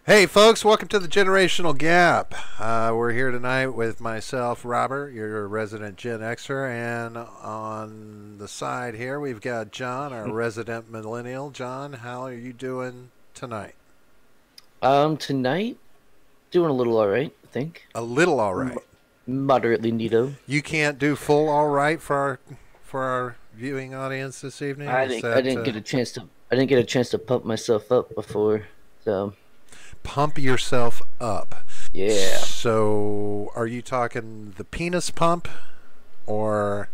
Hey folks, welcome to the Generational Gap. We're here tonight with myself, Robert, your resident Gen Xer, and on the side here we've got John, our resident millennial. John, how are you doing tonight? Tonight, doing a little all right, I think. A little all M right. Moderately neato. You can't do full all right for our viewing audience this evening. Is I that didn't get a chance to pump myself up before, so pump yourself up? yeah. So, are you talking the penis pump, or?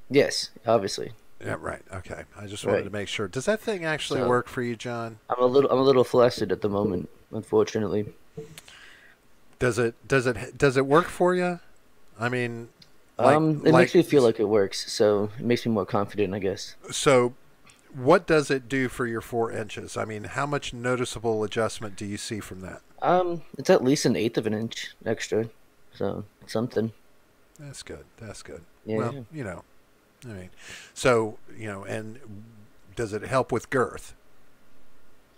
Yes, obviously. Yeah, right. Okay. I just wanted Right. to make sure. Does that thing actually So work for you, John? I'm a little flaccid at the moment, unfortunately. Does it work for you? I mean, It like makes me feel like it works, so it makes me more confident, I guess. so what does it do for your 4 inches? I mean, how much noticeable adjustment do you see from that? It's at least an eighth of an inch extra, so it's something. That's good. That's good. Well, Yeah. I mean, so, and does it help with girth?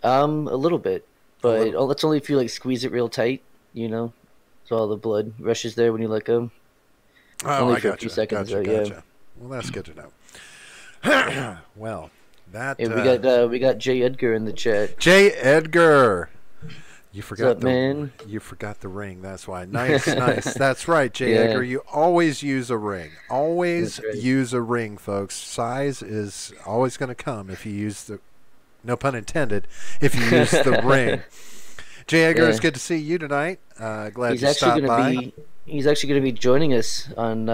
A little bit, A but little. that's only if you like squeeze it real tight, you know, so all the blood rushes there when you let go. Oh, Only I for a few gotcha. seconds, Gotcha. though. Yeah. Gotcha. Well, that's good to know. Well, that Yeah, we got J Edgar in the chat. J. Edgar. You What's forgot up, the man? you forgot the ring. That's why. Nice, nice. That's right, J. Yeah, Edgar. You always use a ring. Always that's right. use a ring, folks. Size is always going to come if you use the, no pun intended, if you use the ring. J. Edgar, it's Yeah, good to see you tonight. Glad he's you actually stopped gonna by. be he's actually gonna be joining us on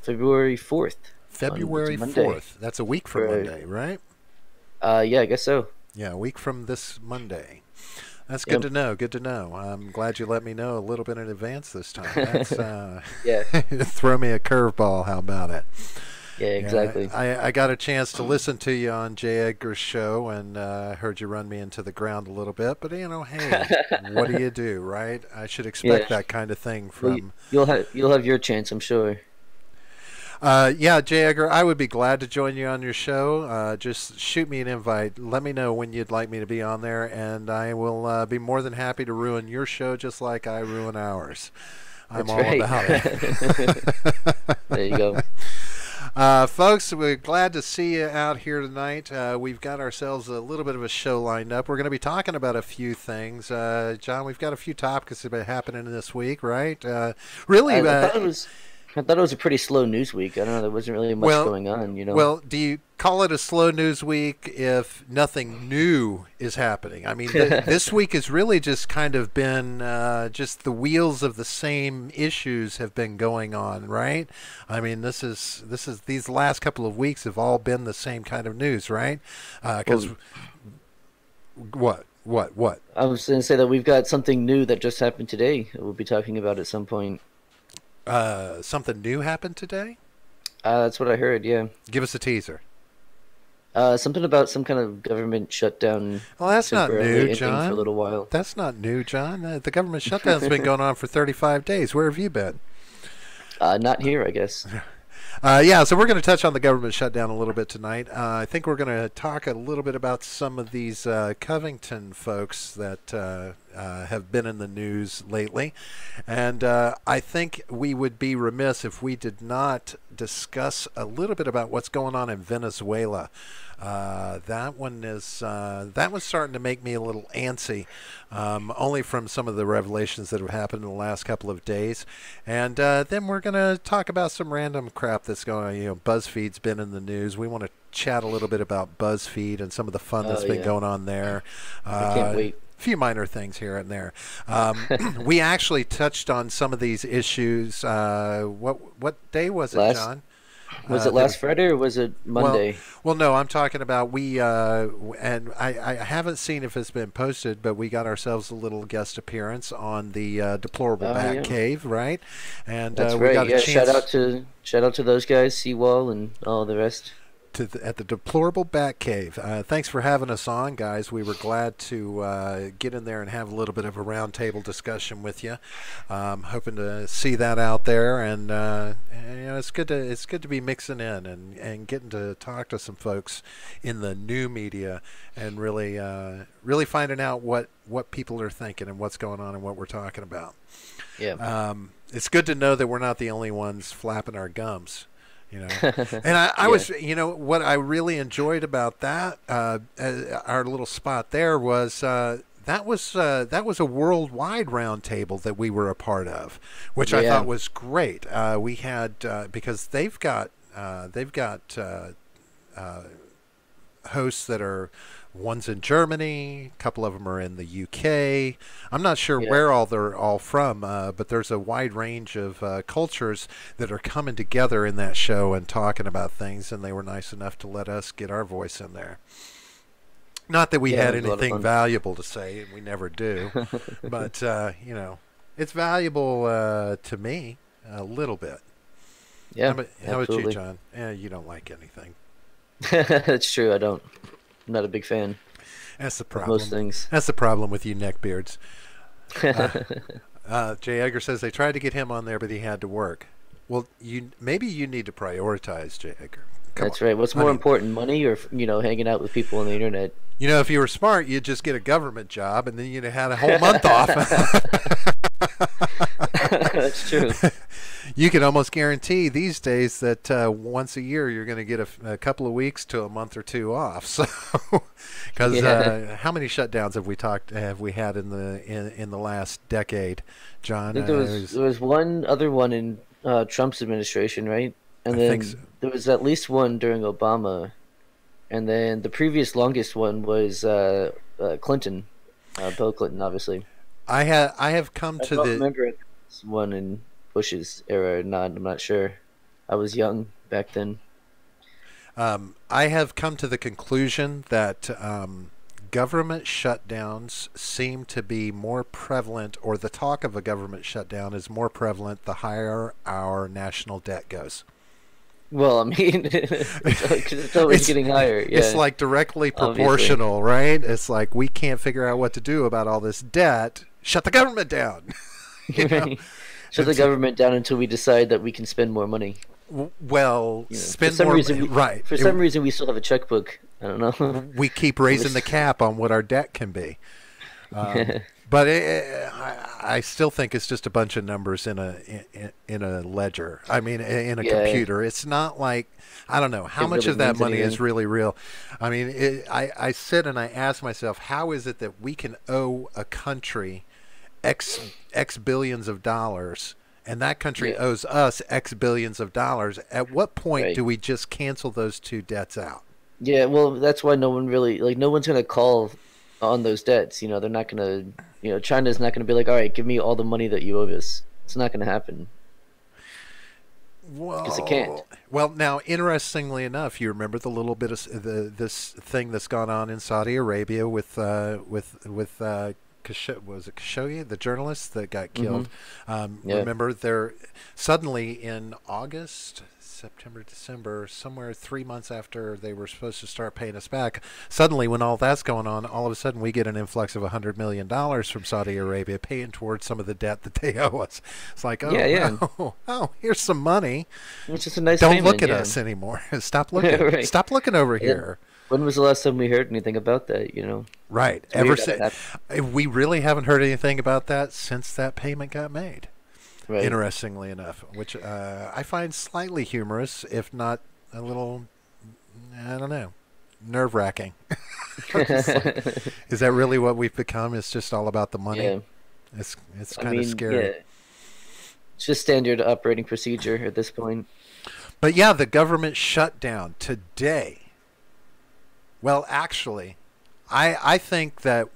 February 4th. It's February Monday. 4th. That's a week from Right. Monday, right? Yeah, I guess so. Yeah, a week from this Monday. That's good Yep. to know. Good to know. I'm glad you let me know a little bit in advance this time. That's Yeah. throw me a curveball. How about it? Yeah. Yeah, Exactly. I got a chance to listen to you on Jay Edgar's show, and heard you run me into the ground a little bit. But hey, what do you do, right? I should expect Yeah. that kind of thing Well, from. you'll have your chance, I'm sure. Yeah, Jay Edgar, I would be glad to join you on your show. Just shoot me an invite. Let me know when you'd like me to be on there, and I will be more than happy to ruin your show just like I ruin ours. I'm That's all right. about it. There you go. Folks, we're glad to see you out here tonight. We've got ourselves a little bit of a show lined up. We're going to be talking about a few things. John, we've got a few topics that have been happening this week, right? Really, I thought it was I thought it was a pretty slow news week. I don't know. There wasn't really much well, going on, you know. well, do you call it a slow news week if nothing new is happening? I mean, this week has really just kind of been just the wheels of the same issues have been going on, right? I mean, this is these last couple of weeks have all been the same kind of news, right? Because Well, what? I was going to say that we've got something new that just happened today that we'll be talking about at some point. Something new happened today? That's what I heard, yeah. Give us a teaser. Something about some kind of government shutdown Well, that's not new, temporarily ending for a John. little while. That's not new, John. The government shutdown's been going on for 35 days. Where have you been? Not here, I guess. Yeah, so we're going to touch on the government shutdown a little bit tonight. I think we're going to talk a little bit about some of these Covington folks that have been in the news lately. And I think we would be remiss if we did not discuss a little bit about what's going on in Venezuela. That one's starting to make me a little antsy, only from some of the revelations that have happened in the last couple of days. And then we're going to talk about some random crap that's going on. Buzzfeed's been in the news. We want to chat a little bit about Buzzfeed and some of the fun Oh, that's been yeah. going on there. I can't wait. Few minor things here and there. We actually touched on some of these issues. What day was it, Last John? Was it That last Friday or was it Monday? well, no, I'm talking about and I haven't seen if it's been posted, but we got ourselves a little guest appearance on the Deplorable Oh, Bat yeah. Cave, right? And That's we right. got a Yeah, chance. shout out to those guys, Seawall and all the rest. at the Deplorable Batcave. Thanks for having us on, guys. We were glad to get in there and have a little bit of a roundtable discussion with you. Hoping to see that out there, and it's good to be mixing in and getting to talk to some folks in the new media and really finding out what people are thinking and what's going on and what we're talking about. Yeah. It's good to know that we're not the only ones flapping our gums. And I was, what I really enjoyed about that, our little spot there was that was a worldwide roundtable that we were a part of, which I thought was great. We had because they've got hosts that are. One's in Germany, a couple of them are in the UK. I'm not sure where they're all from, but there's a wide range of cultures that are coming together in that show and talking about things, and they were nice enough to let us get our voice in there. Not that we had anything valuable to say, and we never do, but, it's valuable to me a little bit. Yeah, how about you, John? You don't like anything. That's true, I don't. I'm not a big fan. That's the problem. Most things. That's the problem with you neckbeards. Jay Edgar says they tried to get him on there, but he had to work. Well, maybe you need to prioritize, Jay Edgar. That's right. What's more important, money or hanging out with people on the internet? If you were smart, you'd just get a government job, and then you'd have had a whole month off. That's true. You can almost guarantee these days that once a year you're going to get a couple of weeks to a month or two off. So, because how many shutdowns have we had in the last decade, John? I think there was one other one in Trump's administration, right? And then there was at least one during Obama, and then the previous longest one was Clinton, Bill Clinton, obviously. I have come to the remember one in Bush's era or not. I'm not sure. I was young back then. I have come to the conclusion that government shutdowns seem to be more prevalent, or the talk of a government shutdown is more prevalent the higher our national debt goes. Well, I mean, it's always getting higher. Yeah. It's like directly proportional, right? It's like we can't figure out what to do about all this debt. Shut the government down. Shut the government down until we decide that we can spend more money. Well, spend more money. Right. For some reason, we still have a checkbook. I don't know. We keep raising the cap on what our debt can be. But I still think it's just a bunch of numbers in a ledger. I mean, in a computer. It's not like, I don't know how much of that money is really real. I mean, I sit and I ask myself, how is it that we can owe a country X billions of dollars, and that country owes us X billions of dollars? At what point do we just cancel those two debts out? Yeah, well, that's why no one really, no one's going to call on those debts. They're not going to, China's not going to be like, all right, give me all the money that you owe us. It's not going to happen. Because it can't. Well, now, interestingly enough, you remember the little bit of this thing that's gone on in Saudi Arabia with was it Khashoggi, the journalist that got killed? Remember, there suddenly in August, September, December, somewhere 3 months after they were supposed to start paying us back, suddenly when all that's going on, all of a sudden we get an influx of $100 million from Saudi Arabia paying towards some of the debt that they owe us. It's like, oh, here's some money. It's just a nice Don't payment, look at us anymore. Stop looking. Right. Stop looking over here. When was the last time we heard anything about that, Right. We really haven't heard anything about that since that payment got made. Right. Interestingly enough, which I find slightly humorous, if not a little, I don't know, nerve-wracking. Is that really what we've become? It's just all about the money? Yeah. It's kind of scary. Yeah. It's just standard operating procedure at this point. But yeah, the government shutdown today. Well, actually, I think that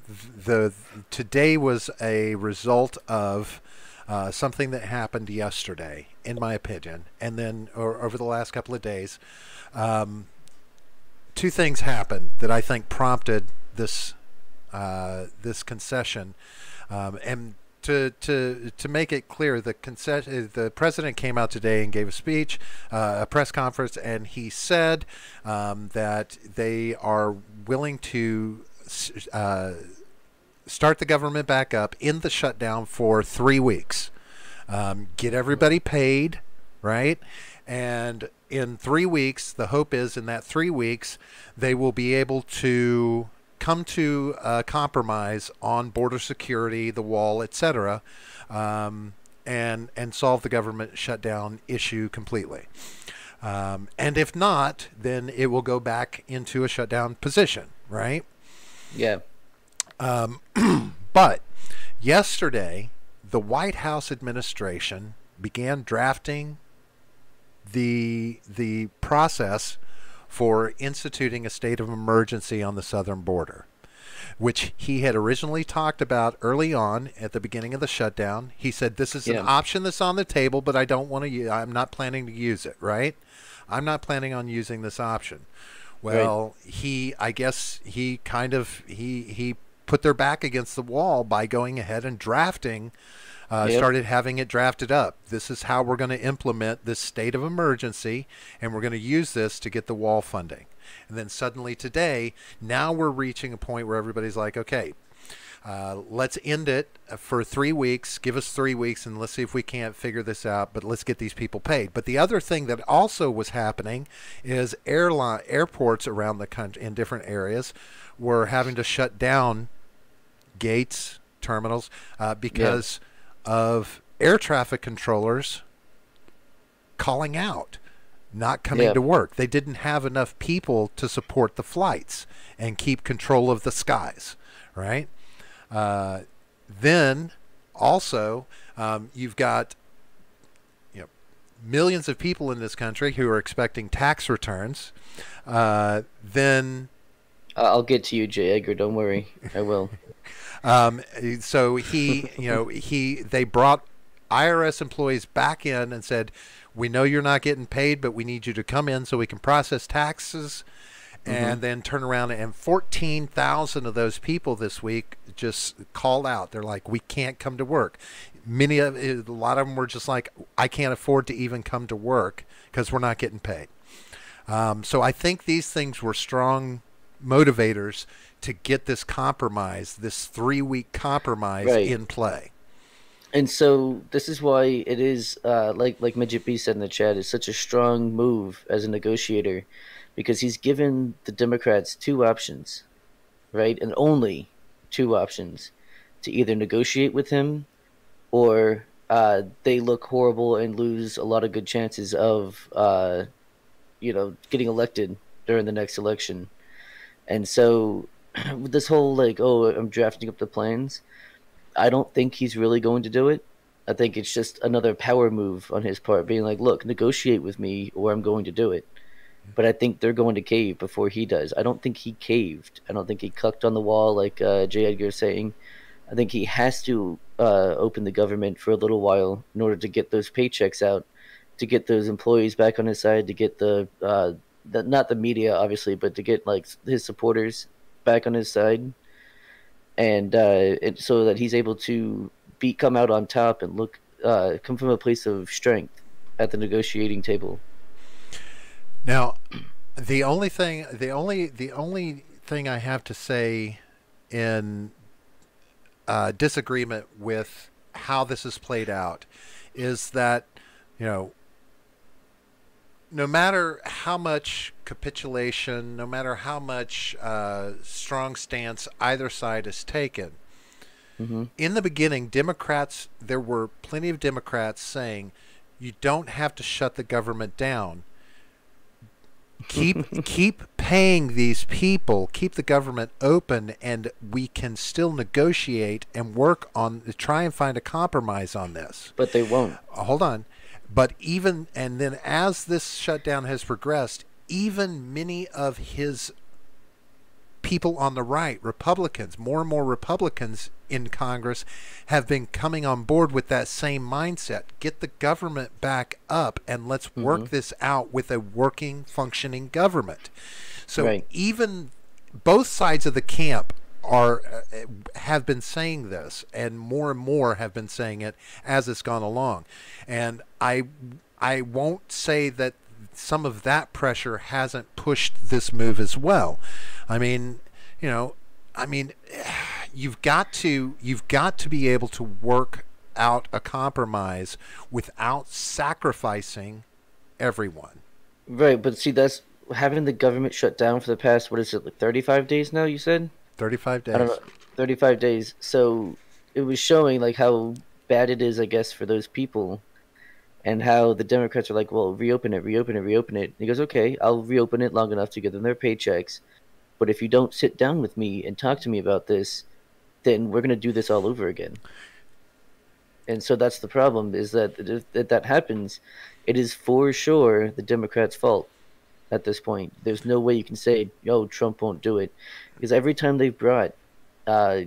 today was a result of something that happened yesterday, in my opinion, and then over the last couple of days. Two things happened that I think prompted this concession, and to make it clear, the president came out today and gave a speech, a press conference, and he said that they are willing to start the government back up in the shutdown for 3 weeks, get everybody paid, right? And in 3 weeks, the hope is in that 3 weeks, they will be able to come to a compromise on border security, the wall, etc., and solve the government shutdown issue completely. And if not, then it will go back into a shutdown position, right? Yeah. But yesterday, the White House administration began drafting the process for instituting a state of emergency on the southern border, which he had originally talked about early on at the beginning of the shutdown. He said, this is an option that's on the table, but I don't want to I'm not planning to use it, right? I'm not planning on using this option. Well, right. I guess he put their back against the wall by going ahead and drafting, started having it drafted up. This is how we're going to implement this state of emergency, and we're going to use this to get the wall funding. And then suddenly today, now we're reaching a point where everybody's like, okay, let's end it for 3 weeks. Give us 3 weeks, and let's see if we can't figure this out, but let's get these people paid. But the other thing that also was happening is airports around the country in different areas were having to shut down gates, terminals, because of air traffic controllers calling out, not coming to work. They didn't have enough people to support the flights and keep control of the skies, right? Then also you've got millions of people in this country who are expecting tax returns. Then I'll get to you, J. Edgar. Don't worry, I will. So they brought IRS employees back in and said, we know you're not getting paid, but we need you to come in so we can process taxes, and then turn around, and 14,000 of those people this week just called out. They're like, we can't come to work. A lot of them were just like, I can't afford to even come to work because we're not getting paid. So I think these things were strong motivators to get this compromise, this 3-week compromise in play. And so this is why it is, like Midget B said in the chat, is such a strong move as a negotiator, because he's given the Democrats 2 options, right? And only 2 options: to either negotiate with him, or they look horrible and lose a lot of good chances of, getting elected during the next election. And so with this whole I'm drafting up the plans, I don't think he's really going to do it. I think it's just another power move on his part, being like, look, negotiate with me or I'm going to do it. But I think they're going to cave before he does. I don't think he caved. I don't think he cucked on the wall like J. Edgar is saying. I think he has to open the government for a little while in order to get those paychecks out, to get those employees back on his side, to get not the media, obviously, but to get his supporters back on his side, and so that he's able to come out on top and come from a place of strength at the negotiating table. Now, the only thing I have to say in disagreement with how this is played out is that, no matter how much capitulation, no matter how much strong stance either side has taken, in the beginning, there were plenty of Democrats saying, you don't have to shut the government down. Keep paying these people, keep the government open, and we can still negotiate and work on, try and find a compromise on this. But they won't. Hold on. But then as this shutdown has progressed, even many of his people on the right, Republicans, more and more Republicans in Congress, have been coming on board with that same mindset. Get the government back up and let's work this out with a working, functioning government. So even both sides of the camp are have been saying this, and more have been saying it as it's gone along. And I won't say that some of that pressure hasn't pushed this move as well. I mean, you know, I mean, you've got to be able to work out a compromise without sacrificing everyone. Right, but see, that's having the government shut down for the past, what is it, like 35 days now, you said? 35 days. I don't know, 35 days. So it was showing like how bad it is, I guess, for those people, and how the Democrats are like, well, reopen it, reopen it, reopen it. And he goes, okay, I'll reopen it long enough to give them their paychecks. But if you don't sit down with me and talk to me about this, then we're going to do this all over again. And so that's the problem, is that if that happens, it is for sure the Democrats' fault at this point. There's no way you can say, "Oh, Trump won't do it," because every time they've brought,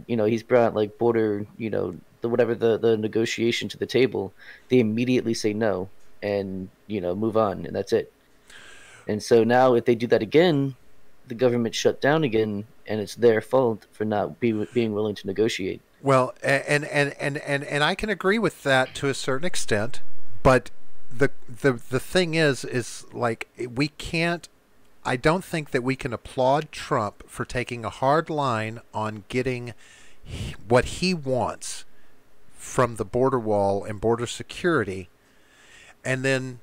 he's brought like border, the negotiation to the table, they immediately say no and move on, and that's it. And so now, if they do that again, the government shut down again, and it's their fault for not being willing to negotiate. Well, and I can agree with that to a certain extent, but the thing is like, we can't. I don't think that we can applaud Trump for taking a hard line on getting what he wants from the border wall and border security, and then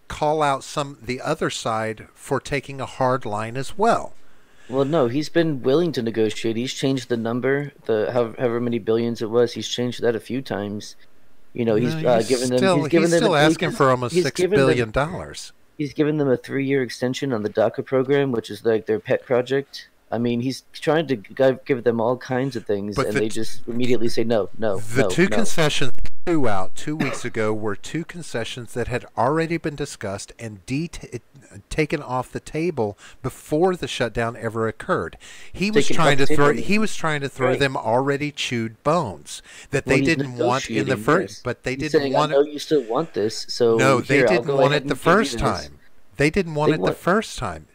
call out the other side for taking a hard line as well. Well, no, he's been willing to negotiate. He's changed the number, however many billions it was. He's changed that a few times. He's given them. He's still asking for almost $6 billion. He's given them a 3-year extension on the DACA program, which is like their pet project. I mean, he's trying to give them all kinds of things, and they just immediately say no. The two concessions threw out 2 weeks ago were two concessions that had already been discussed and taken off the table before the shutdown ever occurred. He was trying to throw right. them already chewed bones that they didn't want in the first. But they didn't want it. I know you still want this, so no, they didn't want it the first time. They didn't want it the first time.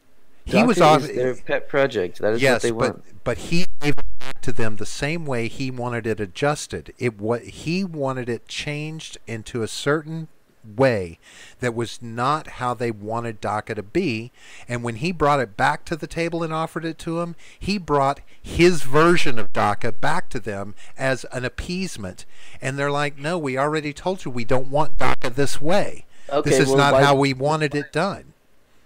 He was off their pet project. That is what they want. But he gave it back to them the same way he wanted it adjusted. He wanted it changed into a certain way that was not how they wanted DACA to be. And when he brought it back to the table and offered it to them, he brought his version of DACA back to them as an appeasement. And they're like, no, we already told you we don't want DACA this way. Okay, this is not how we wanted it done.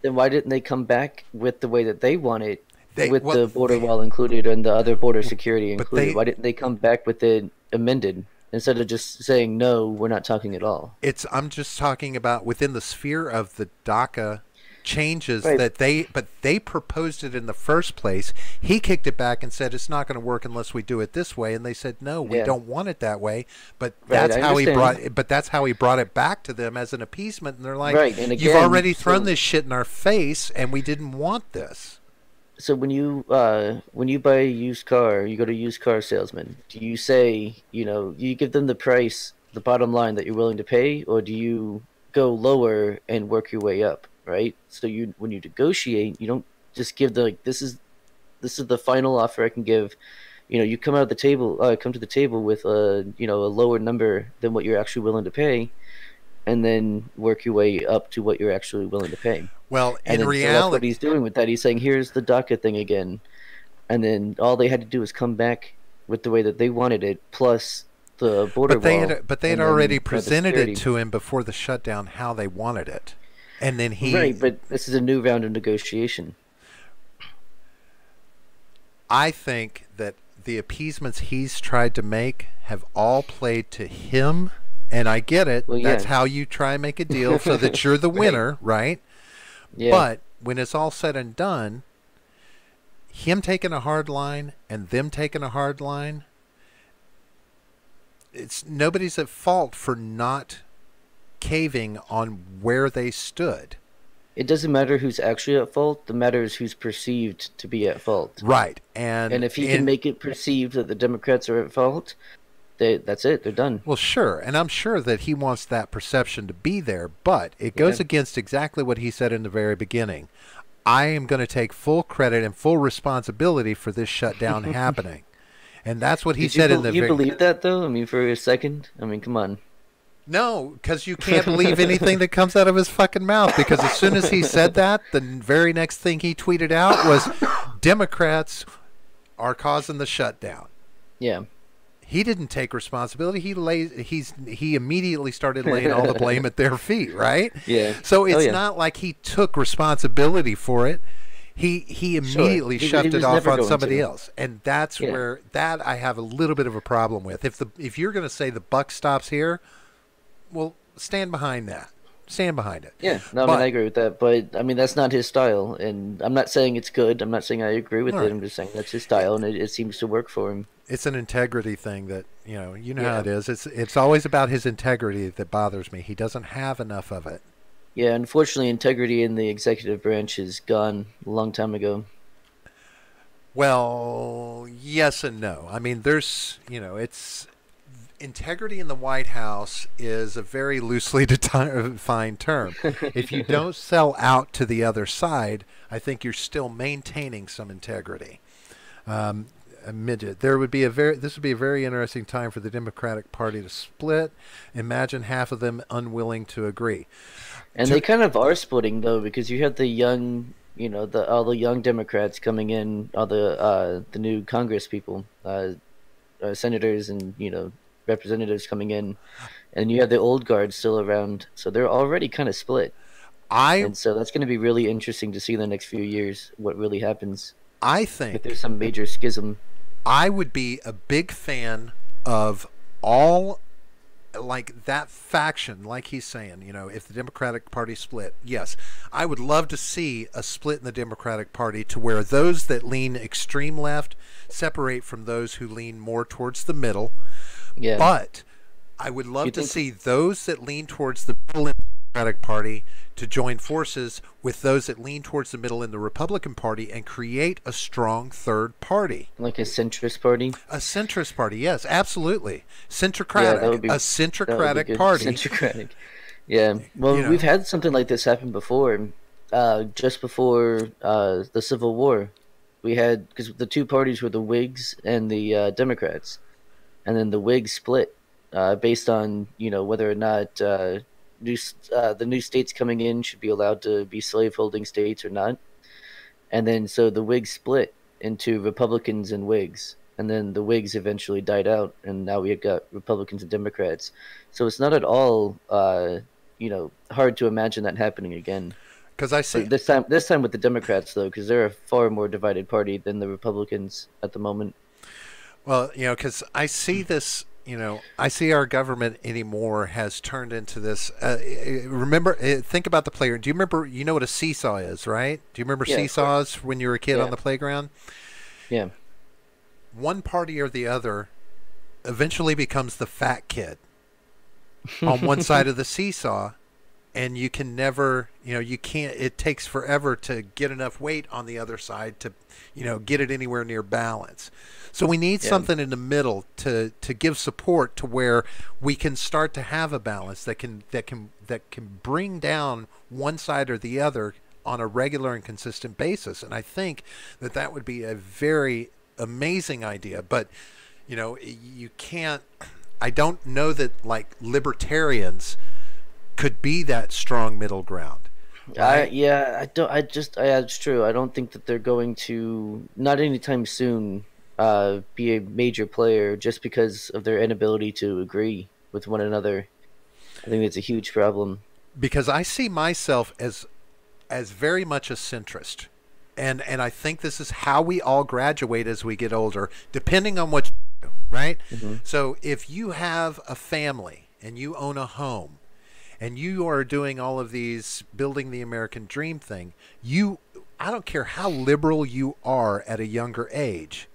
Then why didn't they come back with the way that they want it, with the border wall included and the other border security included? Why didn't they come back with it amended instead of just saying, no, we're not talking at all? I'm just talking about within the sphere of the DACA changes that they proposed it in the first place. He kicked it back and said it's not going to work unless we do it this way, and they said no, we don't want it that way. But that's how he brought it back to them as an appeasement, and they're like, and again, you've already thrown this shit in our face, and we didn't want this. So when you buy a used car, you go to a used car salesman, do you say, you give them the price, the bottom line that you're willing to pay, or do you go lower and work your way up? Right. So when you negotiate, you don't just give this is the final offer I can give. You come to the table with a lower number than what you're actually willing to pay, and then work your way up to what you're actually willing to pay. Well, in reality, so that's what he's doing with that. He's saying, here's the DACA thing again, and then all they had to do was come back with the way that they wanted it, plus the border wall. But they had already presented it to him before the shutdown how they wanted it. And then but this is a new round of negotiation. I think that the appeasements he's tried to make have all played to him, and I get it. Well, that's how you try and make a deal so that you're the winner, right? Yeah. But when it's all said and done, him taking a hard line and them taking a hard line, nobody's at fault for not caving on where they stood. It doesn't matter who's actually at fault. The matter is who's perceived to be at fault. Right. And if he can make it perceived that the Democrats are at fault, that's it. They're done. Well, sure. And I'm sure that he wants that perception to be there, but it goes against exactly what he said in the very beginning. I am going to take full credit and full responsibility for this shutdown happening. And that's what he said in the you believe that though? I mean, for a second. I mean, come on. No, because you can't believe anything that comes out of his fucking mouth. Because as soon as he said that, the very next thing he tweeted out was, Democrats are causing the shutdown. Yeah. He didn't take responsibility. He immediately started laying all the blame at their feet, right? Yeah. So it's not like he took responsibility for it. He immediately shoved it off on somebody else, and that's where I have a little bit of a problem with. If you're going to say the buck stops here, well, stand behind that. Stand behind it. Yeah, no, I mean, I agree with that, but I mean, that's not his style, and I'm not saying it's good. I'm not saying I agree with it. I'm just saying that's his style, and it seems to work for him. It's an integrity thing that you know how it is. It's always about his integrity that bothers me. He doesn't have enough of it. Yeah, unfortunately, integrity in the executive branch is gone a long time ago. Well, yes and no. I mean, there's it's. Integrity in the White House is a very loosely defined term. If you don't sell out to the other side, I think you're still maintaining some integrity. This would be a very interesting time for the Democratic Party to split. Imagine half of them unwilling to agree. And they kind of are splitting though, because you have the young, all the young Democrats coming in, all the new Congress people, senators and representatives coming in, and you have the old guard still around, so they're already kind of split. And so that's going to be really interesting to see in the next few years what really happens. I think if there's some major schism. I would be a big fan of all like that faction, like he's saying, if the Democratic Party split, yes, I would love to see a split in the Democratic Party to where those that lean extreme left separate from those who lean more towards the middle. Yeah. But I would love to see those that lean towards the middle in the Democratic Party to join forces with those that lean towards the middle in the Republican Party and create a strong third party. Like a centrist party? A centrist party, yes, absolutely. Centrocratic. A centrocratic party. Centrocratic. Yeah. Well, we've had something like this happen before. Just before the Civil War. We had, because the two parties were the Whigs and the Democrats. And then the Whigs split based on whether or not the new states coming in should be allowed to be slaveholding states or not. And then so the Whigs split into Republicans and Whigs, and then the Whigs eventually died out, and now we've got Republicans and Democrats. So it's not at all hard to imagine that happening again. Because I see this time with the Democrats though, because they're a far more divided party than the Republicans at the moment. Well, because I see this, I see our government anymore has turned into this. Remember, think about the playground. Do you remember, what a seesaw is, right? Do you remember seesaws when you were a kid on the playground? Yeah. One party or the other eventually becomes the fat kid on one side of the seesaw. And you can never, you can't, it takes forever to get enough weight on the other side to, get it anywhere near balance. So we need something in the middle to give support to where we can start to have a balance that can bring down one side or the other on a regular and consistent basis. And I think that would be a very amazing idea. But, you can't, I don't know that like libertarians could be that strong middle ground. Right? It's true. I don't think that they're going to, not anytime soon, be a major player just because of their inability to agree with one another. I think it's a huge problem. Because I see myself as very much a centrist. And I think this is how we all graduate as we get older, depending on what you do, right? Mm-hmm. So if you have a family and you own a home, and you are doing all of these building the American dream thing, I don't care how liberal you are at a younger age,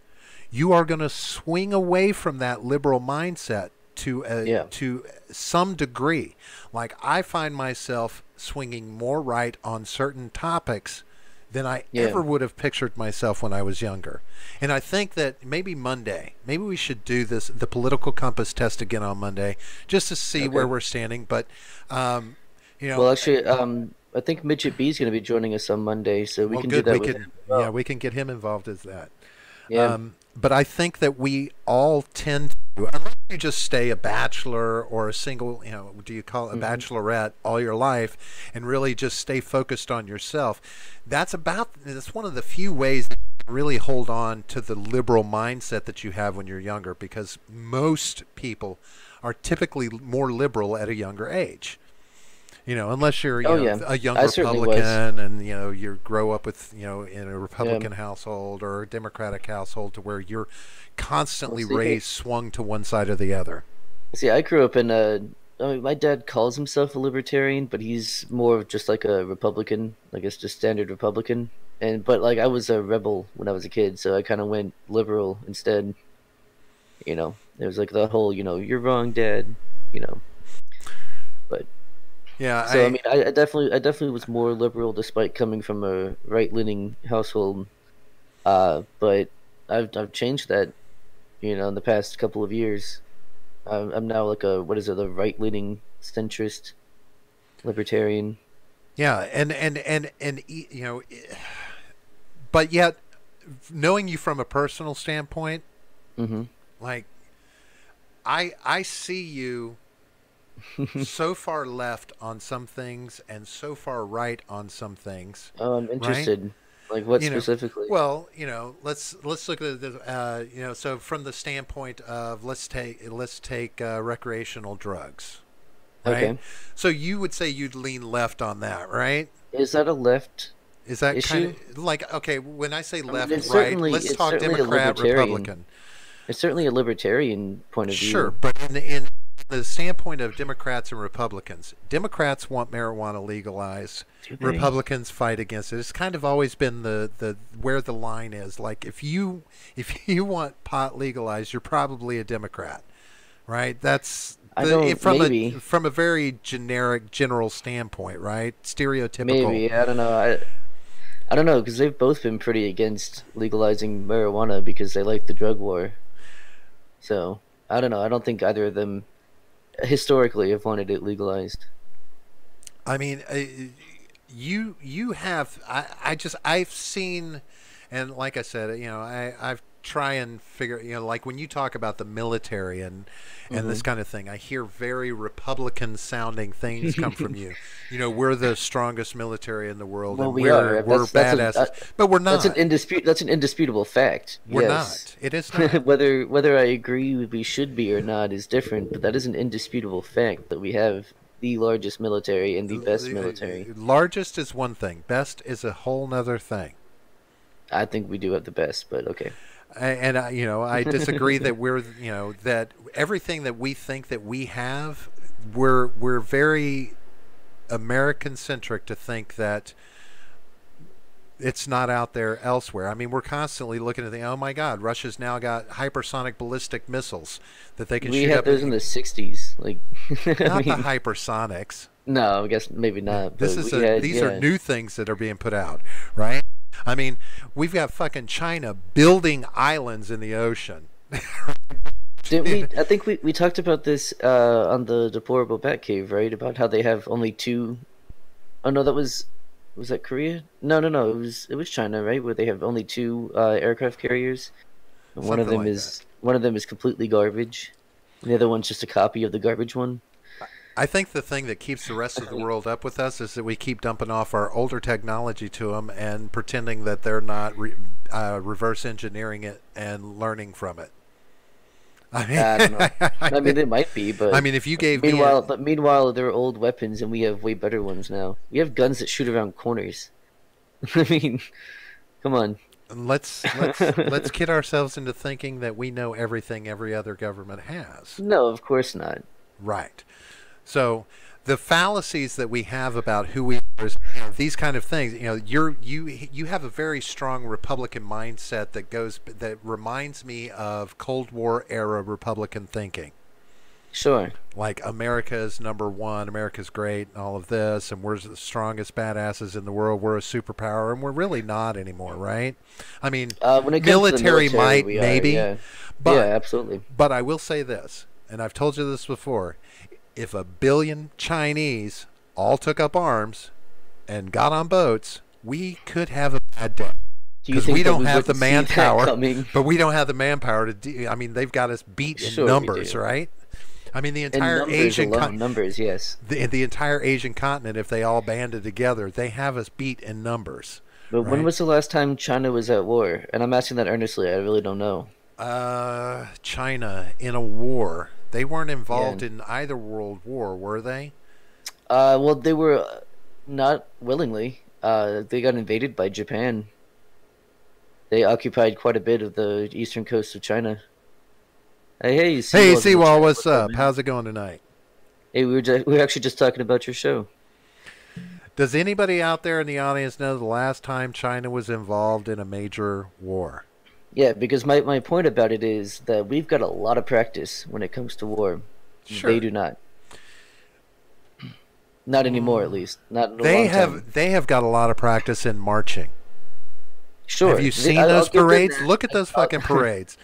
you are going to swing away from that liberal mindset to some degree. Like I find myself swinging more right on certain topics than I ever would have pictured myself when I was younger. And I think that maybe we should do the political compass test again on Monday, just to see where we're standing. But, Well, actually, I think Midget B is going to be joining us on Monday, so we Well, can do good. that We with can, him as yeah, well. we can get him involved as that. Yeah. But I think that we all tend to, unless you just stay a bachelor or a single, do you call it a Hmm. bachelorette all your life, and really just stay focused on yourself. That's one of the few ways that you can really hold on to the liberal mindset that you have when you're younger, because most people are typically more liberal at a younger age. Unless you're, Oh yeah, a young I certainly was. Republican and, you grow up with, in a Yeah. Republican household or a Democratic household to where you're Well, constantly see, swung to one side or the other. I grew up in a. I mean, my dad calls himself a libertarian, but he's more of just like a Republican, I guess, just standard Republican. And but like I was a rebel when I was a kid, so I kind of went liberal instead. It was like the whole, you're wrong, Dad. You know, but Yeah, so I mean, I definitely was more liberal despite coming from a right-leaning household. But I've changed that, in the past couple of years. I'm now like what is it, a right-leaning centrist libertarian. yeah, but yet, knowing you from a personal standpoint, Hmm. like I see you so far left on some things and so far right on some things, I'm right? interested. Like what you know specifically? well, let's look at this, so from the standpoint of let's take recreational drugs, right? Okay, So you would say you'd lean left on that, right? is that a left Is that kind issue? of like, okay, when I say I mean, left, right, let's it's talk certainly a Democrat, libertarian. Republican. It's certainly a libertarian point of Sure, view. but in the standpoint of Democrats and Republicans, Democrats want marijuana legalized. Do they? Republicans fight against it. It's kind of always been the where the line is. Like if you want pot legalized, you're probably a Democrat, right? That's I don't. Maybe. from a very general standpoint, right? Stereotypical. Maybe. I don't know. I don't know because they've both been pretty against legalizing marijuana because they like the drug war. So I don't know. I don't think either of them historically have wanted it legalized. I mean, you have I've seen, and like I said, I've try and figure, like when you talk about the military and this Hmm. kind of thing, I hear very Republican sounding things come from you. We're the strongest military in the world, Well, and we are. we're badasses, but we're That's an not. That's an indisputable fact. We're Yes. not. It is not. Whether I agree we should be or not is different, but that is an indisputable fact that we have the largest military and the best military. Largest is one thing. Best is a whole nother thing. I think we do have the best, but okay. And I disagree that that everything that we think that we have, we're very American centric to think that it's not out there elsewhere. I mean, we're constantly looking at oh my God, Russia's now got hypersonic ballistic missiles that they can We shoot had up. those in the '60s, like I Not the mean, hypersonics. no, I guess maybe not, This but is we had, these are yeah. new things that are being put out, right? I mean, we've got fucking China building islands in the ocean. Didn't we? I think we talked about this on the Deplorable Batcave, right? About how they have only two. Oh no, was that Korea? No, no, no. It was China, right? Where they have only two aircraft carriers. And Something like that. one of them is completely garbage. And the other one's just a copy of the garbage one. I think the thing that keeps the rest of the world up with us is that we keep dumping off our older technology to them and pretending that they're not reverse engineering it and learning from it. I I don't know. mean, I mean, they might be, I but mean, if you gave me meanwhile, they're old weapons, and we have way better ones now. We have guns that shoot around corners. I mean, come on. let's kid ourselves into thinking that we know everything every other government has. No, of course not. Right. So the fallacies that we have about who we are, is, these kind of things. You have a very strong Republican mindset that reminds me of Cold War era Republican thinking. Sure. Like America is number one, America's great, and all of this, and we're the strongest badasses in the world. We're a superpower, and we're really not anymore, right? I mean, When it comes to the military, might we are, maybe, yeah. but Yeah, absolutely. but I will say this, and I've told you this before: if 1 billion Chinese all took up arms, and got on boats, we could have a bad day. Do you Because think we that don't we have the wouldn't see that manpower, coming? but we don't have the manpower to. I mean, they've got us beat in Sure we numbers, do. right? I mean, the In entire numbers Asian alone, numbers, yes. the entire Asian continent, if they all banded together, they have us beat in numbers, But when right? was the last time China was at war? And I'm asking that earnestly. I really don't know. China in a war. They weren't Yeah. involved in either world war, were they? Well, they were not willingly. They got invaded by Japan. They occupied quite a bit of the eastern coast of China. Hey, Hey, Seawall's in the Seawall, chat. what's What's up, up? man? How's it going tonight? Hey, we were actually just talking about your show. Does anybody out there in the audience know the last time China was involved in a major war? Yeah, because my point about it is that we've got a lot of practice when it comes to war. Sure. They do not. Not anymore, at least. Not in a They long have time. they have got a lot of practice in marching. Sure. Have you seen I'll those give them parades? that. Look at those fucking parades.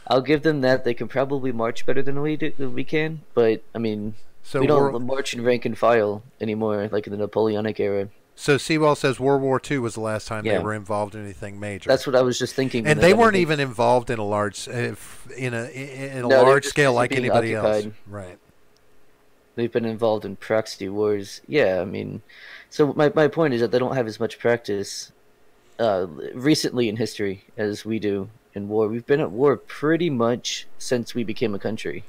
I'll give them that. They can probably march better than we can, but I mean, So we don't march in rank and file anymore, like in the Napoleonic era. So Seawall says World War II was the last time they Yeah. were involved in anything major. That's what I was just thinking. when And they got weren't invaded. even involved in a large in a No, they're large just scale busy like being anybody else. occupied. Right. They've been involved in proxy wars. Yeah, I mean, so my point is that they don't have as much practice recently in history as we do in war. We've been at war pretty much since we became a country.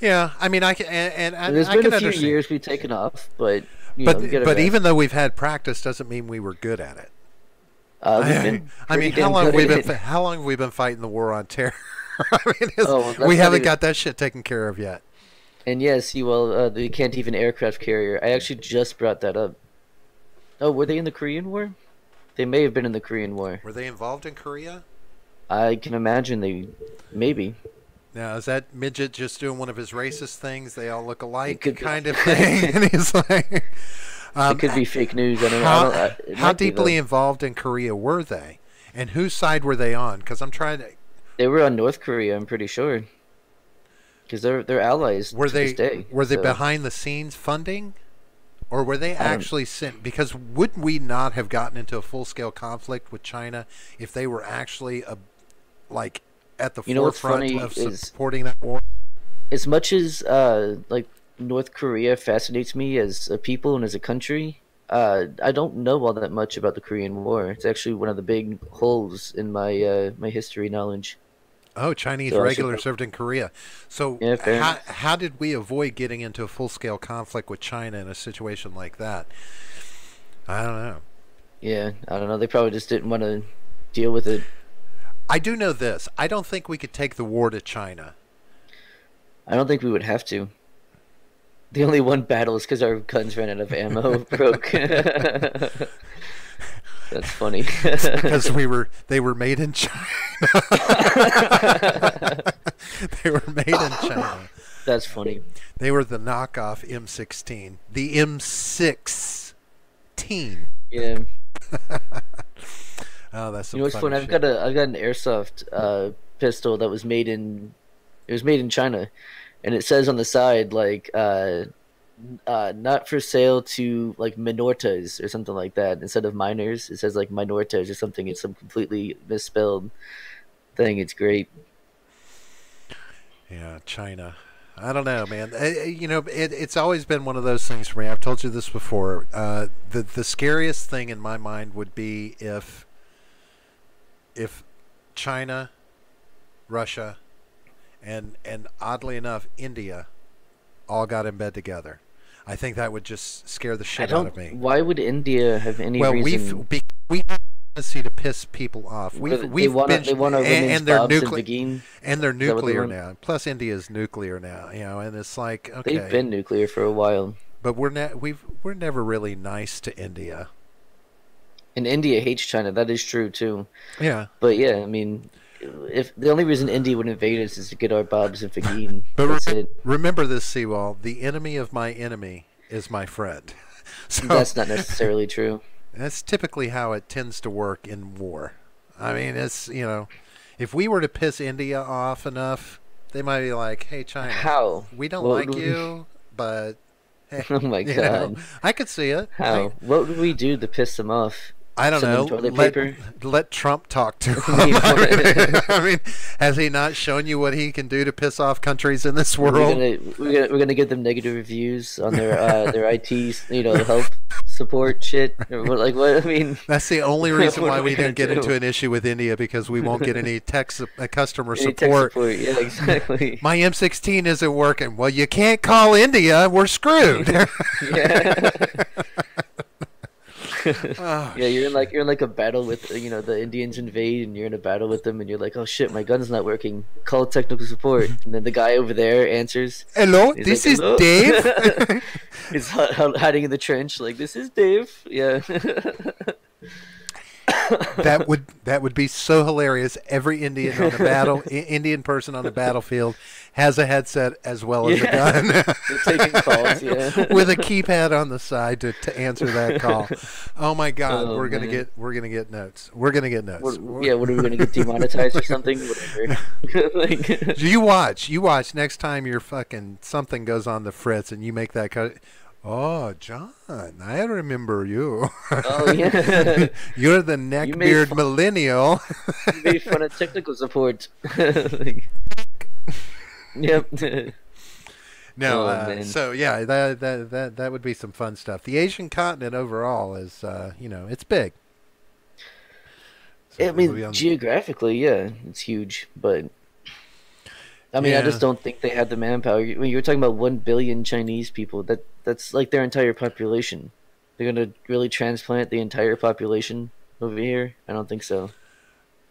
Yeah, I mean, I can and There's I been can a few understand. years we've taken off, but you know, we But get it but back. even though we've had practice, doesn't mean we were good at it. We've been I mean, pretty damn good at it. how long have we been fighting the war on terror? I mean, Oh, that's we not haven't even- got that shit taken care of yet. And yes, they can't even aircraft carrier. I actually just brought that up. Oh, were they in the Korean War? They may have been in the Korean War. Were they involved in Korea? I can imagine they maybe. Now, is that midget just doing one of his racist things? They all look alike, could be. kind of thing. And he's like, It could be fake news. I don't know. It how might be, deeply though. involved in Korea were they, and whose side were they on? Because I'm trying to. They were on North Korea, I'm pretty sure. Because they're allies Were to they this day. were they so- behind the scenes funding, or were they don't- actually sent? Because would we not have gotten into a full scale conflict with China if they were actually like at the You know what's forefront funny of is- supporting that war? As much as like North Korea fascinates me as a people and as a country, I don't know all that much about the Korean War. It's actually one of the big holes in my my history knowledge. Oh, Chinese So I regulars should- served in Korea. So Yeah, fair how, enough. how did we avoid getting into a full-scale conflict with China in a situation like that? I don't know. Yeah, I don't know. They probably just didn't want to deal with it. I do know this. I don't think we could take the war to China. I don't think we would have to. The only one battle is because our guns ran out of ammo, broke. That's funny. Because they were made in China. They were made in China. That's funny. They were the knockoff M16. The M16. Yeah. Oh, that's some You know what's funny fun? I've shit. got an airsoft pistol that was made in China, and it says on the side like not for sale to like minoritas or something like that instead of minors. It says like minoritas or something. It's some completely misspelled thing. It's great. Yeah, China. I don't know, man. You know, it's always been one of those things for me. I've told you this before. The scariest thing in my mind would be if China, Russia, and oddly enough, India all got in bed together. I think that would just scare the shit out of me. Why would India have any Well, reason? we have a tendency to piss people off. They We've want been they want our women's and they're bobs and nuclear Begin. and they're Is that what they nuclear want? now. Plus, India's nuclear now. You know, and it's like okay, They've been nuclear for a while. but we're never really nice to India. And India hates China. That is true too. Yeah, But yeah, I mean, if the only reason India would invade us is to get our bobs and Begin. but That's it. remember this, Seawall. The enemy of my enemy is my friend. So That's not necessarily true. that's typically how it tends to work in war. I mean, it's if we were to piss India off enough, they might be like, "Hey, China, How? we don't Well, like you, but Oh my You know, God. I could see it. How? What would we do to piss them off? I don't Send them know. toilet paper? Let Trump talk to him. I mean, I mean, has he not shown you what he can do to piss off countries in this world? we're gonna give them negative reviews on their IT, help support shit. Or like what? I mean, That's the only reason what why are we we gonna didn't get do? into an issue with India, because we won't get any customer Any tech support. support? Yeah, exactly. My M16 isn't working. Well, you can't call India. We're screwed. Yeah. Oh, Yeah, you're in like a battle with the Indians invade, and you're in a battle with them, and you're like, oh shit, my gun's not working. Call technical support, and then the guy over there answers. hello, He's this like, is "Hello?" Dave. He's hiding in the trench, like, this is Dave. Yeah. That would be so hilarious. Every Indian person on the battlefield has a headset as well as a gun. They're taking calls, yeah. With a keypad on the side to answer that call. Oh my God, Oh, we're gonna man. get notes. We're gonna get notes. What are we gonna get demonetized or something? Whatever. Like, You watch next time your fucking something goes on the fritz and you make that cut. Oh, John, I remember you. oh yeah. You're the You made neckbeard fun, millennial. you made fun of technical support. Like, yep. No, Oh, man. so yeah, that would be some fun stuff. The Asian continent overall is, it's big. So I it'll be mean, on- geographically, yeah, it's huge, but I mean, I Yeah. just don't think they have the manpower. When you're talking about 1 billion Chinese people, that's like their entire population. They're gonna really transplant the entire population over here? I don't think so.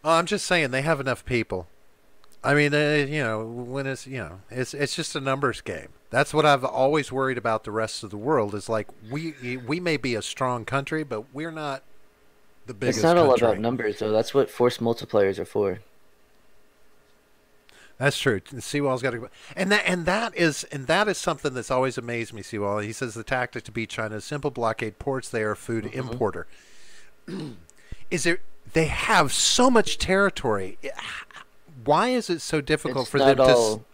Oh, I'm just saying they have enough people. I mean, when it's just a numbers game. That's what I've always worried about the rest of the world is like we may be a strong country, but we're not the biggest It's not all country. about numbers, though. That's what force multipliers are for. That's true. Seawall's got to, and that is something that's always amazed me. Seawall. He says the tactic to beat China is simple: blockade ports. They are a food importer. Is there? They have so much territory. Why is it so difficult It's for them not to? all.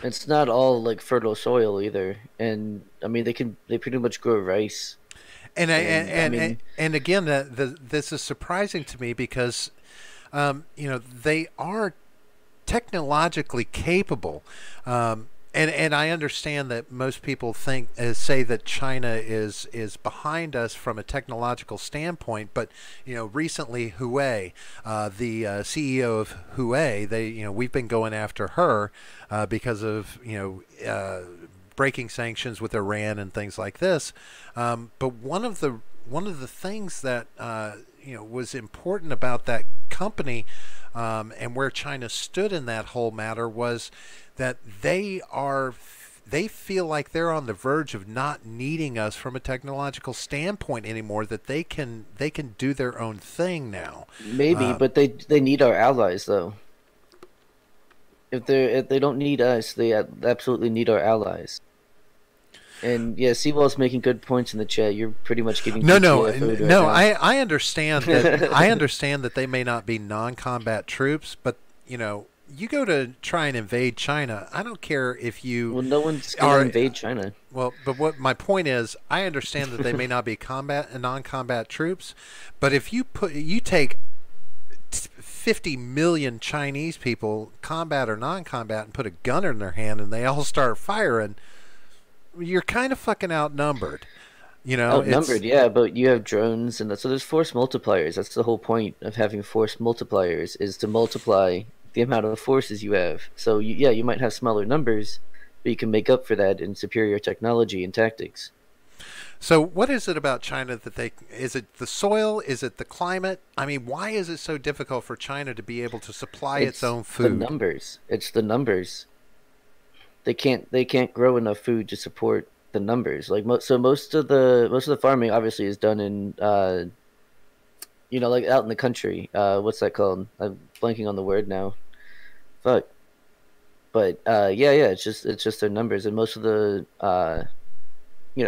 It's not all like fertile soil either, and I mean they pretty much grow rice. And I mean, and again, this is surprising to me because, they are technologically capable, and I understand that most people say that China is behind us from a technological standpoint, but recently Huawei, the CEO of Huawei, we've been going after her because of breaking sanctions with Iran and things like this. But one of the things that was important about that company, and where China stood in that whole matter was that they feel like they're on the verge of not needing us from a technological standpoint anymore. That they can do their own thing now. maybe, but they need our allies though. If they don't need us, they absolutely need our allies. And yeah, Seawall's making good points in the chat. You're pretty much giving No, GTA food right no. now. I understand that. I understand that they may not be non-combat troops, but you go to try and invade China. I don't care if you. Well, no one's gonna invade China. Well, but what my point is, I understand that they may not be non-combat troops, but if you take 50 million Chinese people, combat or non-combat, and put a gun in their hand, and they all start firing, you're kind of fucking outnumbered. Outnumbered, yeah, but you have drones, and so there's force multipliers. That's the whole point of having force multipliers, is to multiply the amount of forces you have. So you might have smaller numbers, but you can make up for that in superior technology and tactics. So what is it about China that is it the soil? Is it the climate? I mean, why is it so difficult for China to be able to supply its own food? The numbers. It's the numbers. They can't grow enough food to support the numbers. Like so most of the farming obviously is done in like out in the country. What's that called? I'm blanking on the word now. Fuck. But it's just their numbers, and most of the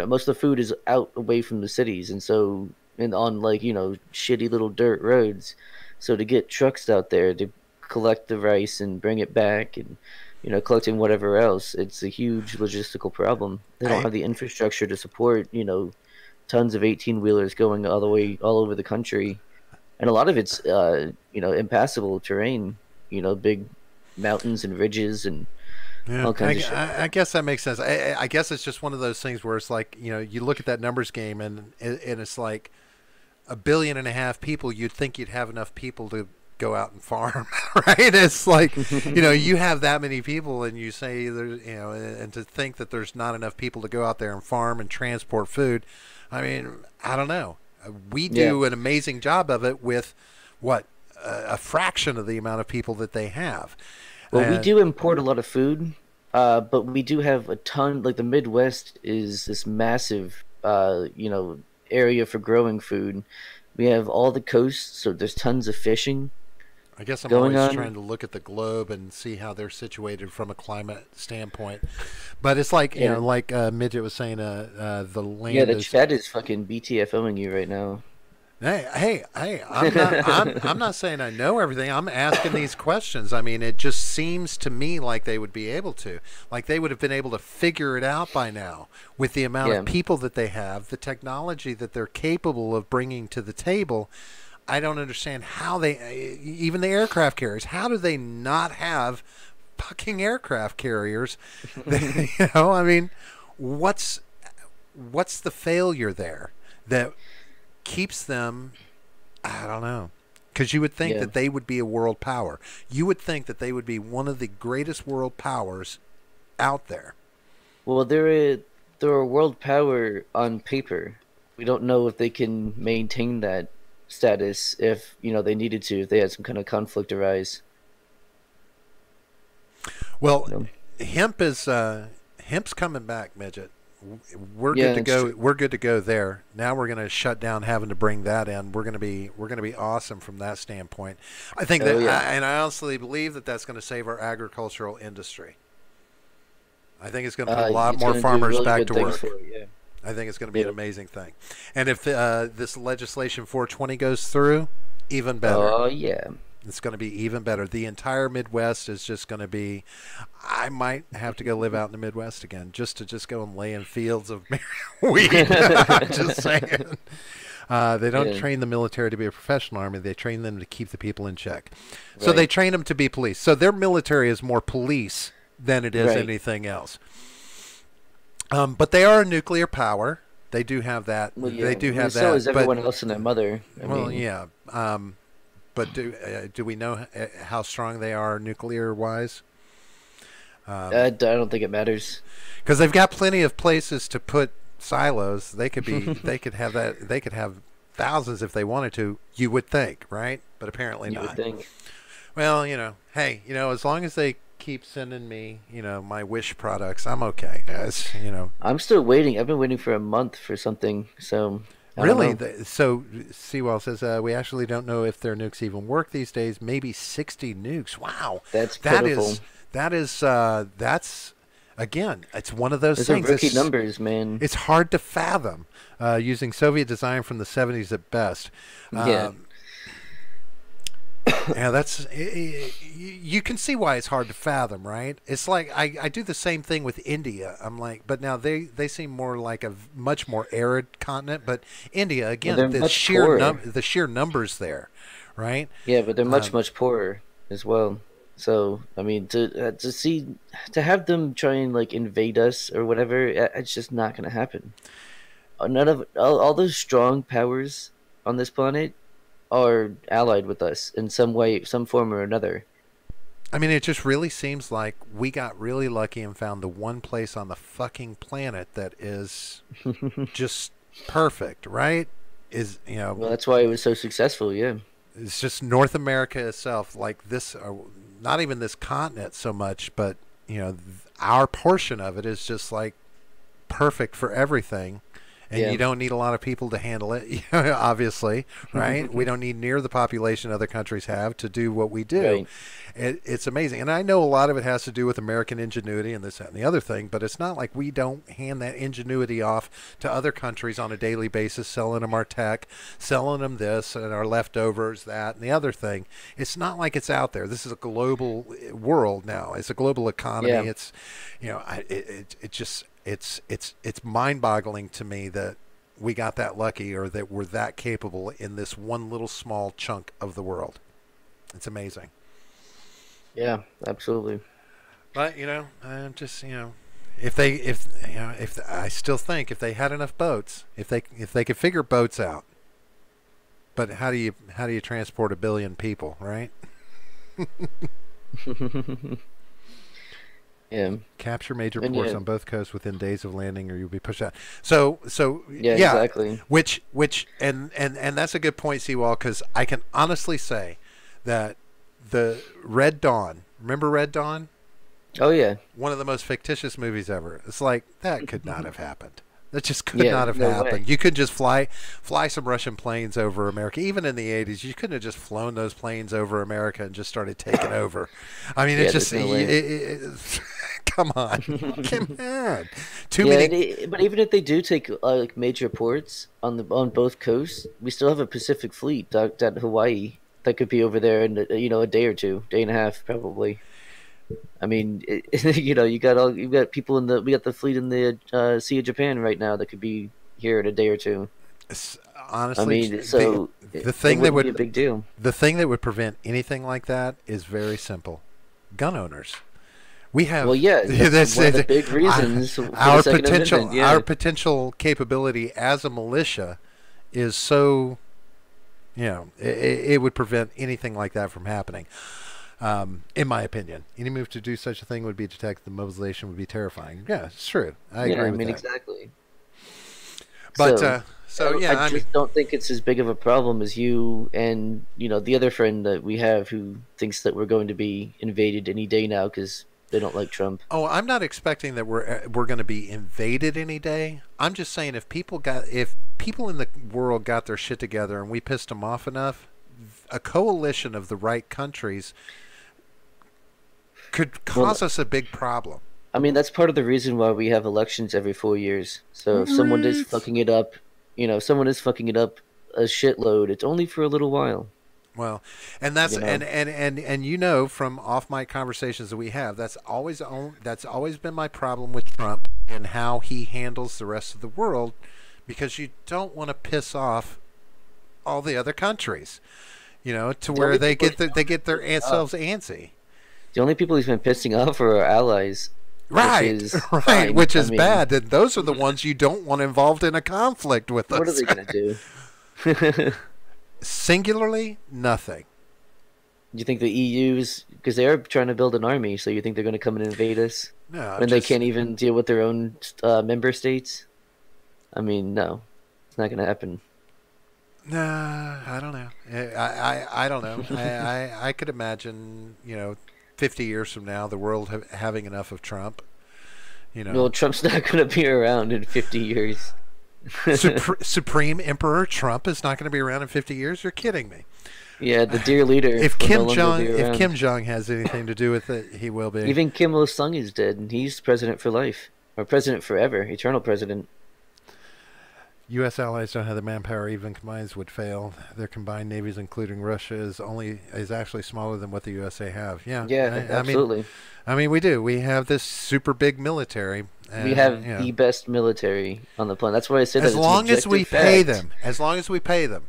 most of the food is out away from the cities, and so on shitty little dirt roads. So to get trucks out there to collect the rice and bring it back and collecting whatever else. It's a huge logistical problem. They don't I have the infrastructure to support, tons of 18-wheelers going all over the country. And a lot of it's, impassable terrain, big mountains and ridges and Yeah, all kinds of shit. I guess that makes sense. I guess it's just one of those things where it's like, you look at that numbers game and it's like 1.5 billion people. You'd think you'd have enough people to go out and farm, right? It's like, you have that many people and you say there's, and to think that there's not enough people to go out there and farm and transport food. I mean, I don't know. We do an amazing job of it with what, a fraction of the amount of people that they have. Well, we do import a lot of food, but we do have a ton. Like the Midwest is this massive, area for growing food. We have all the coasts, so there's tons of fishing. I guess I'm going always on. trying to look at the globe and see how they're situated from a climate standpoint. But it's like, like Midget was saying, the land Yeah, the is. chat is fucking BTFOing you right now. Hey! I'm not saying I know everything. I'm asking these questions. I mean, it just seems to me like they would be able to, like they would have been able to figure it out by now with the amount of people that they have, the technology that they're capable of bringing to the table. I don't understand how even the aircraft carriers. How do they not have fucking aircraft carriers? I mean, what's the failure there that keeps them? I don't know. Because you would think that they would be a world power. You would think that they would be one of the greatest world powers out there. Well, they're a world power on paper. We don't know if they can maintain that status if they needed to, if they had some kind of conflict arise. Well, hemp's coming back, Midget. We're good to go. We're good to go there. Now we're going to shut down having to bring that in. We're going to be awesome from that standpoint. I think and I honestly believe that that's going to save our agricultural industry. I think it's going to put a lot more farmers back to work. I think it's going to be an amazing thing. And if this legislation 420 goes through, even better. Oh, yeah. It's going to be even better. The entire Midwest is just going to be. I might have to go live out in the Midwest again just to go and lay in fields of weed. Just saying. They don't train the military to be a professional army. They train them to keep the people in check. Right. So they train them to be police. So their military is more police than it is anything else. But they are a nuclear power. They do have that. Well, They do have that. So is everyone else and their mother. I mean, yeah. But do we know how strong they are nuclear-wise? I don't think it matters. Because they've got plenty of places to put silos. They could be. They could have that. They could have thousands if they wanted to. You would think, right? But apparently not. You would think. Well, hey, as long as they keep sending me, my Wish products, I'm okay. I'm still waiting. I've been waiting for a month for something. So. Really? So Seawell says we actually don't know if their nukes even work these days. Maybe 60 nukes. Wow. That's pitiful. That's again. It's one of those things. Those are rookie numbers, man. It's hard to fathom using Soviet design from the 70s at best. Yeah. Yeah, that's you can see why it's hard to fathom, right? It's like I do the same thing with India. I'm like, but now they seem more like a much more arid continent. But India, again, the sheer numbers there, right? Yeah, but they're much poorer as well. So I mean, to have them try and like invade us or whatever, it's just not going to happen. None of all those strong powers on this planet are allied with us in some way, some form or another. I mean, it just really seems like we got really lucky and found the one place on the fucking planet that is just perfect, right? Well, that's why it was so successful, yeah. It's just North America itself, like this, not even this continent so much, but, our portion of it is just like perfect for everything. and you don't need a lot of people to handle it, obviously, right? We don't need near the population other countries have to do what we do. Right. It's amazing. And I know a lot of it has to do with American ingenuity and this, that, and the other thing, but it's not like we don't hand that ingenuity off to other countries on a daily basis, selling them our tech, selling them this and our leftovers, that, and the other thing. It's not like it's out there. This is a global world now. It's a global economy. Yeah. It's, it's mind-boggling to me that we got that lucky or that we're that capable in this one little small chunk of the world. It's amazing. Yeah, absolutely. But I'm just if I still think if they had enough boats, if they could figure boats out. But how do you transport 1 billion people, right? Yeah. Capture major ports on both coasts within days of landing, or you'll be pushed out. So yeah, exactly. Which and that's a good point, Seawall, because I can honestly say that the Red Dawn. Remember Red Dawn? Oh yeah. One of the most fictitious movies ever. It's like that could not have happened. That just could not have happened. Way. You could just fly some Russian planes over America. Even in the 80s, you couldn't have just flown those planes over America and just started taking over. I mean, it's just come on. Come on. Too many. But even if they do take like major ports on both coasts, we still have a Pacific fleet docked at Hawaii that could be over there in a day or two, day and a half probably. I mean, you got people we got the fleet in the Sea of Japan right now that could be here in a day or two. Honestly, I mean, so the thing that would be a big deal. The thing that would prevent anything like that is very simple: gun owners. We have that's one of the big reasons. Our potential capability as a militia is so. It would prevent anything like that from happening. In my opinion, any move to do such a thing would be detected. The mobilization would be terrifying. Yeah, it's true. I agree with that. Exactly. But I just don't think it's as big of a problem as you and the other friend that we have who thinks that we're going to be invaded any day now because they don't like Trump. Oh, I'm not expecting that we're going to be invaded any day. I'm just saying if people in the world got their shit together and we pissed them off enough, a coalition of the right countries could cause us a big problem. I mean, that's part of the reason why we have elections every 4 years. So if someone is fucking it up, someone is fucking it up a shitload, it's only for a little while. Well, and that's and from off mic conversations that we have, that's always been my problem with Trump and how he handles the rest of the world, because you don't want to piss off all the other countries, to where they get their selves antsy. The only people he's been pissing off are our allies. Right, which is bad. And those are the ones you don't want involved in a conflict with us. What are they going to do? Singularly, nothing. You think the EU's, because they are trying to build an army, so you think they're going to come and invade us? No, when they can't even deal with their own member states? I mean, no, it's not going to happen. Nah, I don't know. I don't know. I could imagine, 50 years from now, the world having enough of Trump. Well, Trump's not going to be around in 50 years. Supreme Emperor Trump is not going to be around in 50 years? You're kidding me. Yeah, the dear leader. If Kim Jong has anything to do with it, he will be. Even Kim Il-sung is dead, and he's president for life, or president forever, eternal president. U.S. allies don't have the manpower. Even combined would fail. Their combined navies, including Russia, is actually smaller than what the USA have. Yeah, absolutely. I mean, we do. We have this super big military. We have the best military on the planet. That's why I said that. As long as we pay them. As long as we pay them.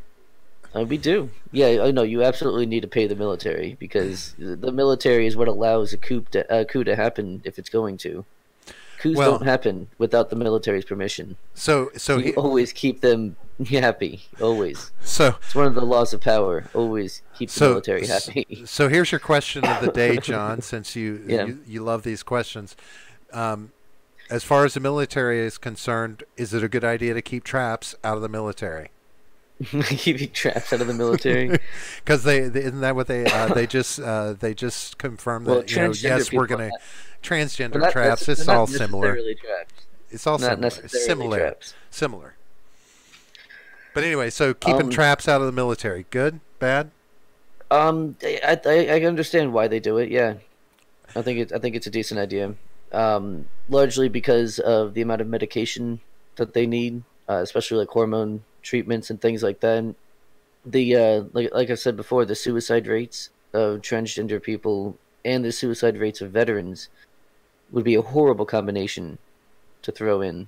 We do. Yeah, I know. You absolutely need to pay the military, because the military is what allows a coup to happen if it's going to. Coups don't happen without the military's permission. So you always keep them happy. Always. So it's one of the laws of power. Always keep the military happy. So here's your question of the day, John. Since you love these questions, as far as the military is concerned, is it a good idea to keep traps out of the military? Keeping traps out of the military, because isn't that what they just confirmed that yes, we're gonna. Transgender traps. It's all similar. Traps. It's all not similar. Similar. Similar. But anyway, so keeping traps out of the military, good, bad? I understand why they do it. Yeah, I think it's a decent idea. Largely because of the amount of medication that they need, especially like hormone treatments and things like that. And like I said before, the suicide rates of transgender people and the suicide rates of veterans would be a horrible combination to throw in.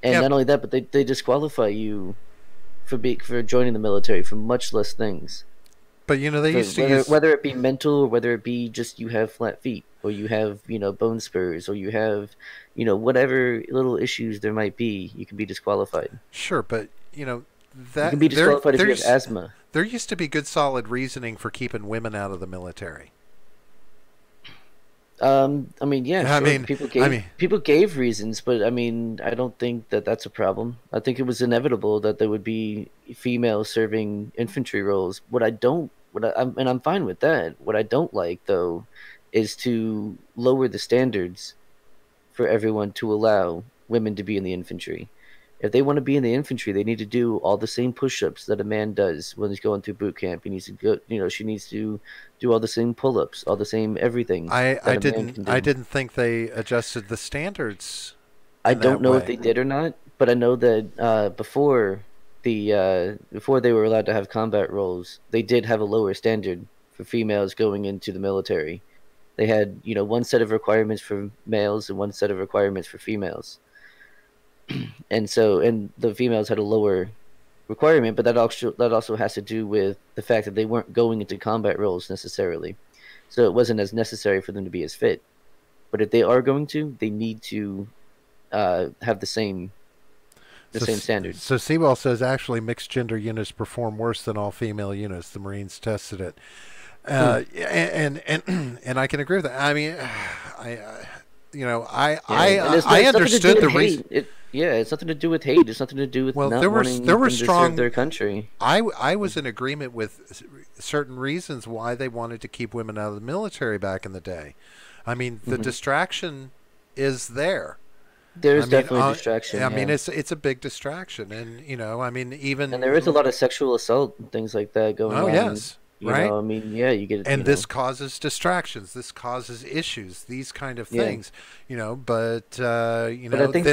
And not only that, but they disqualify you for joining the military for much less things. But they used to whether it be mental or whether it be just you have flat feet or you have bone spurs or you have whatever little issues there might be, you can be disqualified. Sure, but that you can be disqualified if you have asthma. There used to be good solid reasoning for keeping women out of the military. I mean, yeah, sure. People gave reasons, but I mean, I don't think that that's a problem. I think it was inevitable that there would be females serving infantry roles. And I'm fine with that. What I don't like, though, is to lower the standards for everyone to allow women to be in the infantry. If they want to be in the infantry, they need to do all the same push-ups that a man does when he's going through boot camp. He needs to go, she needs to do all the same pull-ups, all the same everything. I didn't think they adjusted the standards. I don't know if they did or not, but I know that before they were allowed to have combat roles, they did have a lower standard for females going into the military. They had, one set of requirements for males and one set of requirements for females. And the females had a lower requirement, but that also has to do with the fact that they weren't going into combat roles necessarily. So it wasn't as necessary for them to be as fit. But if they are going to, they need to have the same standards. So Sewell says actually mixed gender units perform worse than all female units. The Marines tested it. And I can agree with that. I mean, I understood the reason. It's nothing to do with hate. It's nothing to do with not wanting them to serve their country. I was in agreement with certain reasons why they wanted to keep women out of the military back in the day. I mean, the distraction is there. There's definitely a distraction. I mean, it's a big distraction, and and there is a lot of sexual assault and things like that going on. Oh yes. Right. I mean, yeah, you get. And this causes distractions. This causes issues. These kind of things. But I think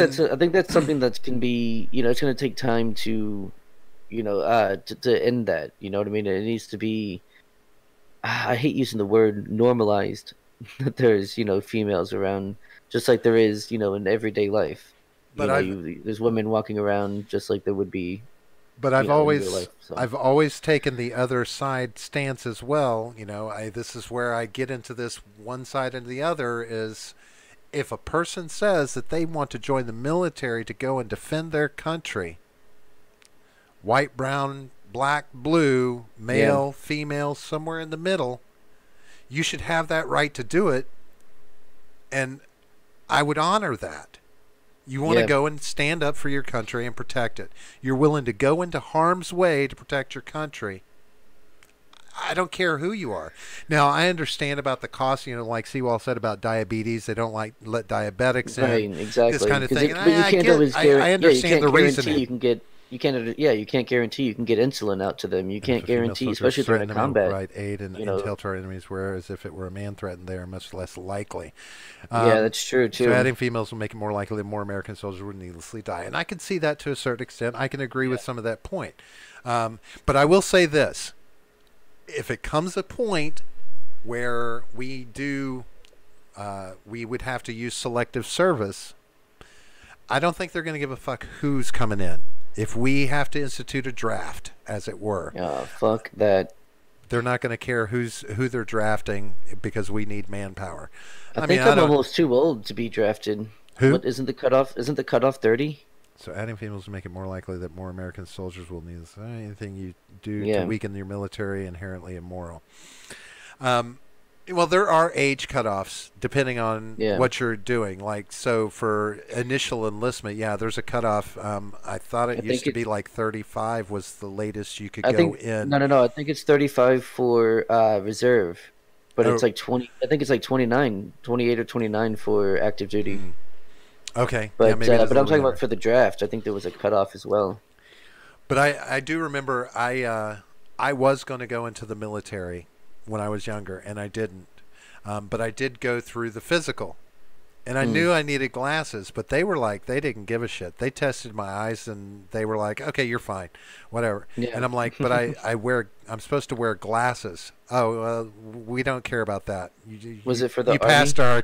that's something that can be. It's going to take time to, to end that. You know what I mean? It needs to be. I hate using the word normalized. That there's females around, just like there is in everyday life. But there's women walking around just like there would be. But I've always taken the other side stance as well. This is where I get into this one side and the other is if a person says that they want to join the military to go and defend their country, white, brown, black, blue, male, female, somewhere in the middle, you should have that right to do it. And I would honor that. You want to go and stand up for your country and protect it. You're willing to go into harm's way to protect your country. I don't care who you are. Now, I understand about the cost, like Sewell said about diabetes. They don't let diabetics in. Right, exactly. This kind of thing. I understand the reasoning. You can't guarantee you can get insulin out to them. You can't guarantee, especially during a combat. Right, aid and intel to our enemies, whereas if it were a man threatened, they are much less likely. That's true too. So adding females will make it more likely that more American soldiers would needlessly die, and I can see that to a certain extent. I can agree with some of that point, but I will say this: if it comes a point where we would have to use selective service, I don't think they're going to give a fuck who's coming in. If we have to institute a draft, as it were, fuck that. They're not going to care who they're drafting because we need manpower. I think I'm almost too old to be drafted. Who? What, isn't the cutoff 30? So adding females will make it more likely that more American soldiers will need anything you do to weaken your military inherently immoral. Well, there are age cutoffs depending on what you're doing. Like, so for initial enlistment, there's a cutoff. I thought it used to be like 35 was the latest you could go in. No. I think it's 35 for reserve, but it's like 20. I think it's like 29, 28 or 29 for active duty. Okay, but I'm talking about for the draft. I think there was a cutoff as well. But I do remember I was going to go into the military when I was younger, and I didn't. But I did go through the physical. And I knew I needed glasses, but they were like, they didn't give a shit. They tested my eyes, and they were like, okay, you're fine, whatever. Yeah. And I'm like, but I'm supposed to wear glasses. Oh, we don't care about that. Was it for the You Army? passed our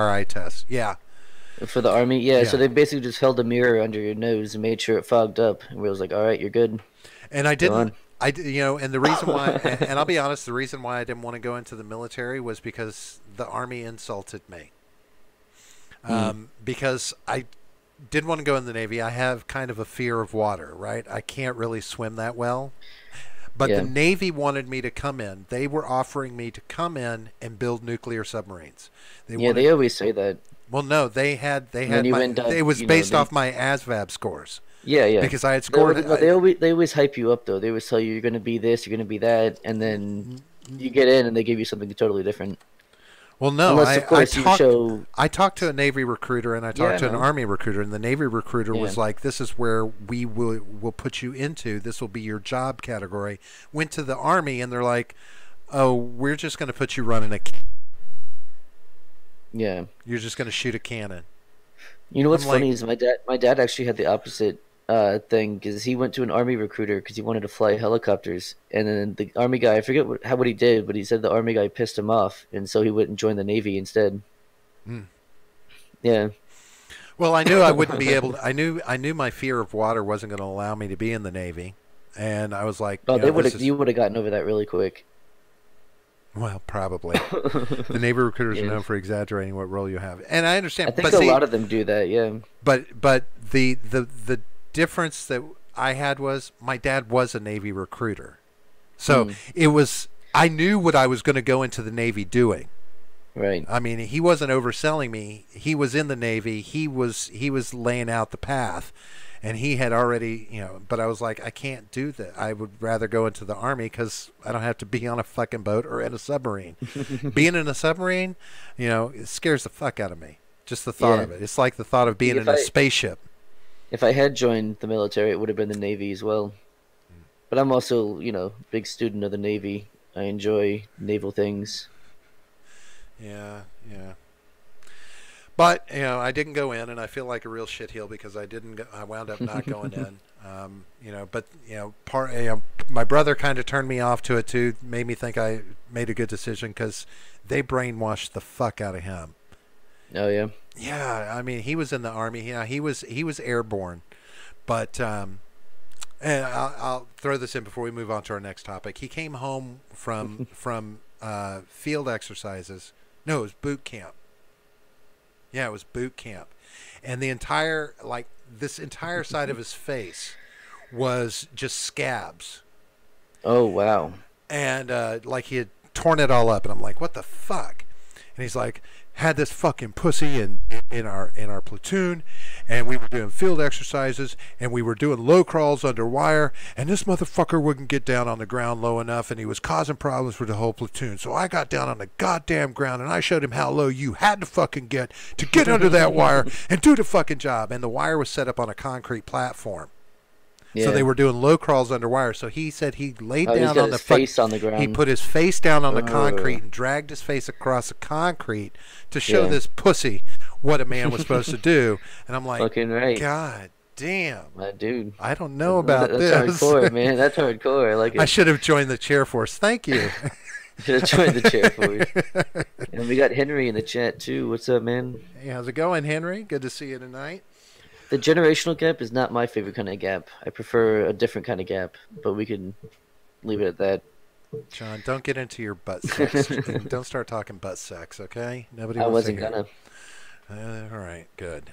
eye test. Yeah. For the Army? Yeah, Yeah. so they basically just held a mirror under your nose and made sure it fogged up. And we was like, all right, you're good. And I didn't. And the reason why, and I'll be honest, the reason why I didn't want to go into the military was because the Army insulted me. Because I didn't want to go in the Navy. I have kind of a fear of water, right? I can't really swim that well. But the Navy wanted me to come in. They were offering me to come in and build nuclear submarines. They always say that. Well, no, they had it was based off my ASVAB scores. Yeah. Because I had scored. They always hype you up though. They always tell you you're going to be this, you're going to be that, and then you get in and they give you something totally different. Well, no, Unless, of course, I talked to a Navy recruiter and I talked to an Army recruiter, and the Navy recruiter was like, this is where we will put you into. This will be your job category. Went to the Army, and they're like, oh, we're just going to put you running a cannon. Yeah. You're just going to shoot a cannon. You know what's funny is my dad actually had the opposite thing, because he went to an Army recruiter because he wanted to fly helicopters, and then the Army guy, I forget what he did, but he said the Army guy pissed him off, and so he went and joined the Navy instead. Yeah. Well, I knew I wouldn't be able to, I knew my fear of water wasn't going to allow me to be in the Navy, and I was like, you would have gotten over that really quick. Well, probably. The Navy recruiters are known for exaggerating what role you have, and I understand. I think a lot of them do that. Yeah. But the difference that I had was my dad was a Navy recruiter, so I knew what I was going to go into the Navy doing. Right. I mean, he wasn't overselling me. He was in the Navy. He was laying out the path. And he had already, but I was like, I can't do that. I would rather go into the Army because I don't have to be on a fucking boat or in a submarine. Being in a submarine, it scares the fuck out of me. Just the thought of it. It's like the thought of being in a spaceship. If I had joined the military, it would have been the Navy as well. But I'm also, big student of the Navy. I enjoy naval things. Yeah. But I didn't go in, and I feel like a real shitheel because I didn't. I wound up not going in. My brother kind of turned me off to it too. Made me think I made a good decision because they brainwashed the fuck out of him. Oh yeah. Yeah, I mean, he was in the Army. Yeah, he was airborne, but and I'll throw this in before we move on to our next topic. He came home from field exercises. No, it was boot camp. Yeah, it was boot camp. And the entire side of his face was just scabs. Oh, wow. And he had torn it all up. And I'm like, what the fuck? And he's like, had this fucking pussy in our platoon, and we were doing field exercises, and we were doing low crawls under wire, and this motherfucker wouldn't get down on the ground low enough, and he was causing problems for the whole platoon. So I got down on the goddamn ground, and I showed him how low you had to fucking get to get under that wire and do the fucking job. And the wire was set up on a concrete platform. Yeah. So they were doing low crawls under wire. So he said he laid down on his face on the ground. He put his face down on the concrete and dragged his face across the concrete to show this pussy what a man was supposed to do. And I'm like, fucking right. God damn, dude. I don't know about this. That's hardcore, man. That's hardcore. I like it. I should have joined the chair force. Thank you. Should have joined the chair force. And we got Henry in the chat too. What's up, man? Hey, how's it going, Henry? Good to see you tonight. The generational gap is not my favorite kind of gap. I prefer a different kind of gap, but we can leave it at that. John, don't get into your butt sex. Don't start talking butt sex, okay? Nobody. I wasn't gonna. All right, good.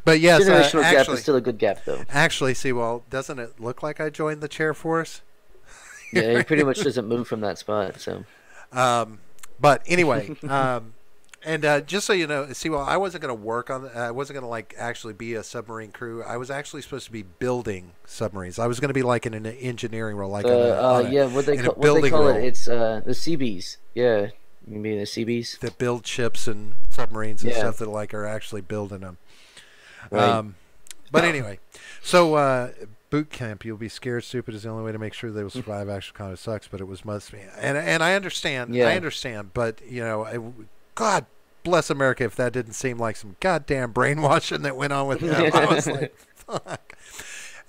But yes, generational gap is still a good gap, though. Actually, doesn't it look like I joined the chair force? Yeah, he pretty much doesn't move from that spot. So. But anyway. And just so you know, I wasn't going to work on. I wasn't going to actually be a submarine crew. I was actually supposed to be building submarines. I was going to be in an engineering role, what they call it. It's the CBs. Yeah, you mean the CBs that build ships and submarines and stuff that are actually building them. Right. But anyway, so boot camp, you'll be scared stupid is the only way to make sure they will survive. Actual kind of sucks, but it must be. And I understand. Yeah. I understand. But God bless America if that didn't seem like some goddamn brainwashing that went on with him. I was like, fuck.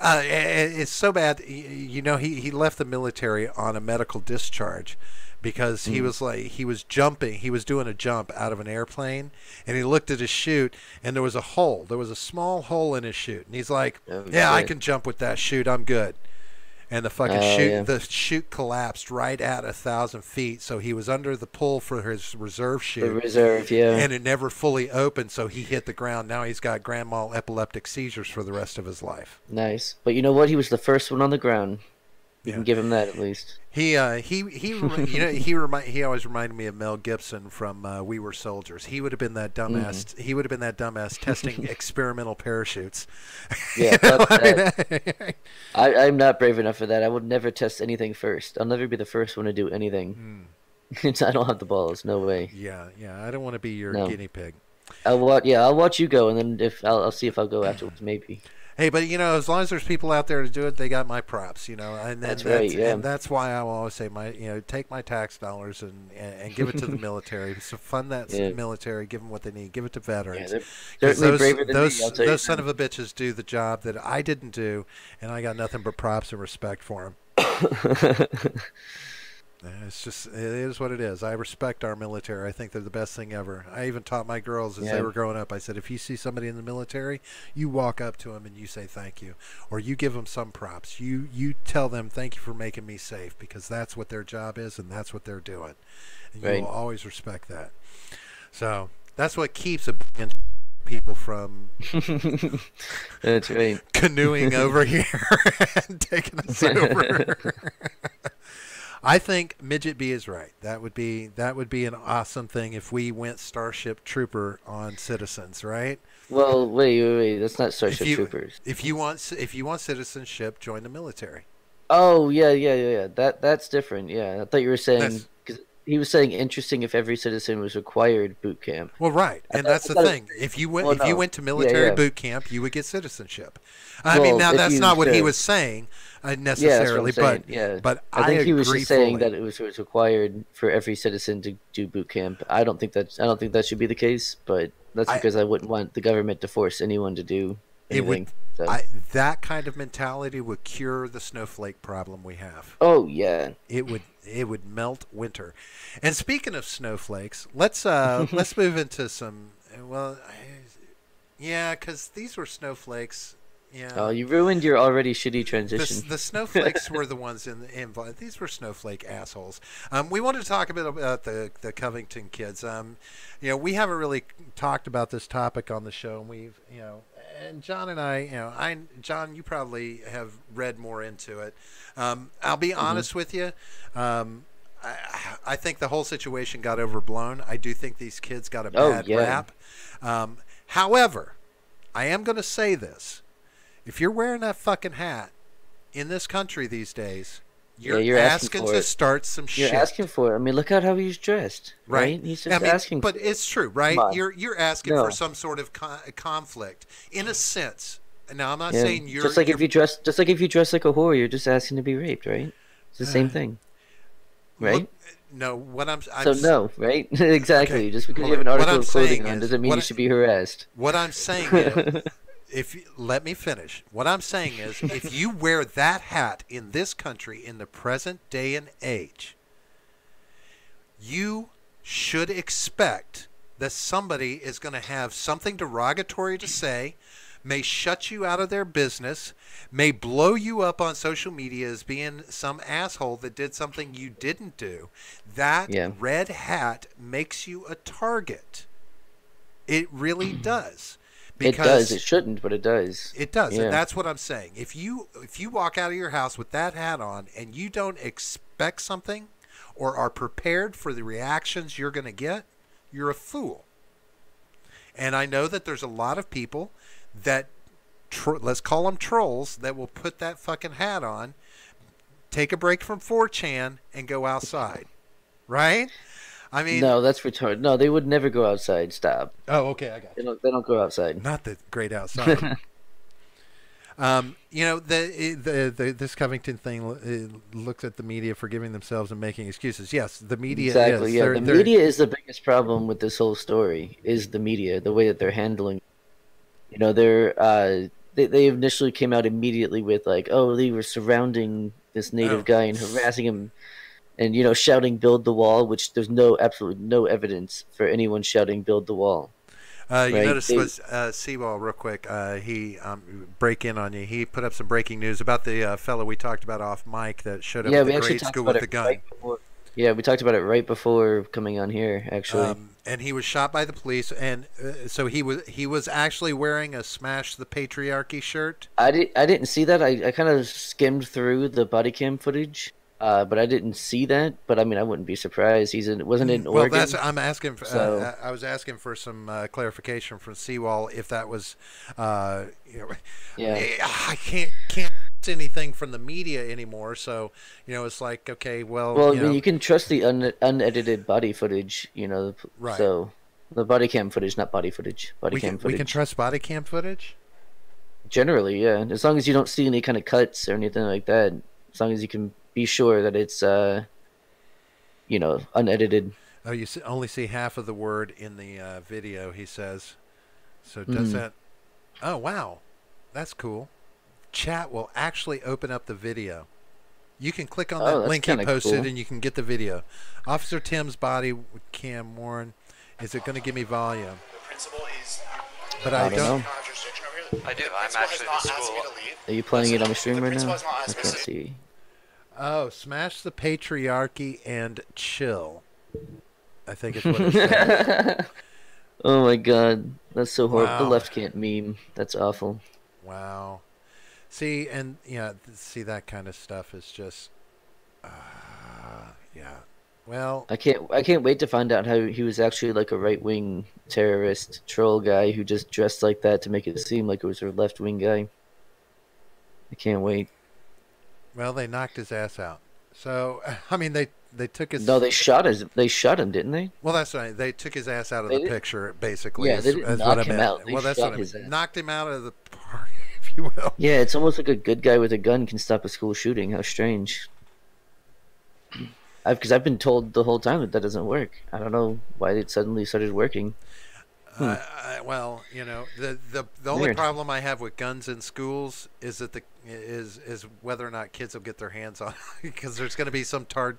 It's so bad. He left the military on a medical discharge because he was jumping. He was doing a jump out of an airplane, and he looked at his chute, and there was a hole. There was a small hole in his chute, and he's like, I can jump with that chute. I'm good. And the fucking the chute collapsed right at 1,000 feet. So he was under the pull for his reserve chute. The reserve, yeah. And it never fully opened, so he hit the ground. Now he's got grand mal epileptic seizures for the rest of his life. Nice. But you know what? He was the first one on the ground. You can give him that at least. He always reminded me of Mel Gibson from We Were Soldiers. He would have been that dumbass. Mm-hmm. He would have been that dumbass testing experimental parachutes. Yeah, I'm not brave enough for that. I would never test anything first. I'll never be the first one to do anything. I don't have the balls. No way. Yeah. I don't want to be your guinea pig. I'll watch you go, and then I'll see if I'll go afterwards. Maybe. Hey, but as long as there's people out there to do it, they got my props, and that's right. Yeah, and that's why I will always say take my tax dollars and give it to the military. So fund that military, give them what they need, give it to veterans. Yeah, they're certainly braver than me, those son of a bitches do the job that I didn't do, and I got nothing but props and respect for them. It is what it is. I respect our military. I think they're the best thing ever. I even taught my girls as they were growing up. I said, if you see somebody in the military, you walk up to them and you say thank you, or you give them some props. You tell them thank you for making me safe, because that's what their job is and that's what they're doing. And you will always respect that. So that's what keeps a billion people from that's right canoeing over here and taking us over. I think Midget B is right. That would be an awesome thing if we went Starship Trooper on citizens, right? Well, wait. That's not Starship Troopers. If you want citizenship, join the military. Oh yeah. That's different. Yeah, I thought you were saying because he was saying interesting if every citizen was required boot camp. Well, right, and that's the thing. If you went to military boot camp, you would get citizenship. I mean, now that's not what he was saying necessarily, but I think he was agree just saying fully. that it was required for every citizen to do boot camp. I don't think that should be the case, but that's because I wouldn't want the government to force anyone to do anything. That kind of mentality would cure the snowflake problem we have. Oh yeah, it would melt winter. And speaking of snowflakes, let's move into some. Well, because these were snowflakes. Yeah. Oh, you ruined your already shitty transition. The snowflakes were the ones involved. These were snowflake assholes. We wanted to talk a bit about the Covington kids. We haven't really talked about this topic on the show, and we've and John and I, John, you probably have read more into it. I'll be honest with you. I think the whole situation got overblown. I do think these kids got a bad rap. However, I am going to say this. If you're wearing that fucking hat in this country these days, you're asking to start some shit. You're asking for it. I mean, look at how he's dressed. Right? He's just asking. But it's true, right? You're asking for some sort of conflict, in a sense. Now, I'm not saying you're just like if you dress like a whore, you're just asking to be raped, right? It's the same thing, right? Look, no, what I'm right? Exactly. Okay. Just because you have an article of clothing on doesn't mean you should be harassed. What I'm saying is. Let me finish. What I'm saying is, if you wear that hat in this country in the present day and age, you should expect that somebody is going to have something derogatory to say, may shut you out of their business, may blow you up on social media as being some asshole that did something you didn't do. That red hat makes you a target. It really does. It does. It shouldn't, but it does. It does, and that's what I'm saying. If you walk out of your house with that hat on and you don't expect something or are prepared for the reactions you're going to get, you're a fool. And I know that there's a lot of people that, let's call them trolls, that will put that fucking hat on, take a break from 4chan, and go outside. Right? I mean, no, that's retarded. No, they would never go outside. Stop. Oh, okay, I got you. They don't go outside. Not the great outside. This Covington thing looks at the media for giving themselves and making excuses. Yes, the media Exactly. is. Yeah, the media is the biggest problem with this whole story. Is the media, the way that they're handling. They initially came out immediately with like, oh, they were surrounding this native guy and harassing him, and shouting "Build the wall," which there's absolutely no evidence for anyone shouting "Build the wall." You noticed was Seawall real quick. He break in on you. He put up some breaking news about the fellow we talked about off mic that showed up at the grade school with the gun. Yeah, we talked about it right before coming on here, actually. And he was shot by the police, and so he was actually wearing a "Smash the Patriarchy" shirt. I didn't see that. I kind of skimmed through the body cam footage. But I didn't see that. But I mean, I wouldn't be surprised. Wasn't in Oregon. Well, I'm asking. I was asking for some clarification from Seawall if that was. Yeah. I can't see anything from the media anymore. So it's like, okay, well. Well, I mean, you can trust the unedited body footage. Right. So the body cam footage, not body footage. Body cam footage. We can trust body cam footage. Generally, yeah. As long as you don't see any kind of cuts or anything like that. As long as you can be sure that it's, unedited. Oh, you only see half of the word in the video, he says. So does that... Oh, wow. That's cool. Chat will actually open up the video. You can click on that link he posted and you can get the video. Officer Tim's body cam worn. Is it going to give me volume? The principal is... But I don't know. I do. I'm actually at the school. Are you playing it on the stream right now? I can't see. Oh, "Smash the Patriarchy and chill." I think it's what it says. Oh my god, that's so horrible. Wow. The left can't meme. That's awful. Wow. See, and see that kind of stuff is just, yeah. Well, I can't wait to find out how he was actually like a right-wing terrorist troll guy who just dressed like that to make it seem like it was a left-wing guy. I can't wait. Well, they knocked his ass out. So, I mean, they took his... No, they shot him, didn't they? Well, that's right. They took his ass out of the picture, basically. Yeah, they didn't knock him out. Well, that's what I mean. Knocked him out of the park, if you will. Yeah, it's almost like a good guy with a gun can stop a school shooting. How strange. Because I've been told the whole time that doesn't work. I don't know why it suddenly started working. Well, the only problem I have with guns in schools is that is whether or not kids will get their hands on it. Because there's going to be some tard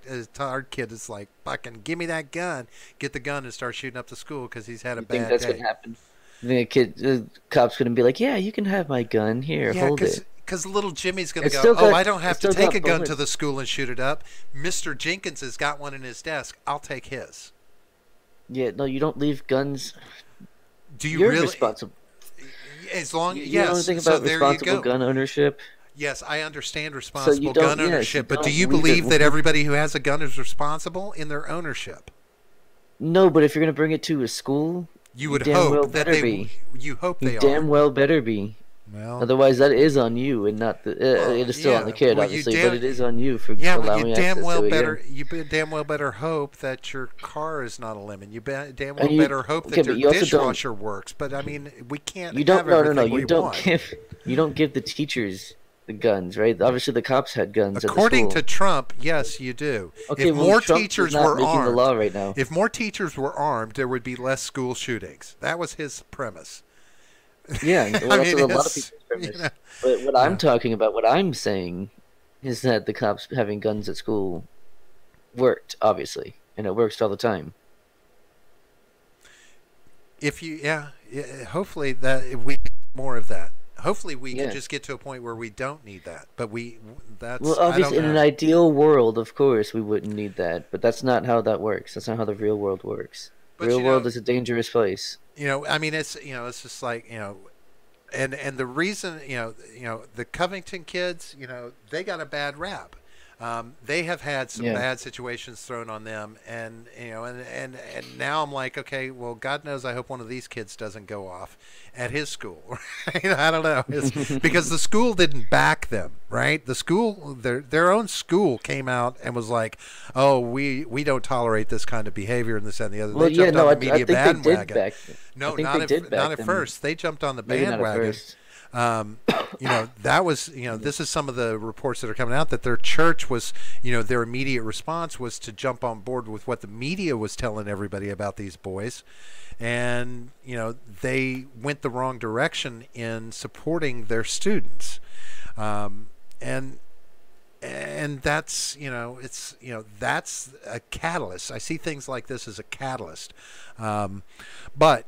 kid that's like, fucking give me that gun, get the gun and start shooting up the school because he's had a bad day. You think that's going to happen? The cop's going to be like, yeah, you can have my gun here, hold it. Because little Jimmy's going to go, I don't have to take a gun to the school and shoot it up. Mr. Jenkins has got one in his desk. I'll take his. Yeah, no, you don't leave guns. Do you You're really? Responsible. As long, you yes. know anything about responsible gun ownership? Yes, I understand responsible gun ownership, but do you believe that everybody who has a gun is responsible in their ownership? No, but if you're going to bring it to a school, you would hope that they. You hope they are. Damn well better be. Well, otherwise, that is on you, and not the. It is still on the kid, obviously, but it is on you for allowing access to it. You damn well better hope that your car is not a lemon. You damn well better hope that your dishwasher works. But I mean, we can't. You don't. No. You don't give the teachers the guns, right? Obviously, the cops had guns. According to Trump, yes, you do. Okay, if more teachers were armed, the law right now. If more teachers were armed, there would be less school shootings. That was his premise. Yeah, well, that's a lot of people's premise. But what I'm talking about, what I'm saying, is that the cops having guns at school worked, obviously, and it works all the time. Hopefully that we need more of that. Hopefully we can just get to a point where we don't need that. But well, obviously, in an ideal world, of course, we wouldn't need that. But that's not how that works. That's not how the real world works. The real world is a dangerous place. I mean, it's just like, and the reason, the Covington kids, they got a bad rap. They have had some bad situations thrown on them, and and now I'm like, okay, well, God knows, I hope one of these kids doesn't go off at his school. Right? I don't know, because the school didn't back them, right? The school, their own school came out and was like, oh, we don't tolerate this kind of behavior and this and the other. Well, they jumped on the media bandwagon. No, not at first. They jumped on the bandwagon. That was, this is some of the reports that are coming out that their church was, their immediate response was to jump on board with what the media was telling everybody about these boys. And, they went the wrong direction in supporting their students. And that's, that's a catalyst. I see things like this as a catalyst. But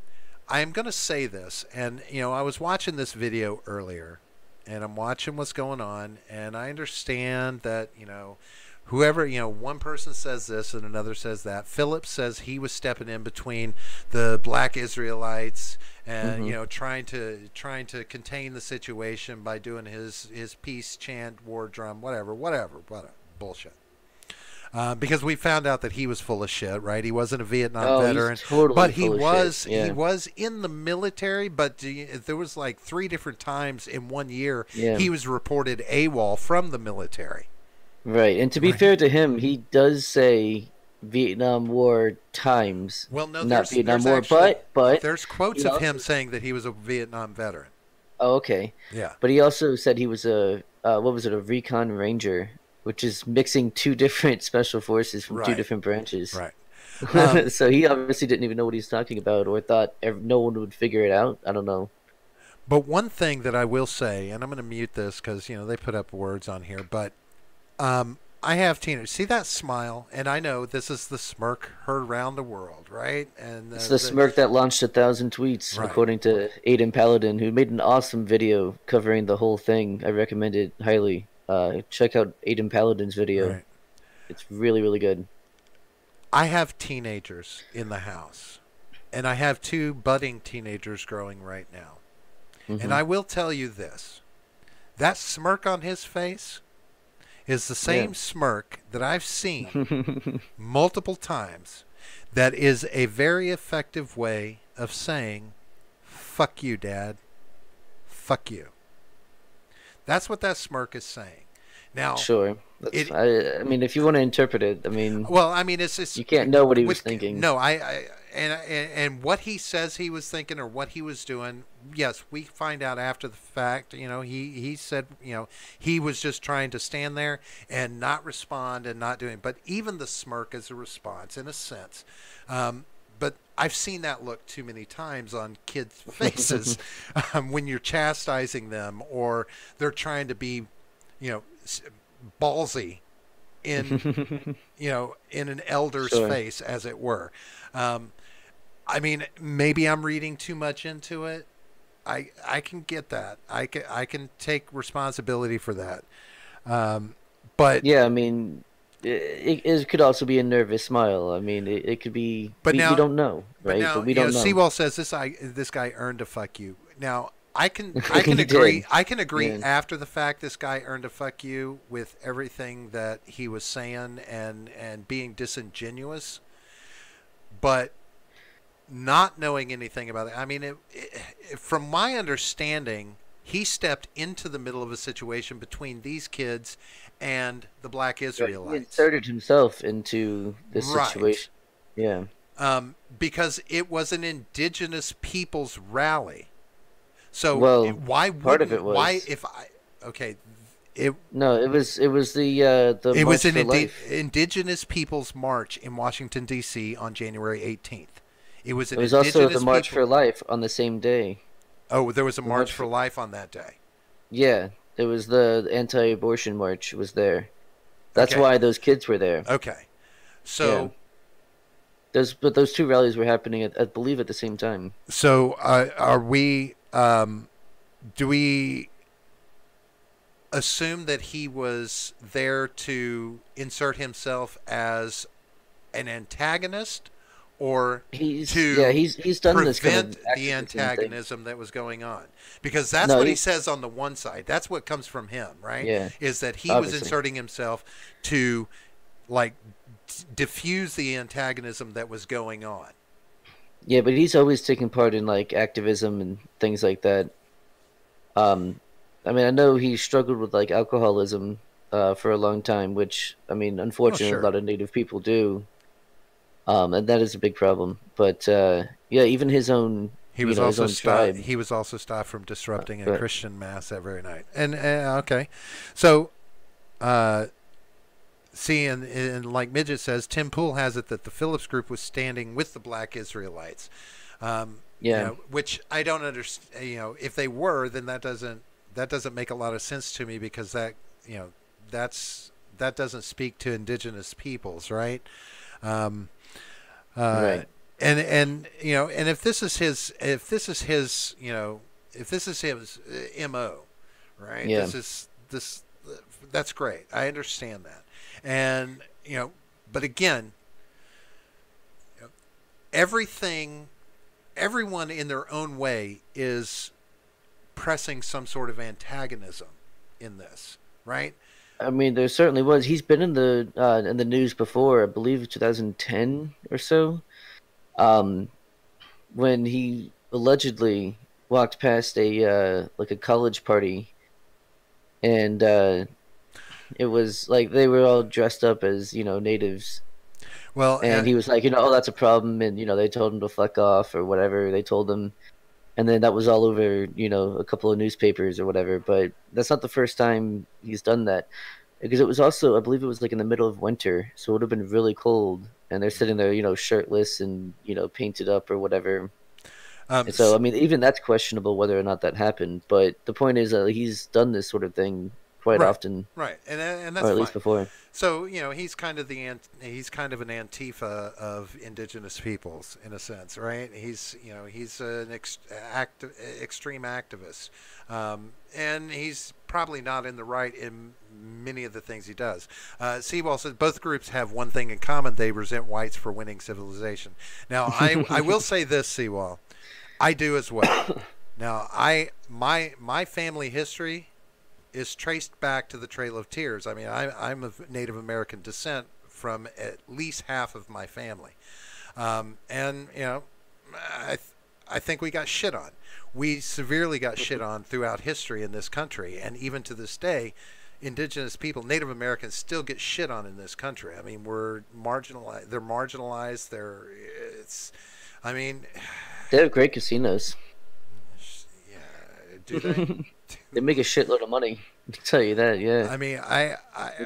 I am going to say this, and, I was watching this video earlier, and I'm watching what's going on, and I understand that, whoever, one person says this and another says that. Philip says he was stepping in between the black Israelites and, trying to contain the situation by doing his peace chant, war drum, whatever, bullshit. Because we found out that he was full of shit, right? He wasn't a Vietnam veteran, totally but he was shit. Yeah. he was in the military. But there was like 3 different times in 1 year he was reported AWOL from the military. Right, and to be fair to him, he does say Vietnam War times. Well, no, not Vietnam War, actually, but there's quotes of him saying that he was a Vietnam veteran. Oh, okay. Yeah, but he also said he was a a recon ranger, which is mixing 2 different special forces from 2 different branches. Right. So he obviously didn't even know what he's talking about, or thought no one would figure it out. I don't know. But one thing that I will say, and I'm going to mute this because they put up words on here, but I have teenagers. See that smile? And I know this is the smirk heard around the world, right? And it's the smirk that launched 1,000 tweets, according to Aiden Paladin, who made an awesome video covering the whole thing. I recommend it highly. Check out Aiden Paladin's video. Right. It's really, really good. I have teenagers in the house, and I have 2 budding teenagers growing right now. And I will tell you this. That smirk on his face is the same smirk that I've seen multiple times that is a very effective way of saying, fuck you, Dad. Fuck you. That's what that smirk is saying. Now, sure. I mean, if you want to interpret it, it's you can't know what he was thinking. No, and what he says he was thinking or what he was doing. Yes, we find out after the fact. He said he was just trying to stand there and not respond and not doing. But even the smirk is a response in a sense. But I've seen that look too many times on kids' faces when you're chastising them or they're trying to be, ballsy in, in an elder's face, as it were. Maybe I'm reading too much into it. I can get that. I can take responsibility for that. But yeah, it could also be a nervous smile. It could be. But we don't know, right? But we don't know. Sewell says this guy earned a fuck you. Now I can agree. I can agree after the fact. This guy earned a fuck you with everything that he was saying and being disingenuous, but not knowing anything about it. From my understanding, he stepped into the middle of a situation between these kids and the black Israelites. He inserted himself into this situation. Yeah. Because it was an indigenous people's rally. So why part of it was why if I it was the it was an indigenous people's march in Washington D.C. on January 18th. It was also the March for Life on the same day. Oh, there was a March for Life on that day. Yeah, it was the anti-abortion march was there. That's why those kids were there. Okay, so those 2 rallies were happening I believe at the same time. So are we? Do we assume that he was there to insert himself as an antagonist, or he's done prevent this kind of the antagonism that was going on? Because that's what he says on the one side. That's what comes from him, right? Yeah. Is that he was inserting himself to diffuse the antagonism that was going on. Yeah, but he's always taken part in activism and things like that. I know he struggled with alcoholism for a long time, which unfortunately a lot of Native people do. And that is a big problem. But even his own He was his own tribe. He was also stopped from disrupting a Christian mass that very night. And okay, so see, and like Midget says, Tim Pool has it that the Phillips Group was standing with the Black Israelites. You know, which I don't understand. You know, if they were, then that doesn't make a lot of sense to me, because that, you know, that doesn't speak to indigenous peoples, right? Right. And you know, and if this is his you know, if this is his MO, right? Yeah. That's great. I understand that. And, you know, but again, you know, everyone in their own way is pressing some sort of antagonism in this, right? I mean, there certainly was. He's been in the news before. I believe 2010 or so, when he allegedly walked past a like a college party, and it was like they were all dressed up as, you know, natives. Well, and he was like, you know, oh, that's a problem, and, you know, they told him to fuck off or whatever they told him, and then that was all over, you know, a couple of newspapers or whatever. But that's not the first time he's done that, because it was also, I believe it was like in the middle of winter, so it would have been really cold, and they're sitting there, you know, shirtless and, you know, painted up or whatever. And so, I mean, even that's questionable whether or not that happened. But the point is, he's done this sort of thing quite often, right? And that's or at least before. So, you know, he's kind of an Antifa of indigenous peoples, in a sense, right? He's, you know, he's an extreme activist, and he's probably not in the right in many of the things he does. Seawall said both groups have one thing in common: they resent whites for winning civilization. Now, I will say this, Seawall, I do as well. Now, my family history is traced back to the Trail of Tears. I mean, I'm of Native American descent from at least half of my family, and, you know, I think we got shit on. We severely got shit on throughout history in this country, and even to this day, indigenous people, Native Americans, still get shit on in this country. I mean, we're marginalized. They're marginalized. I mean, they have great casinos. Yeah, do they? They make a shitload of money. I can tell you that. Yeah. I mean, a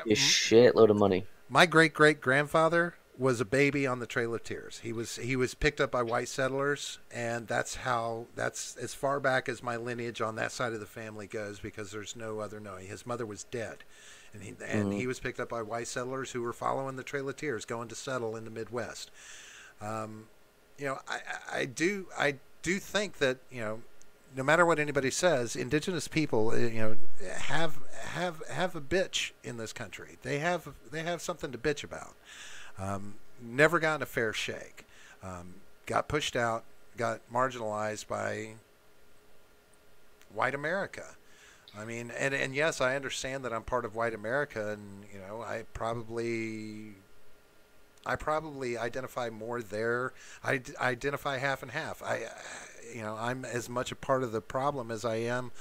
shitload of money. My great grandfather was a baby on the Trail of Tears. He was picked up by white settlers, and that's as far back as my lineage on that side of the family goes, because there's no other knowing. His mother was dead, and he was picked up by white settlers who were following the Trail of Tears, going to settle in the Midwest. You know, I do think that, you know, no matter what anybody says, indigenous people, you know, have a bitch in this country. They have something to bitch about. Never gotten a fair shake. Got pushed out. Got marginalized by white America. I mean, and yes, I understand that I'm part of white America, and, you know, I probably identify more there. I identify half and half. You know, I'm as much a part of the problem as I am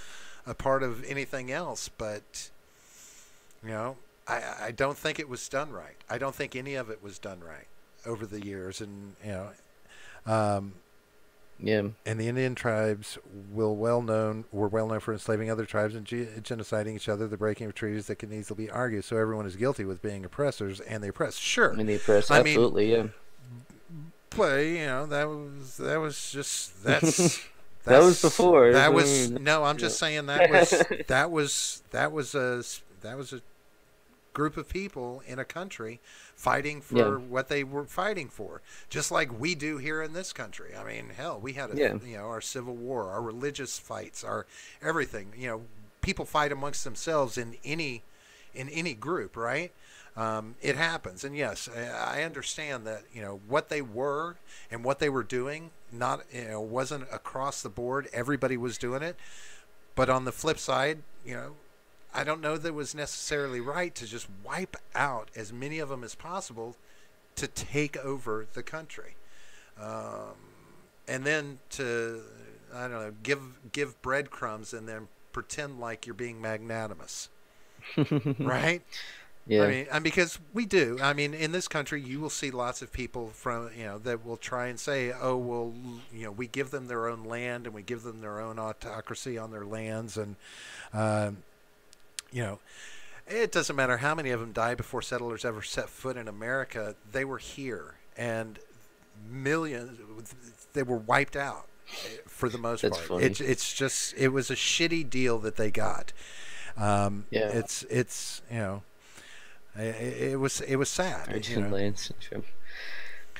a part of anything else. But, you know, I don't think it was done right. I don't think any of it was done right over the years. And, you know, yeah. And the Indian tribes were well known for enslaving other tribes and genociding each other, the breaking of treaties that can easily be argued. So everyone is guilty with being oppressors and the oppressed. Sure. And the oppressed, absolutely, yeah. But, you know, that was just that was before. That was no. I'm just saying that was a group of people in a country fighting for what they were fighting for, just like we do here in this country. I mean, hell, we had you know, our Civil War, our religious fights, our everything. You know, people fight amongst themselves in any group, right? It happens, and yes, I understand that, you know, what they were and what they were doing, not, you know, wasn't across the board. Everybody was doing it, but on the flip side, you know, I don't know that it was necessarily right to just wipe out as many of them as possible to take over the country, and then to, I don't know, give breadcrumbs and then pretend like you're being magnanimous, right? Yeah. I mean, and because we do. I mean, in this country, you will see lots of people from, that will try and say, oh, well, we give them their own land and we give them their own autocracy on their lands. And, you know, it doesn't matter how many of them died before settlers ever set foot in America. They were here, and millions, they were wiped out for the most That's part. funny. It's just, it was a shitty deal that they got. Yeah. It's it was sad. Argentine land syndrome.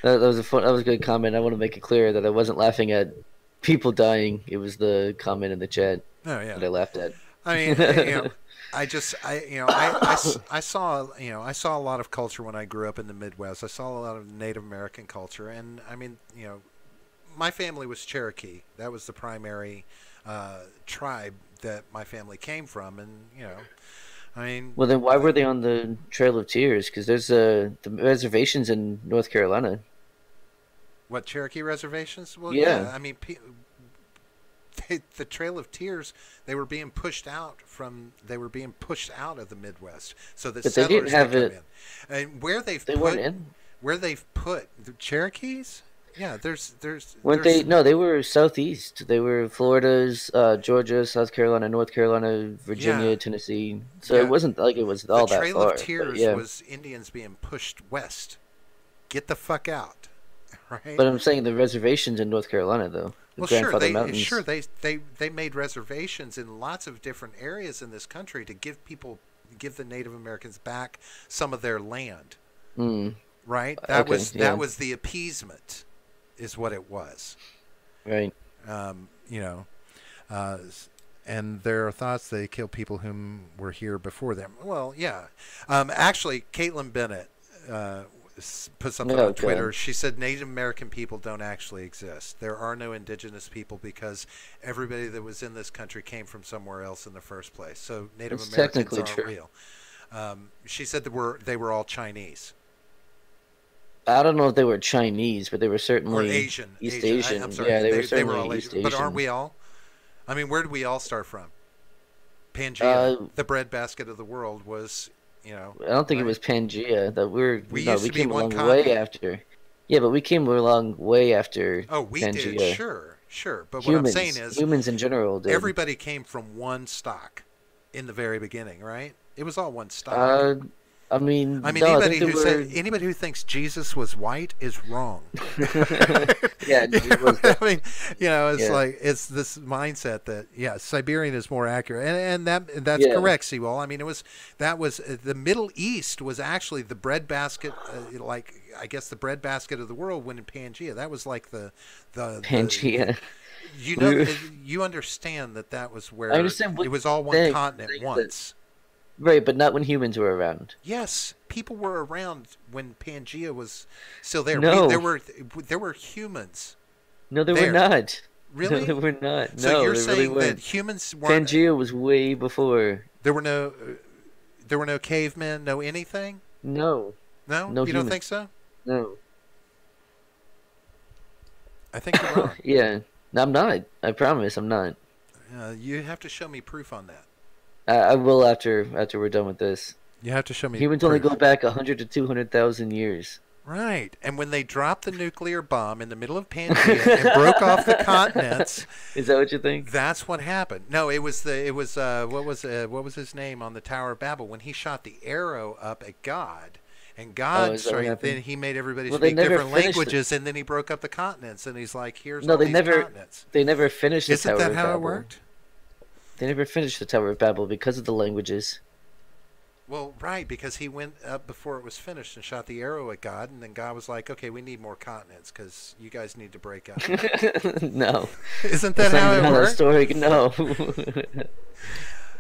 That was a good comment. I want to make it clear that I wasn't laughing at people dying. It was the comment in the chat that I laughed at. I mean, I saw a lot of culture when I grew up in the Midwest. I saw a lot of Native American culture, and I mean, my family was Cherokee. That was the primary tribe that my family came from, and I mean. Well, then why were they on the Trail of Tears? Because there's the reservations in North Carolina. What, Cherokee reservations? Well, yeah. I mean, the Trail of Tears, they were being pushed out of the Midwest, so that But they didn't have could it. come in. And where they've put the Cherokees. Yeah, Weren't they? No, they were southeast. They were Florida's, Georgia, South Carolina, North Carolina, Virginia, Tennessee. So it wasn't like it was all that far. The Trail of Tears was Indians being pushed west. Get the fuck out, right? But I'm saying the reservations in North Carolina, though. Well, they made reservations in lots of different areas in this country to give the Native Americans back some of their land. Right? That was the appeasement. Is what it was, right? And there are thoughts they kill people whom were here before them. Well, yeah. Actually, Caitlin Bennett put something on Twitter. God. She said Native American people don't actually exist. There are no indigenous people because everybody that was in this country came from somewhere else in the first place. So Native Americans aren't real. She said they were all Chinese. I don't know if they were Chinese, but they were certainly or Asian. East Asian. I'm sorry. Yeah, they were they were certainly all East Asian. Asian. But aren't we all? I mean, where did we all start from? Pangea, the breadbasket of the world, was, I don't think it was Pangea. We came along way after. Yeah, but we came along way after. Oh, we Pangea. did. Sure. But what I'm saying is, humans in general did. Everybody came from one stock in the very beginning, right? It was all one stock. I mean, anybody who thinks Jesus was white is wrong. Yeah, I mean, like it's this mindset that Siberian is more accurate, and that's correct, Seawall. I mean, the Middle East was actually the breadbasket, I guess the breadbasket of the world when in Pangea. That was like the Pangea. You understand that was where it was all one continent once. Right, but not when humans were around. Yes, people were around when Pangea was still there. No. There were humans. No, there were not. Really? No, there were not. So you're saying that humans weren't... Pangea was way before. There were no cavemen, no anything? No. No? You humans. Don't think so? No. I think you're wrong. Yeah. No, I'm not. I promise I'm not. You have to show me proof on that. I will after we're done with this. You have to show me. Humans only go back 100 to 200,000 years. Right, and when they dropped the nuclear bomb in the middle of Pangea and broke off the continents, is that what you think? That's what happened. No, it was what was his name on the Tower of Babel when he shot the arrow up at God, and God then he made everybody speak different languages, and then he broke up the continents, and he's like, here's all these continents. They never finished the Isn't Tower that of how Babel. it worked? They never finished the Tower of Babel because of the languages. Well, right, because he went up before it was finished and shot the arrow at God, and then God was like, okay, we need more continents because you guys need to break up. No. Isn't that how it worked? Story? No.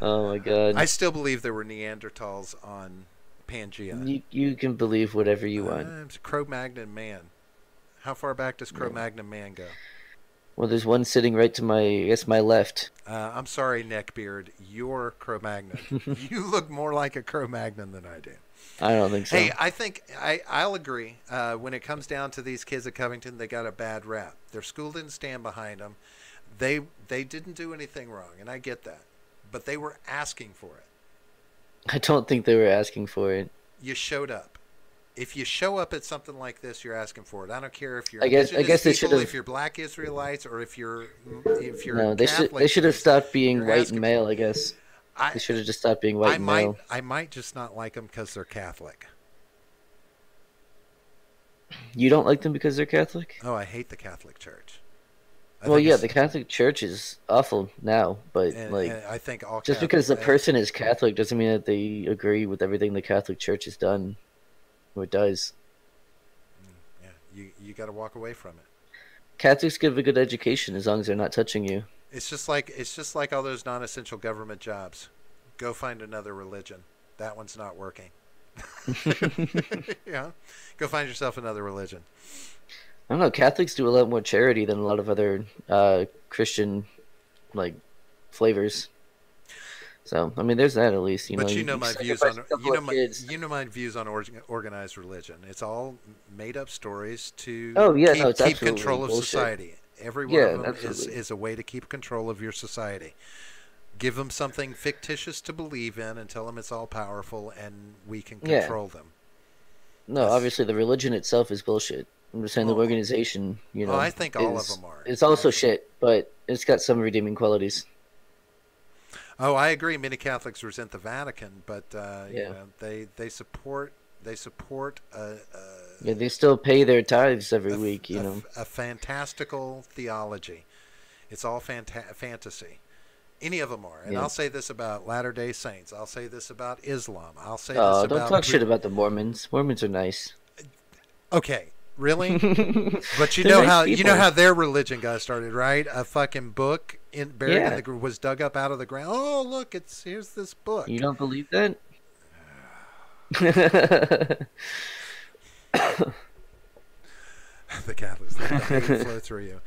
Oh, my God. I still believe there were Neanderthals on Pangea. You can believe whatever you want. Cro-Magnon man. How far back does Cro-Magnon man go? Well, there's one sitting right to my left. I'm sorry, Neckbeard. You're Cro-Magnon. You look more like a Cro-Magnon than I do. I don't think so. Hey, I think I'll agree. When it comes down to these kids at Covington, they got a bad rap. Their school didn't stand behind them. They didn't do anything wrong, and I get that. But they were asking for it. I don't think they were asking for it. you showed up. If you show up at something like this, you're asking for it. I don't care if you're I guess they should have. if you're Black Israelites, or if you're No, they Catholic, should have stopped being white and asking male. I guess they should have just stopped being white and male. I might just not like them because they're Catholic. You don't like them because they're Catholic? Oh, I hate the Catholic Church. Well, yeah, the Catholic Church is awful now, but and I think all just because the person is Catholic doesn't mean that they agree with everything the Catholic Church has done or does. Yeah, you got to walk away from it. Catholics give a good education as long as they're not touching you. It's just like all those non-essential government jobs. Go find another religion. That one's not working. Yeah, go find yourself another religion. I don't know. Catholics do a lot more charity than a lot of other Christian flavors. So I mean, there's that at least. But you know my views on my views on organized religion. It's all made up stories to keep control of society. Every one of them is a way to keep control of your society. Give them something fictitious to believe in and tell them it's all powerful and we can control them. No, obviously the religion itself is bullshit. I'm just saying the organization, I think all of them are. It's also shit, but it's got some redeeming qualities. Oh, I agree. Many Catholics resent the Vatican, but they support they still pay their tithes every week. A fantastical theology. It's all fantasy. Any of them are. And I'll say this about Latter-day Saints. I'll say this about Islam. I'll say this about... don't talk shit about the Mormons. Mormons are nice. Okay, really? But you know how their religion got started, right? A fucking book was dug up out of the ground. Oh, look, here's this book. You don't believe that? The Catholics let the hate flow through you.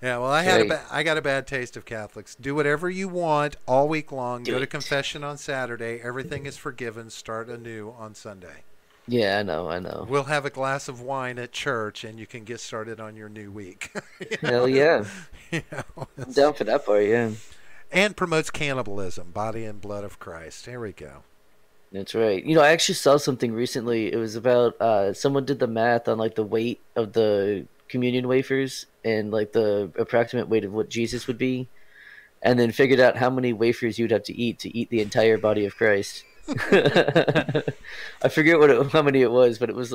Yeah, well, I got a bad taste of Catholics. Do whatever you want all week long. Go to confession on Saturday. Everything is forgiven. Start anew on Sunday. Yeah, I know. We'll have a glass of wine at church, and you can get started on your new week. Hell yeah. I'm down for that part, yeah. And promotes cannibalism, body and blood of Christ. Here we go. That's right. I actually saw something recently. It was about someone did the math on the weight of the communion wafers and the approximate weight of what Jesus would be, and then figured out how many wafers you'd have to eat the entire body of Christ. I forget how many it was, but it was.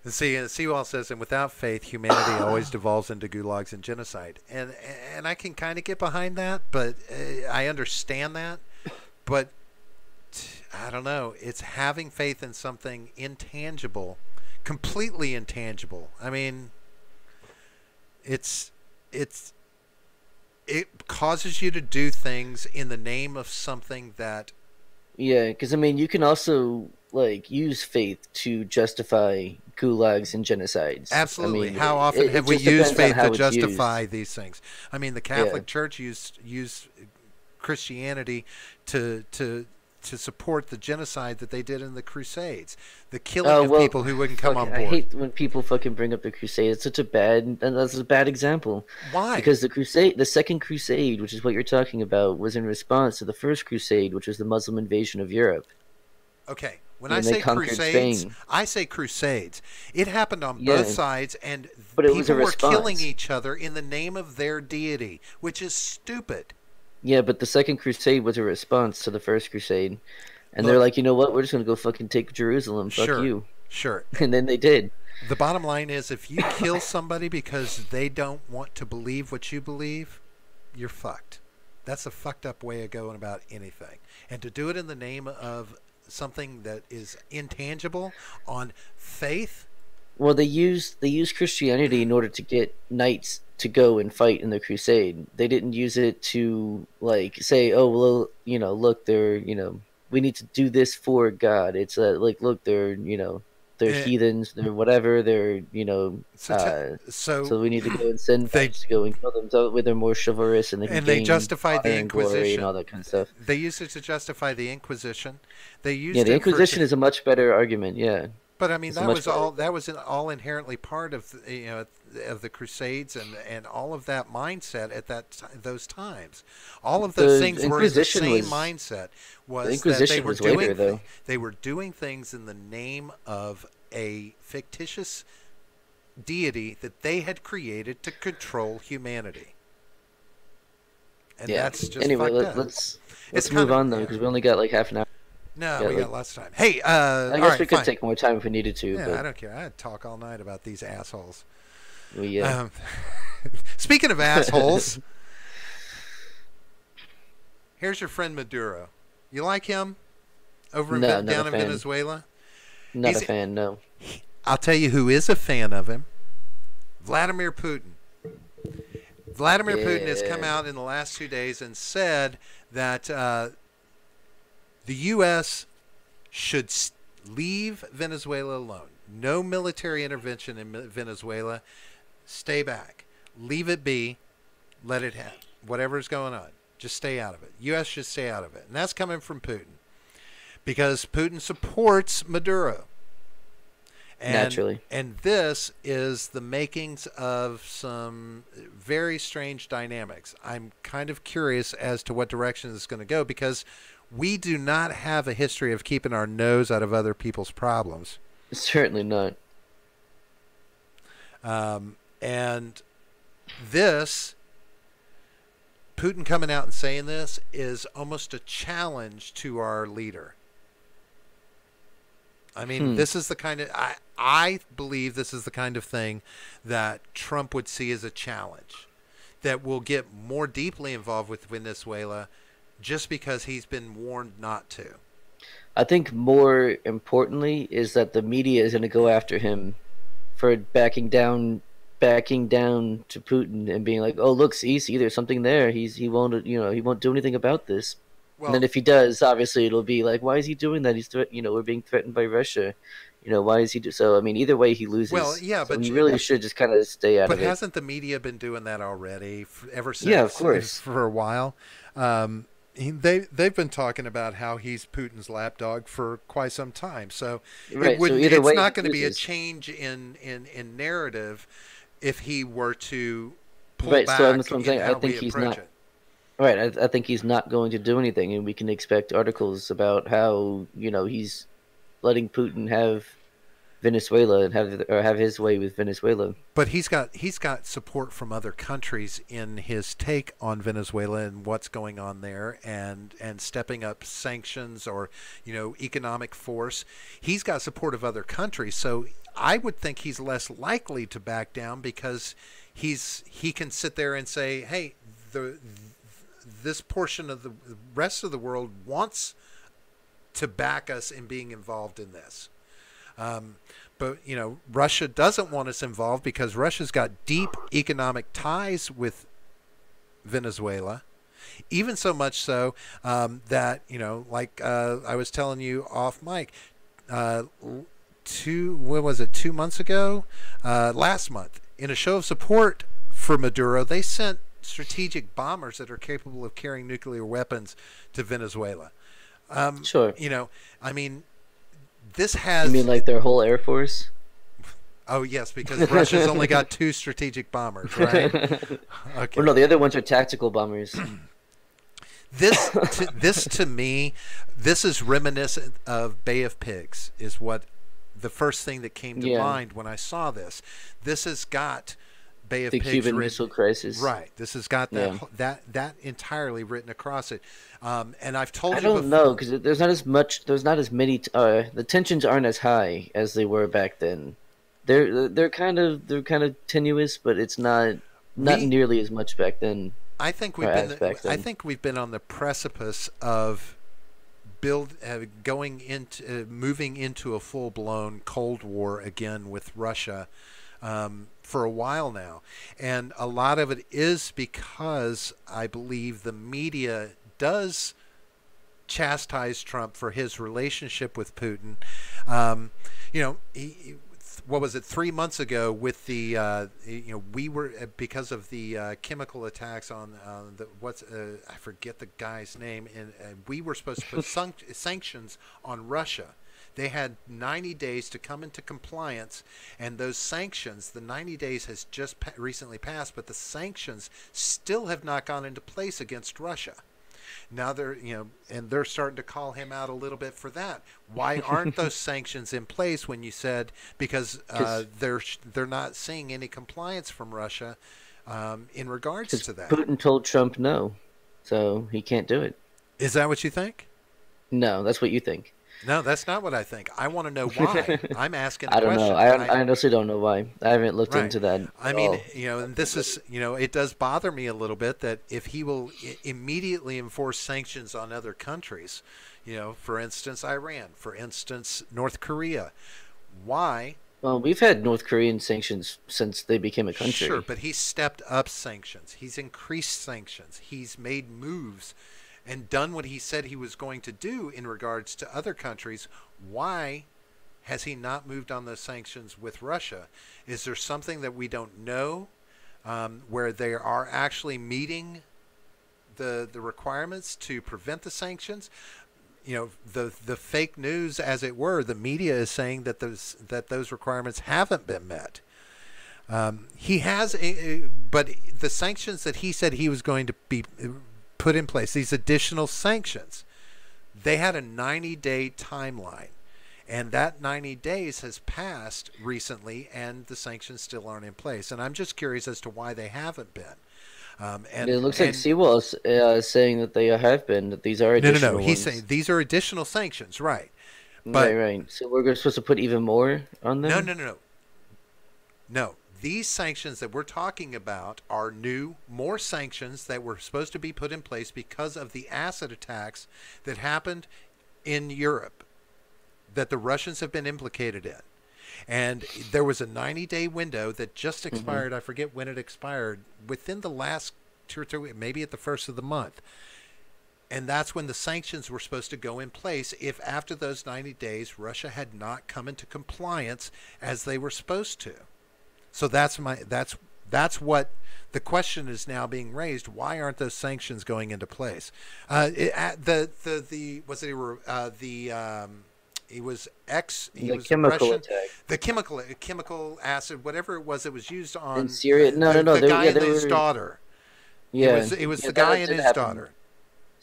Seawall says, and without faith, humanity always devolves into gulags and genocide. And I can kind of get behind that, but I understand that. But I don't know. It's having faith in something intangible, completely intangible. I mean, it causes you to do things in the name of something that... Yeah, because, you can also, use faith to justify gulags and genocides. Absolutely. How often have we used faith to justify these things? The Catholic Church used Christianity to support the genocide that they did in the Crusades, the killing of people who wouldn't come on board. I hate when people fucking bring up the Crusades. That's a bad example. Why? Because the Second Crusade, which is what you're talking about, was in response to the First Crusade, which was the Muslim invasion of Europe. Okay, when I say Crusades, I say Crusades. It happened on both sides, and people were killing each other in the name of their deity, which is stupid. Yeah, but the Second Crusade was a response to the First Crusade. And they're like, you know what? We're just going to go fucking take Jerusalem. Fuck you. Sure. And then they did. The bottom line is, if you kill somebody because they don't want to believe what you believe, you're fucked. That's a fucked up way of going about anything. And to do it in the name of something that is intangible on faith... Well, they used Christianity in order to get knights to go and fight in the crusade. They didn't use it to say, oh, well, look, they're, we need to do this for God. It's look, they're heathens, they're whatever, they're, so we need to go and send knights to go and kill them. So they're more chivalrous and they justified the Inquisition and all that kind of stuff. They used it to justify the Inquisition. The Inquisition is a much better argument, yeah. But I mean, It's that much was better. all. That was all inherently part of of the Crusades and all of that mindset at those times. All of those The things were in the Inquisition same was mindset. the Was that they Inquisition were was later, though. they were doing things in the name of a fictitious deity that they had created to control humanity. And Yeah. that's just Anyway, fucked up. let's It's move kind of- on though, yeah. because we only got like half an hour. No, Yeah, we like- got lots of time. Hey, I all guess right, we could fine. take more time if we needed to, Yeah, I but don't care. I'd talk all night about these assholes. we Speaking of assholes, here's your friend Maduro. You like him over in No, not down a in fan. Venezuela? not he's- a fan. No. I'll tell you who is a fan of him. Vladimir Putin. Vladimir Putin has come Yeah. out in the last 2 days and said that the U.S. should leave Venezuela alone. No military intervention in Venezuela. Stay back. Leave it be. Let it happen. Whatever's going on. Just stay out of it. U.S. should stay out of it. And that's coming from Putin. Because Putin supports Maduro. Naturally. And this is the makings of some very strange dynamics. I'm kind of curious as to what direction this is going to go because we do not have a history of keeping our nose out of other people's problems. Certainly not. And this, Putin coming out and saying this is almost a challenge to our leader. I mean, this is the kind of I believe this is the kind of thing that Trump would see as a challenge that will get more deeply involved with Venezuela just because he's been warned not to. I think more importantly is that the media is going to go after him for backing down to Putin and being like, "Oh, look, see, there's something there. He won't do anything about this." Well, And then if he does, obviously it'll be like, "Why is he doing that? We're being threatened by Russia. Why is he so?" I mean, either way, he loses. Well, yeah, so but he really should just kind of stay out but of it. hasn't the media been doing that already ever since? Yeah, of course. For a while. They've been talking about how he's Putin's lapdog for quite some time. So Right, it wouldn't, so either it's way, not he going to be a loses. change in narrative if he were to pull Right, back so that's what I'm in saying. I how think we he's approach not- it. Right, I think he's not going to do anything, and we can expect articles about how he's letting Putin have Venezuela and have his way with Venezuela. But he's got support from other countries in his take on Venezuela and what's going on there, and stepping up sanctions or economic force. He's got support of other countries, so I would think he's less likely to back down because he can sit there and say, hey, this portion of the rest of the world wants to back us in being involved in this. But Russia doesn't want us involved because Russia's got deep economic ties with Venezuela, even so much so that like I was telling you off mic, 2 months ago, last month, in a show of support for Maduro, they sent strategic bombers that are capable of carrying nuclear weapons to Venezuela. Sure. I mean, this has. You mean like their whole air force? Oh yes, because Russia's only got 2 strategic bombers, right? Okay. Well, no, the other ones are tactical bombers. This to me, this is reminiscent of Bay of Pigs. Is what the first thing that came to mind when I saw this. This has got Bay of The Pigs Cuban written, Missile Crisis. right? This has got that entirely written across it. And I've told I you don't before, know because there's not as many. The tensions aren't as high as they were back then. They're kind of tenuous, but it's not nearly as much back then. I think we've been on the precipice of moving into a full-blown Cold War again with Russia for a while now, and a lot of it is because I believe the media does chastise Trump for his relationship with Putin. What was it, 3 months ago with the we were because of the chemical attacks on I forget the guy's name, and we were supposed to put sanctions on Russia They had 90 days to come into compliance, and those sanctions, the 90 days has just recently passed, but the sanctions still have not gone into place against Russia. Now they're, and they're starting to call him out a little bit for that. Why aren't those sanctions in place when you said because they're not seeing any compliance from Russia in regards to that? Putin told Trump no, so he can't do it. Is that what you think? No, that's what you think. No, that's not what I think. I want to know why. I'm asking a I don't question. know. I honestly don't know why. I haven't looked into that. I mean, and this is, it does bother me a little bit that if he will immediately enforce sanctions on other countries, for instance, Iran, for instance, North Korea, why? Well, we've had North Korean sanctions since they became a country. Sure, but he's stepped up sanctions. He's increased sanctions. He's made moves and done what he said he was going to do in regards to other countries. Why has he not moved on those sanctions with Russia? Is there something that we don't know where they are actually meeting the requirements to prevent the sanctions? The fake news, as it were, the media is saying that those requirements haven't been met. He has, but the sanctions that he said he was going to be put in place, these additional sanctions, they had a 90-day timeline, and that 90 days has passed recently, and the sanctions still aren't in place. And I'm just curious as to why they haven't been. And it looks like Sewell is saying that they have been, that these are additional ones. He's saying these are additional sanctions, right? But, right. So we're supposed to put even more on them? No. These sanctions that we're talking about are more sanctions that were supposed to be put in place because of the acid attacks that happened in Europe that the Russians have been implicated in. And there was a 90-day window that just expired. I forget when it expired, within the last 2 or 3 weeks, maybe at the first of the month. And that's when the sanctions were supposed to go in place if after those 90 days Russia had not come into compliance as they were supposed to. So that's what the question is now being raised. Why aren't those sanctions going into place? The chemical Russian, attack. The chemical acid, whatever it was used on in Syria. the guy and his daughter. Yeah, it was the guy and his daughter.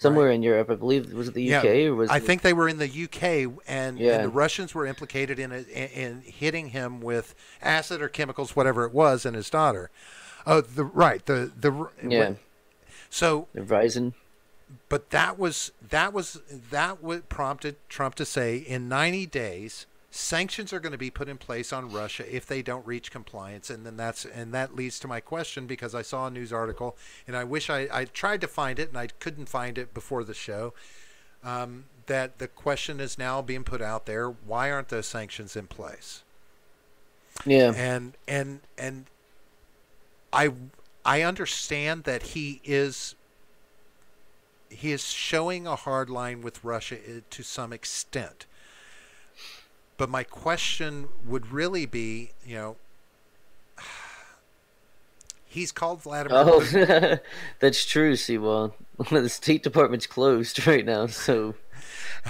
Somewhere in Europe, I believe. Was it the UK? Or was I think they were in the UK, and the Russians were implicated in hitting him with acid or chemicals, whatever it was, and his daughter. Oh, So the Verizon. But that what prompted Trump to say in 90 days sanctions are going to be put in place on Russia if they don't reach compliance, and that leads to my question, because I saw a news article and I wish I tried to find it and I couldn't find it before the show, that the question is now being put out there: why aren't those sanctions in place? Yeah, and I understand that he is showing a hard line with Russia to some extent. But my question would really be, he's called Vladimir Putin. That's true, Sewell. The State Department's closed right now, so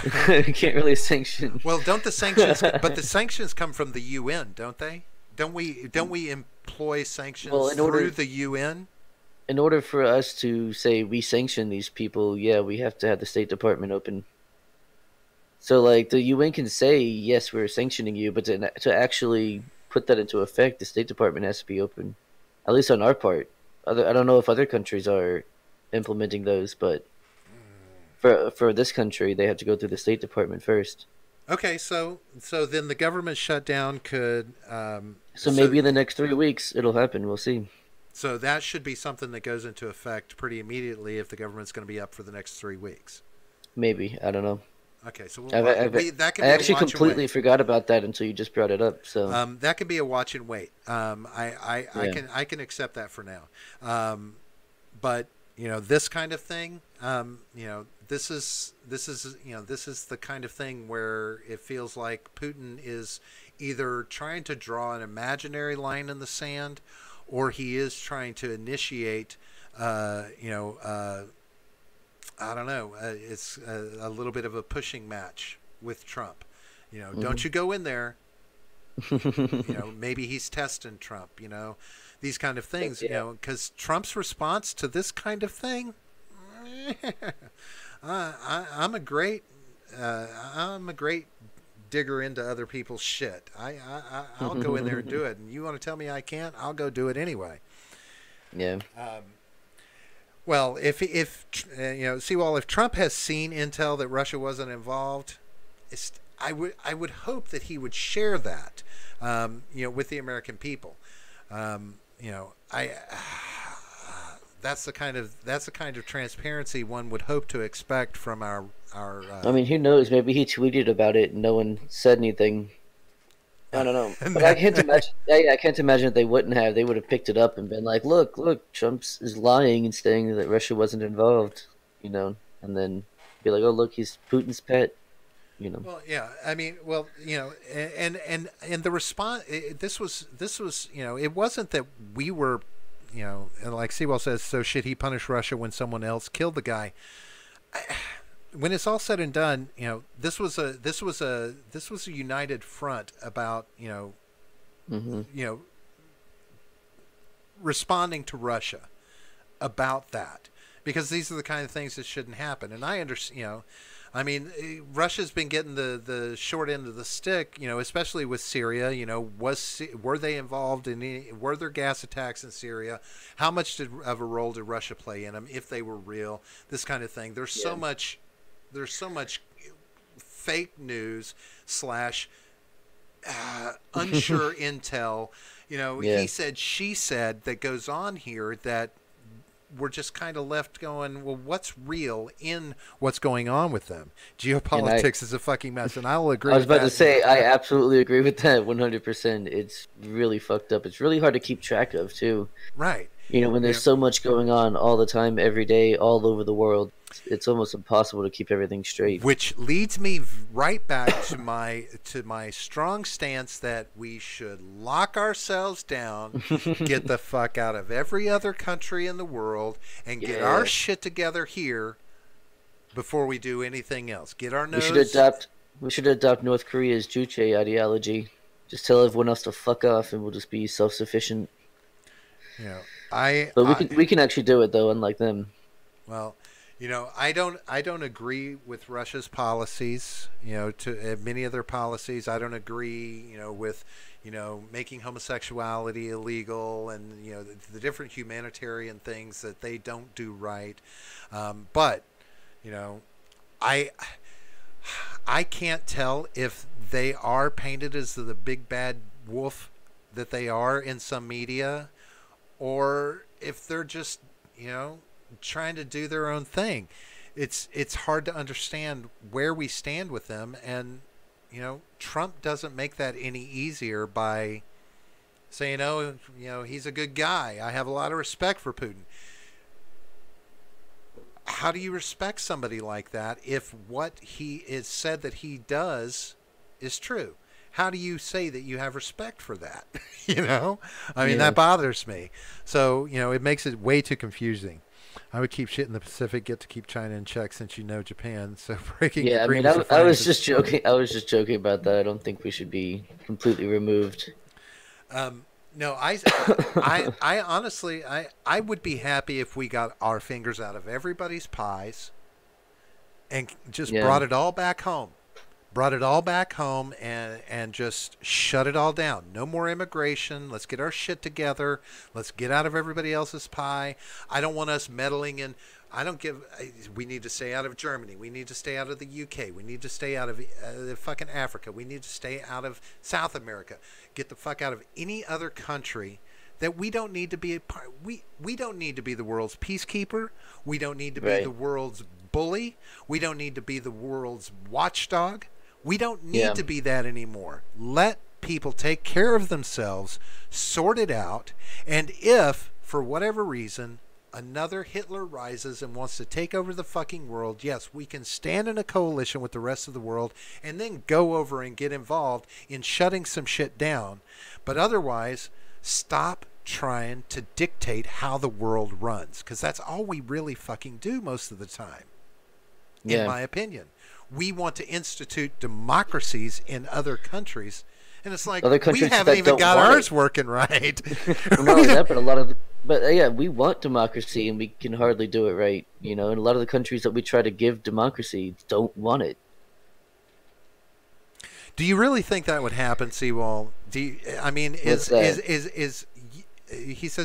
we can't really sanction. Well, but the sanctions come from the UN, don't they? Don't we employ sanctions through the UN? In order for us to say we sanction these people, we have to have the State Department open. So, like, the UN can say, yes, we're sanctioning you, but to actually put that into effect, the State Department has to be open, at least on our part. I don't know if other countries are implementing those, but for this country, they have to go through the State Department first. Okay, so then the government shutdown could... so maybe in the next 3 weeks, it'll happen. We'll see. So that should be something that goes into effect pretty immediately if the government's going to be up for the next 3 weeks. Maybe. I don't know. Okay, so I actually completely forgot about that until you just brought it up. So that could be a watch and wait. I can accept that for now. But this kind of thing, this is the kind of thing where it feels like Putin is either trying to draw an imaginary line in the sand, or he is trying to initiate, I don't know. It's a little bit of a pushing match with Trump. You know, don't you go in there. You know, maybe he's testing Trump, you know, these kind of things, you know, because Trump's response to this kind of thing, I'm a great digger into other people's shit. I'll go in there and do it. And you want to tell me I can't? I'll go do it anyway. Yeah. Well, if you know, Seawall, if Trump has seen intel that Russia wasn't involved, I would hope that he would share that, you know, with the American people. You know, that's the kind of transparency one would hope to expect from our. I mean, who knows? Maybe he tweeted about it and no one said anything. I don't know, but I can't imagine. I can't imagine that they wouldn't have. They would have picked it up and been like, "Look, Trump is lying and saying that Russia wasn't involved," you know, and then be like, "Oh, look, he's Putin's pet." You know. Well, yeah. I mean, well, you know, and the response. This was, you know, it wasn't that we were, you know, like Seawall says. So should he punish Russia when someone else killed the guy? When it's all said and done, you know, this was a united front about, you know, you know, responding to Russia about that, because these are the kind of things that shouldn't happen. And I understand, you know. I mean, Russia's been getting the short end of the stick, you know, especially with Syria. You know, were they involved in were there gas attacks in Syria? How much of a role did Russia play in them, if they were real? This kind of thing. There's so much fake news / unsure intel. You know, he said, she said that goes on here that we're just kind of left going, well, what's real in what's going on with them? Geopolitics is a fucking mess, and I'll agree with that. I was about to say, I absolutely agree with that 100%. It's really fucked up. It's really hard to keep track of, too. Right. You know, when there's so much going on all the time, every day, all over the world, it's almost impossible to keep everything straight. Which leads me right back to my strong stance that we should lock ourselves down, get the fuck out of every other country in the world, and get our shit together here before we do anything else. Get our nose. We should adopt North Korea's Juche ideology. Just tell everyone else to fuck off, and we'll just be self-sufficient. Yeah, but we can actually do it though, unlike them. Well, you know, I don't agree with Russia's policies. You know, to many of their policies, I don't agree. You know, with, you know, making homosexuality illegal, and, you know, the different humanitarian things that they don't do right. But, you know, I can't tell if they are painted as the big bad wolf that they are in some media, or if they're just, you know, trying to do their own thing. It's hard to understand where we stand with them, and, you know, Trump doesn't make that any easier by saying, oh, you know, he's a good guy, I have a lot of respect for Putin. How do you respect somebody like that if what he is said that he does is true? How do you say that you have respect for that? You know, I mean, that bothers me. So, you know, it makes it way too confusing. I would keep shit in the Pacific, get to keep China in check, since you know Japan. So breaking. Yeah, I mean, I was just joking. I was just joking about that. I don't think we should be completely removed. No, I honestly, I would be happy if we got our fingers out of everybody's pies and just brought it all back home. Brought it all back home and just shut it all down. No more immigration. Let's get our shit together. Let's get out of everybody else's pie. I don't want us meddling in. We need to stay out of Germany. We need to stay out of the UK. We need to stay out of fucking Africa. We need to stay out of South America. Get the fuck out of any other country that we don't need to be a part. We don't need to be the world's peacekeeper. We don't need to be the world's bully. We don't need to be the world's watchdog. We don't need to be that anymore. Let people take care of themselves, sort it out, and if, for whatever reason, another Hitler rises and wants to take over the fucking world, yes, we can stand in a coalition with the rest of the world and then go over and get involved in shutting some shit down. But otherwise, stop trying to dictate how the world runs, because that's all we really fucking do most of the time, in my opinion. we want to institute democracies in other countries. And it's like, other we haven't even got ours working right. Not only that, but yeah, we want democracy and we can hardly do it right, you know, and a lot of the countries that we try to give democracy don't want it. Do you really think that would happen, Seawall? I mean, he says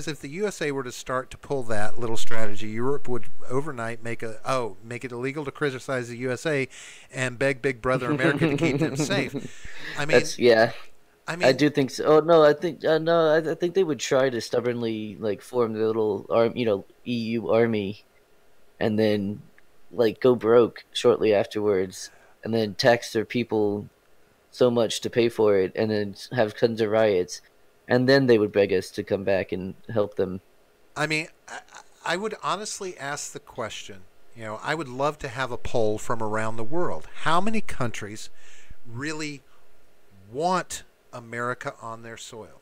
if the USA were to start to pull that little strategy, Europe would overnight make it illegal to criticize the USA and beg Big Brother America to keep them safe. I mean, I mean, I do think so. Oh no, I think no, I think they would try to stubbornly like form their little EU army, and then like go broke shortly afterwards, and then tax their people so much to pay for it, and then have tons of riots, and then they would beg us to come back and help them. I mean, I would honestly ask the question. You know, I would love to have a poll from around the world. How many countries really want America on their soil,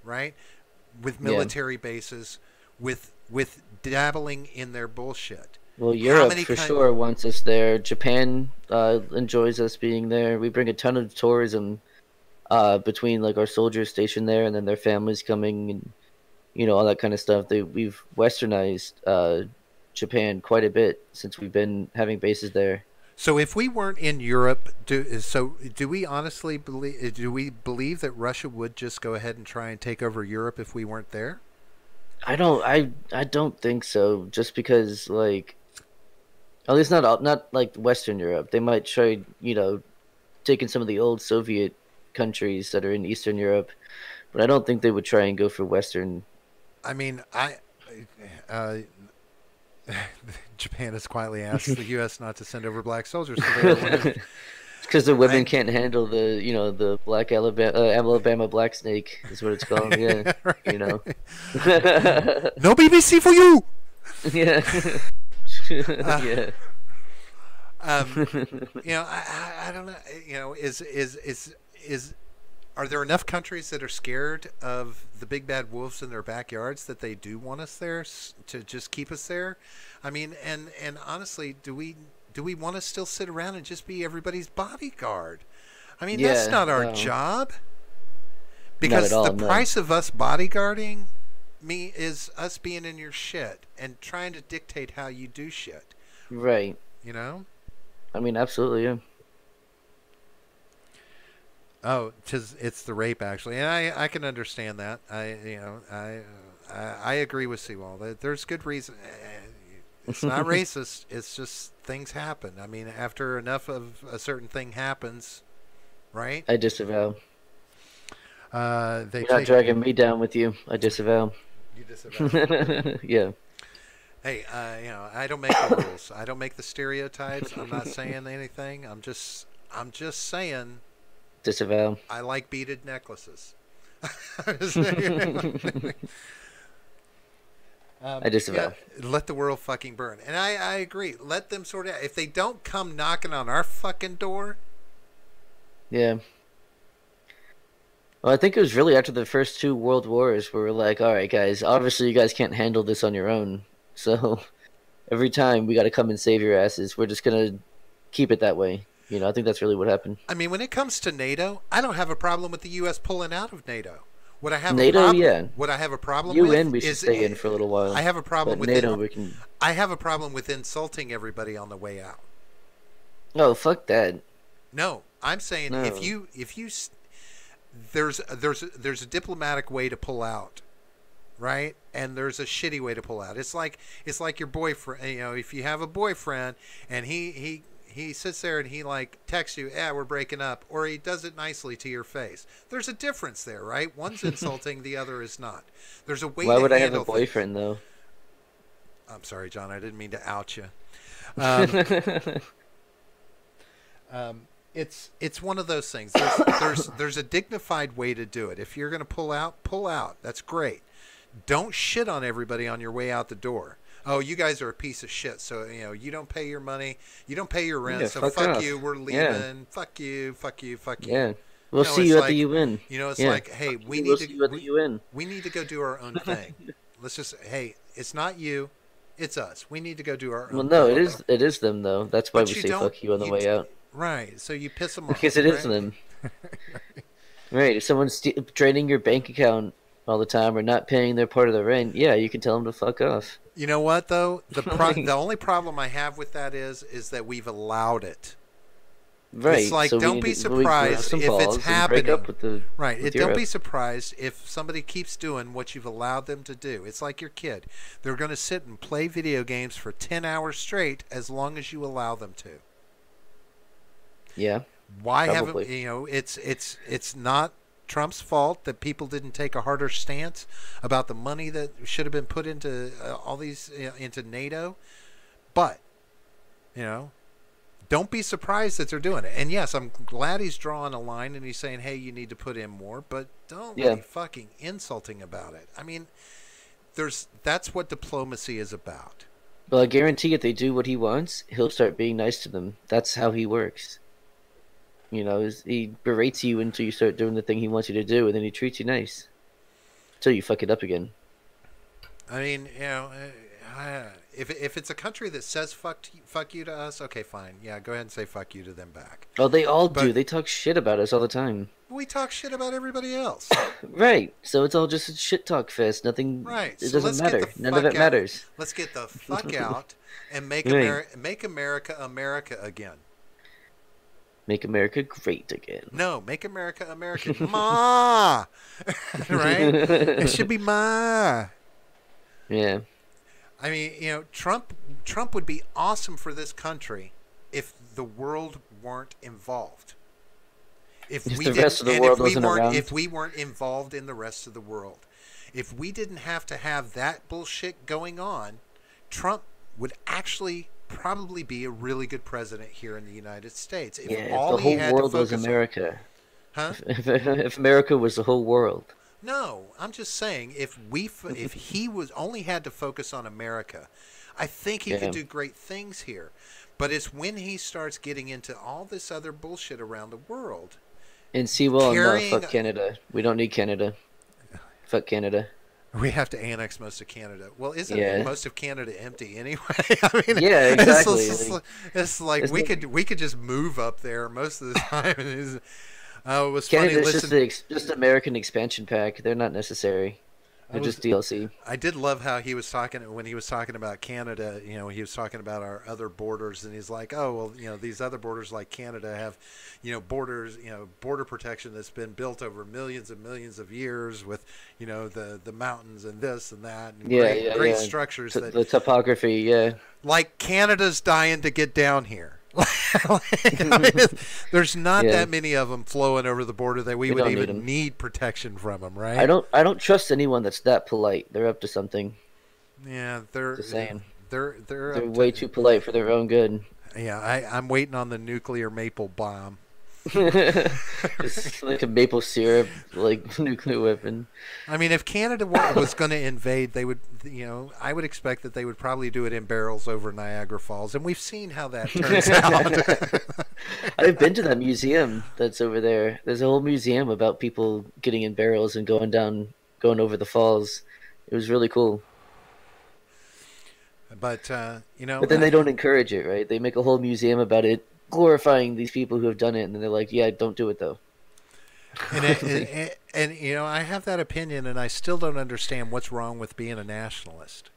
right? With military bases, with dabbling in their bullshit. Well, Europe for sure wants us there. Japan enjoys us being there. We bring a ton of tourism between like our soldiers stationed there and then their families coming and all that kind of stuff. We've westernized Japan quite a bit since we've been having bases there. So if we weren't in Europe, do we honestly believe that Russia would just go ahead and try and take over Europe if we weren't there? I don't think so. Just because like, at least not like Western Europe. They might try taking some of the old Soviet countries that are in Eastern Europe, but I don't think they would try and go for Western. I mean, Japan has quietly asked the U.S. not to send over black soldiers. Because the women can't handle the black Alabama black snake is what it's called. Yeah, right. No BBC for you. Yeah. Yeah. I don't know. Are there enough countries that are scared of the big bad wolves in their backyards that they do want us there to just keep us there? I mean, and honestly, do we want to still sit around and just be everybody's bodyguard? I mean, that's not our job. Because the price of us bodyguarding me is us being in your shit and trying to dictate how you do shit. Right. I mean, absolutely, yeah. Oh, it's the rape actually, and I can understand that. I agree with Seawall. There's good reason. It's not racist. It's just things happen. I mean, after enough of a certain thing happens, right? I disavow. You're not dragging me down with you. I disavow. You disavow. Yeah. Hey, I don't make the rules. I don't make the stereotypes. I'm not saying anything. I'm just saying. Disavow. I like beaded necklaces. I disavow. Let the world fucking burn. And I agree. Let them sort out. If they don't come knocking on our fucking door. Yeah. Well, I think it was really after the first two world wars where we're like, all right, guys, obviously you guys can't handle this on your own. So every time we got to come and save your asses. We're just going to keep it that way. I think that's really what happened. I mean, when it comes to NATO, I don't have a problem with the U.S. pulling out of NATO. What I have What I have a problem with UN we should stay in for a little while. I have a problem with NATO. I have a problem with insulting everybody on the way out. No, fuck that. No, I'm saying if you there's a diplomatic way to pull out, right? And there's a shitty way to pull out. It's like your boyfriend. If you have a boyfriend and he sits there and he like texts you, we're breaking up, or he does it nicely to your face. There's a difference there, right? One's insulting, the other is not. There's a way to handle Why would I have a boyfriend, though? I'm sorry, John. I didn't mean to out you. It's one of those things. There's a dignified way to do it. If you're going to pull out. That's great. Don't shit on everybody on your way out the door. Oh, you guys are a piece of shit. So, you don't pay your money. You don't pay your rent. So fuck you. We're leaving. Yeah. Fuck you. Yeah. We'll see you at the UN. It's like, hey, we need to go do our own thing. Let's just, hey, it's not you. It's us. We need to go do our own. Well, no, it is them though. That's why we say fuck you on the way out. Right. So you piss them off. Because it is them. Right. If someone's draining your bank account all the time or not paying their part of the rent, yeah, you can tell them to fuck off. You know what though? The only problem I have with that is that we've allowed it. Right. It's like, so don't be surprised if it's happening. Right. Don't be surprised if somebody keeps doing what you've allowed them to do. It's like your kid. They're going to sit and play video games for 10 hours straight as long as you allow them to. Yeah. Why probably. haven't, it's not Trump's fault that people didn't take a harder stance about the money that should have been put into all these, into NATO. But, don't be surprised that they're doing it. And yes, I'm glad he's drawing a line and he's saying, hey, you need to put in more, but don't be fucking insulting about it. I mean, that's what diplomacy is about. Well, I guarantee if they do what he wants, he'll start being nice to them. That's how he works. He berates you until you start doing the thing he wants you to do, and then he treats you nice. Until you fuck it up again. I mean, if it's a country that says fuck you to us, okay, fine. Yeah, go ahead and say fuck you to them back. Oh, they all do. They talk shit about us all the time. We talk shit about everybody else. Right. So it's all just a shit talk fest. Nothing. Right. It doesn't matter. None of it matters. Let's get the fuck out and make America America again. Make America great again. No, make America American. Ma! Right? It should be ma. Yeah. I mean, Trump would be awesome for this country if the world weren't involved. If the rest of the world wasn't around. If we weren't involved in the rest of the world. If we didn't have to have that bullshit going on, Trump would actually probably be a really good president here in the United States. If the whole world was America. Huh? If America was the whole world. No, I'm just saying if he only had to focus on America, I think he could do great things here. But it's when he starts getting into all this other bullshit around the world. And no, fuck Canada. We don't need Canada. Fuck Canada. We have to annex most of Canada. Well, isn't most of Canada empty anyway? I mean, yeah, exactly. It's like we could just move up there most of the time. It was Canada's funny. Just American expansion pack. They're not necessary. They're just DLC. I did love how he was talking when he was talking about Canada. He was talking about our other borders, and he's like, "Oh, well, these other borders like Canada have, borders, border protection that's been built over millions and millions of years with, the mountains and this and that, and great structures. The topography, yeah. Like Canada's dying to get down here." There's not that many of them flowing over the border that we would even need protection from them, right? I don't trust anyone that's that polite. They're up to something. Yeah, they're just saying. They're way too polite for their own good. Yeah, I'm waiting on the nuclear maple bomb. It's like a maple syrup, like nuclear weapon. I mean, if Canada was going to invade, they would, I would expect that they would probably do it in barrels over Niagara Falls, and we've seen how that turns out. I've been to that museum that's over there. There's a whole museum about people getting in barrels and going over the falls. It was really cool. But But then they don't encourage it, right? They make a whole museum about it, glorifying these people who have done it, and then they're like, yeah, don't do it though. And I have that opinion, and I still don't understand what's wrong with being a nationalist.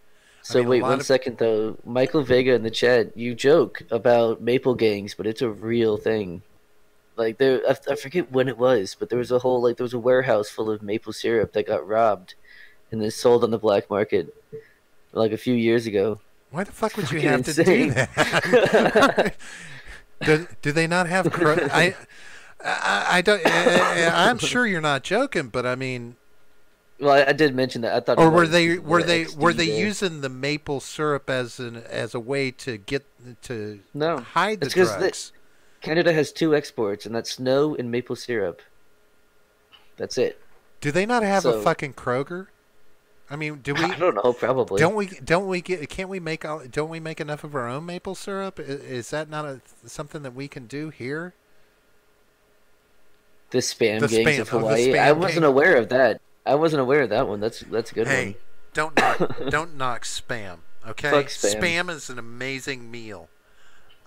So wait one second though. Michael Vega in the chat, you joke about maple gangs, but it's a real thing. Like I forget when it was, but there was a warehouse full of maple syrup that got robbed and then sold on the black market like a few years ago. Why the fuck would you have to do that? Do they not have? I don't. I'm sure you're not joking, but I mean. Well, I did mention that. I thought. Or were they using the maple syrup as a way to get to hide the drugs? Canada has two exports, and that's snow and maple syrup. That's it. Do they not have a fucking Kroger? I mean, do we? I don't know. Probably. Don't we get? Can't we make? Don't we make enough of our own maple syrup? Is that not something that we can do here? The spam gangs of Hawaii. I wasn't aware of that. I wasn't aware of that one. That's a good one. Hey, don't knock spam. Okay, Fuck spam. Spam is an amazing meal.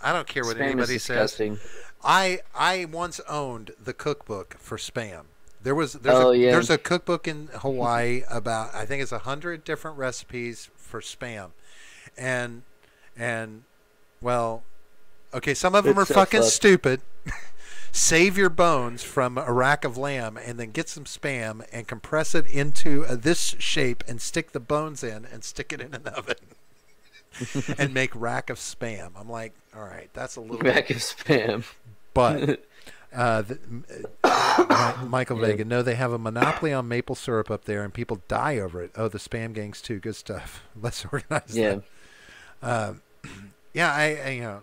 I don't care what Spam anybody is says. disgusting. I once owned the cookbook for Spam. There's a cookbook in Hawaii about, I think it's 100 different recipes for Spam, and well, okay, some of them are so fucking fucked. stupid. Save your bones from a rack of lamb and then get some Spam and compress it into this shape and stick the bones in and stick it in an oven and make rack of Spam. I'm like, all right, that's a little rack of Spam. But Michael Vega, no, they have a monopoly on maple syrup up there, and people die over it. Oh, the Spam gangs too. Good stuff. Let's organize that. Yeah,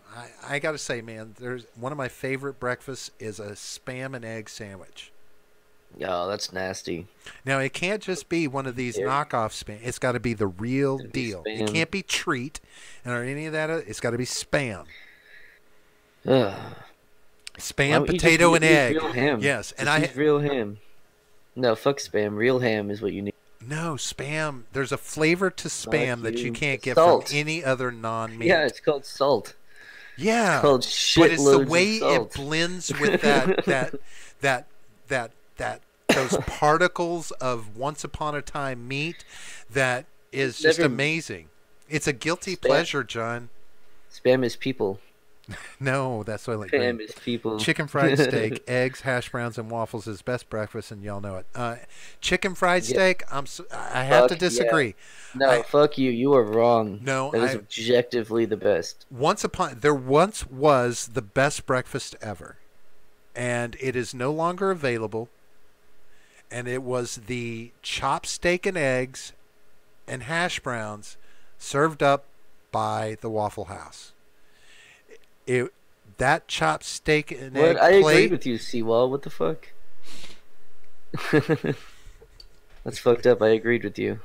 I got to say, man, there's one of my favorite breakfasts is a Spam and egg sandwich. Oh, that's nasty. Now, it can't just be one of these knockoff Spam. It's got to be the real deal. It can't be treat or any of that. It's got to be Spam. Spam, potato, and egg. Real ham. Yes, and use real ham. No, fuck Spam. Real ham is what you need. No, Spam. There's a flavor to Spam that you can't get salt. from any other non-meat. Yeah, it's called salt. Yeah, it's called but it's the way of salt. it blends with those particles of once upon a time meat that is just amazing. It's a guilty pleasure, John. Spam is people. No, that's what I like. Spam is people. Chicken fried steak, eggs, hash browns, and waffles is best breakfast, and y'all know it. Chicken fried steak, I have to disagree. Yeah. No, fuck you. You are wrong. No, that is objectively the best. There once was the best breakfast ever, and it is no longer available. And it was the chopped steak and eggs and hash browns served up by the Waffle House. That chopped steak and egg I agree plate. with you, Seawall. What the fuck? That's fucked up. I agreed with you.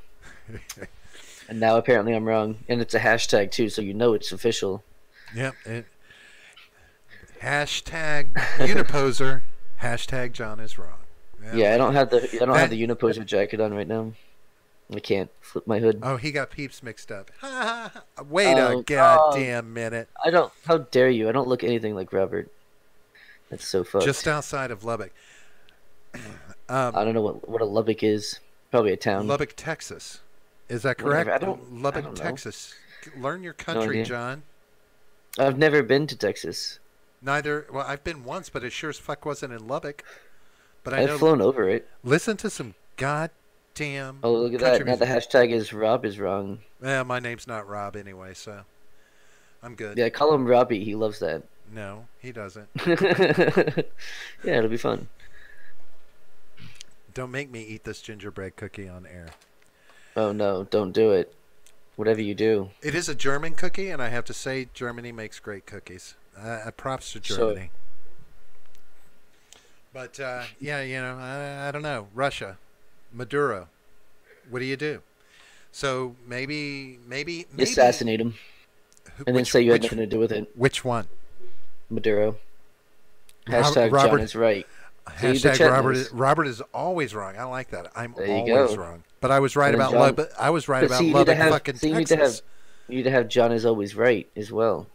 And now apparently I'm wrong. And it's a hashtag too, so you know it's official. Yep. Hashtag Uniposer. Hashtag John is wrong. Yeah, I don't have the Uniposer jacket on right now. I can't flip my hood. Oh, he got peeps mixed up. Wait a goddamn minute. How dare you? I don't look anything like Robert. That's so fucked. Just outside of Lubbock. I don't know what a Lubbock is. Probably a town. Lubbock, Texas. Is that correct? Lubbock, I don't Texas. Learn your country, John. I've never been to Texas. Neither. Well, I've been once, but it sure as fuck wasn't in Lubbock. But I've flown over it. Listen to some goddamn. Oh, look at that! Now the hashtag is Rob is wrong. Yeah, my name's not Rob anyway, so I'm good. Yeah, call him Robbie. He loves that. No, he doesn't. Yeah, it'll be fun. Don't make me eat this gingerbread cookie on air. Oh no, don't do it. Whatever you do. It is a German cookie, and I have to say Germany makes great cookies. Props to Germany. But, yeah, I don't know. Russia. Maduro. What do you do? So maybe assassinate him. And then say you had nothing to do with it. Which one? Maduro. Hashtag Robert, John is right. Hashtag Robert is always wrong. I like that. I'm always wrong. But I was right about Lubbock. I was right about Lubbock, fucking Texas. You need to have John is always right as well.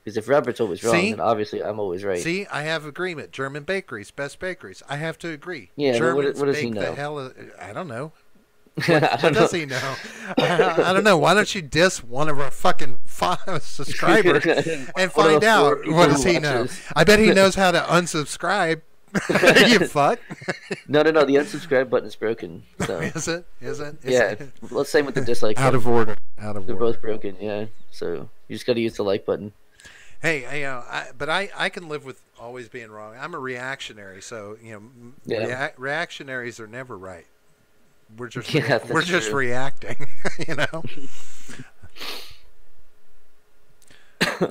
Because if Robert's always wrong, then obviously I'm always right. See, I have agreement. German bakeries, best bakeries. I have to agree. Yeah, Germans what does he know? The hell I don't know. What does he know? I don't know. Why don't you diss one of our fucking 5 subscribers and find out what does he know? I bet he knows how to unsubscribe. You fuck. No. The unsubscribe button is broken. So. Is it? Yeah. Let's say with the dislike. Out of order. They're both broken. Yeah. So you just got to use the like button. Hey, but I can live with always being wrong. I'm a reactionary, so reactionaries are never right. We're just reacting, you know.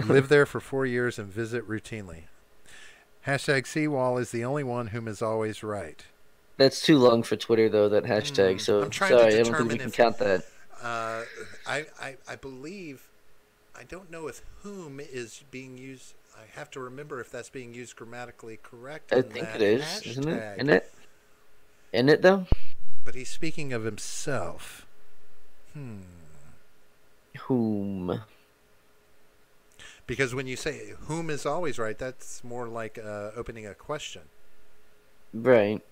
Live there for 4 years and visit routinely. Hashtag Seawall is the only one whom is always right. That's too long for Twitter, though, that hashtag. So I'm trying sorry, to I don't think we can count that. I believe. I don't know if whom is being used. I have to remember if that's being used grammatically correct. I think it is, isn't it? Isn't it, though? But he's speaking of himself. Whom? Because when you say whom is always right, that's more like opening a question. Right.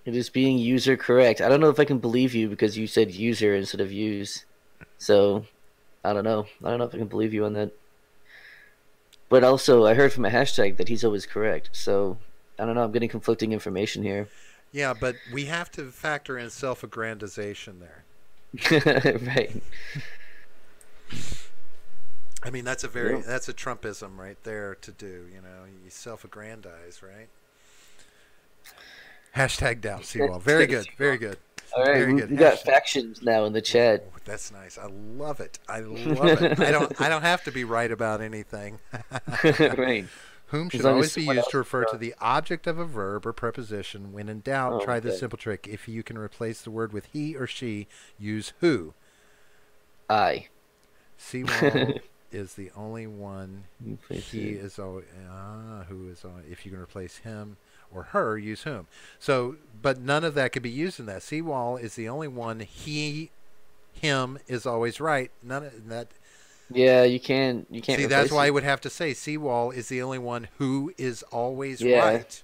It is being user correct. I don't know if I can believe you because you said user instead of use. So, I don't know. I don't know if I can believe you on that. But also, I heard from a hashtag that he's always correct. So, I don't know. I'm getting conflicting information here. Yeah, but we have to factor in self-aggrandization there. Right. I mean, that's a Trumpism right there to do. You know, you self-aggrandize, right? Hashtag doubt Seawall. Very good. Very good. All right, very good. We got factions now in the chat. Oh, that's nice. I love it. I love it. I don't have to be right about anything. Right. Whom should always be used to refer to the object of a verb or preposition. When in doubt, try this simple trick. If you can replace the word with he or she, use who. I. Seawall is the only one. He is always who is always, if you can replace him or her, use whom. So, but none of that could be used in that. Seawall is the only one. He, him is always right. None of that. Yeah, you can't. See, that's why I would have to say Seawall is the only one who is always right.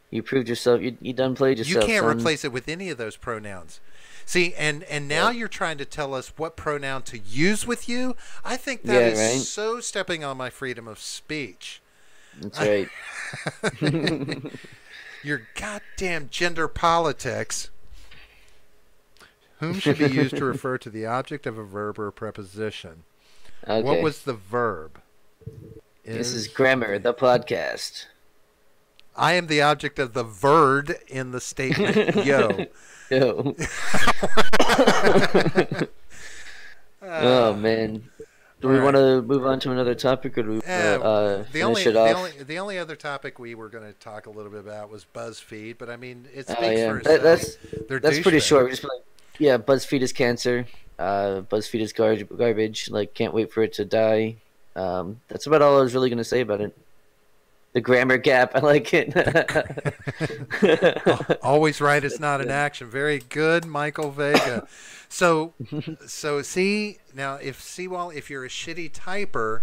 You proved yourself. You done played yourself. You can't replace it with any of those pronouns. See, and now you're trying to tell us what pronoun to use with you. I think that is so stepping on my freedom of speech. That's right. Your goddamn gender politics. Whom should be used to refer to the object of a verb or a preposition? Okay. What was the verb? This is Grammar, the podcast. I am the object of the verb in the statement. Yo. Yo. Oh, man. Do we want to move on to another topic, or do we finish it off? The only other topic we were going to talk a little bit about was Buzzfeed, but I mean, it speaks for itself. That's pretty short. We're just like, yeah, Buzzfeed is cancer. Buzzfeed is garbage. Like, can't wait for it to die. That's about all I was really going to say about it. The grammar gap, I like it. Always right is not an action. Very good, Michael Vega. So see, now if Seawall, if you're a shitty typer,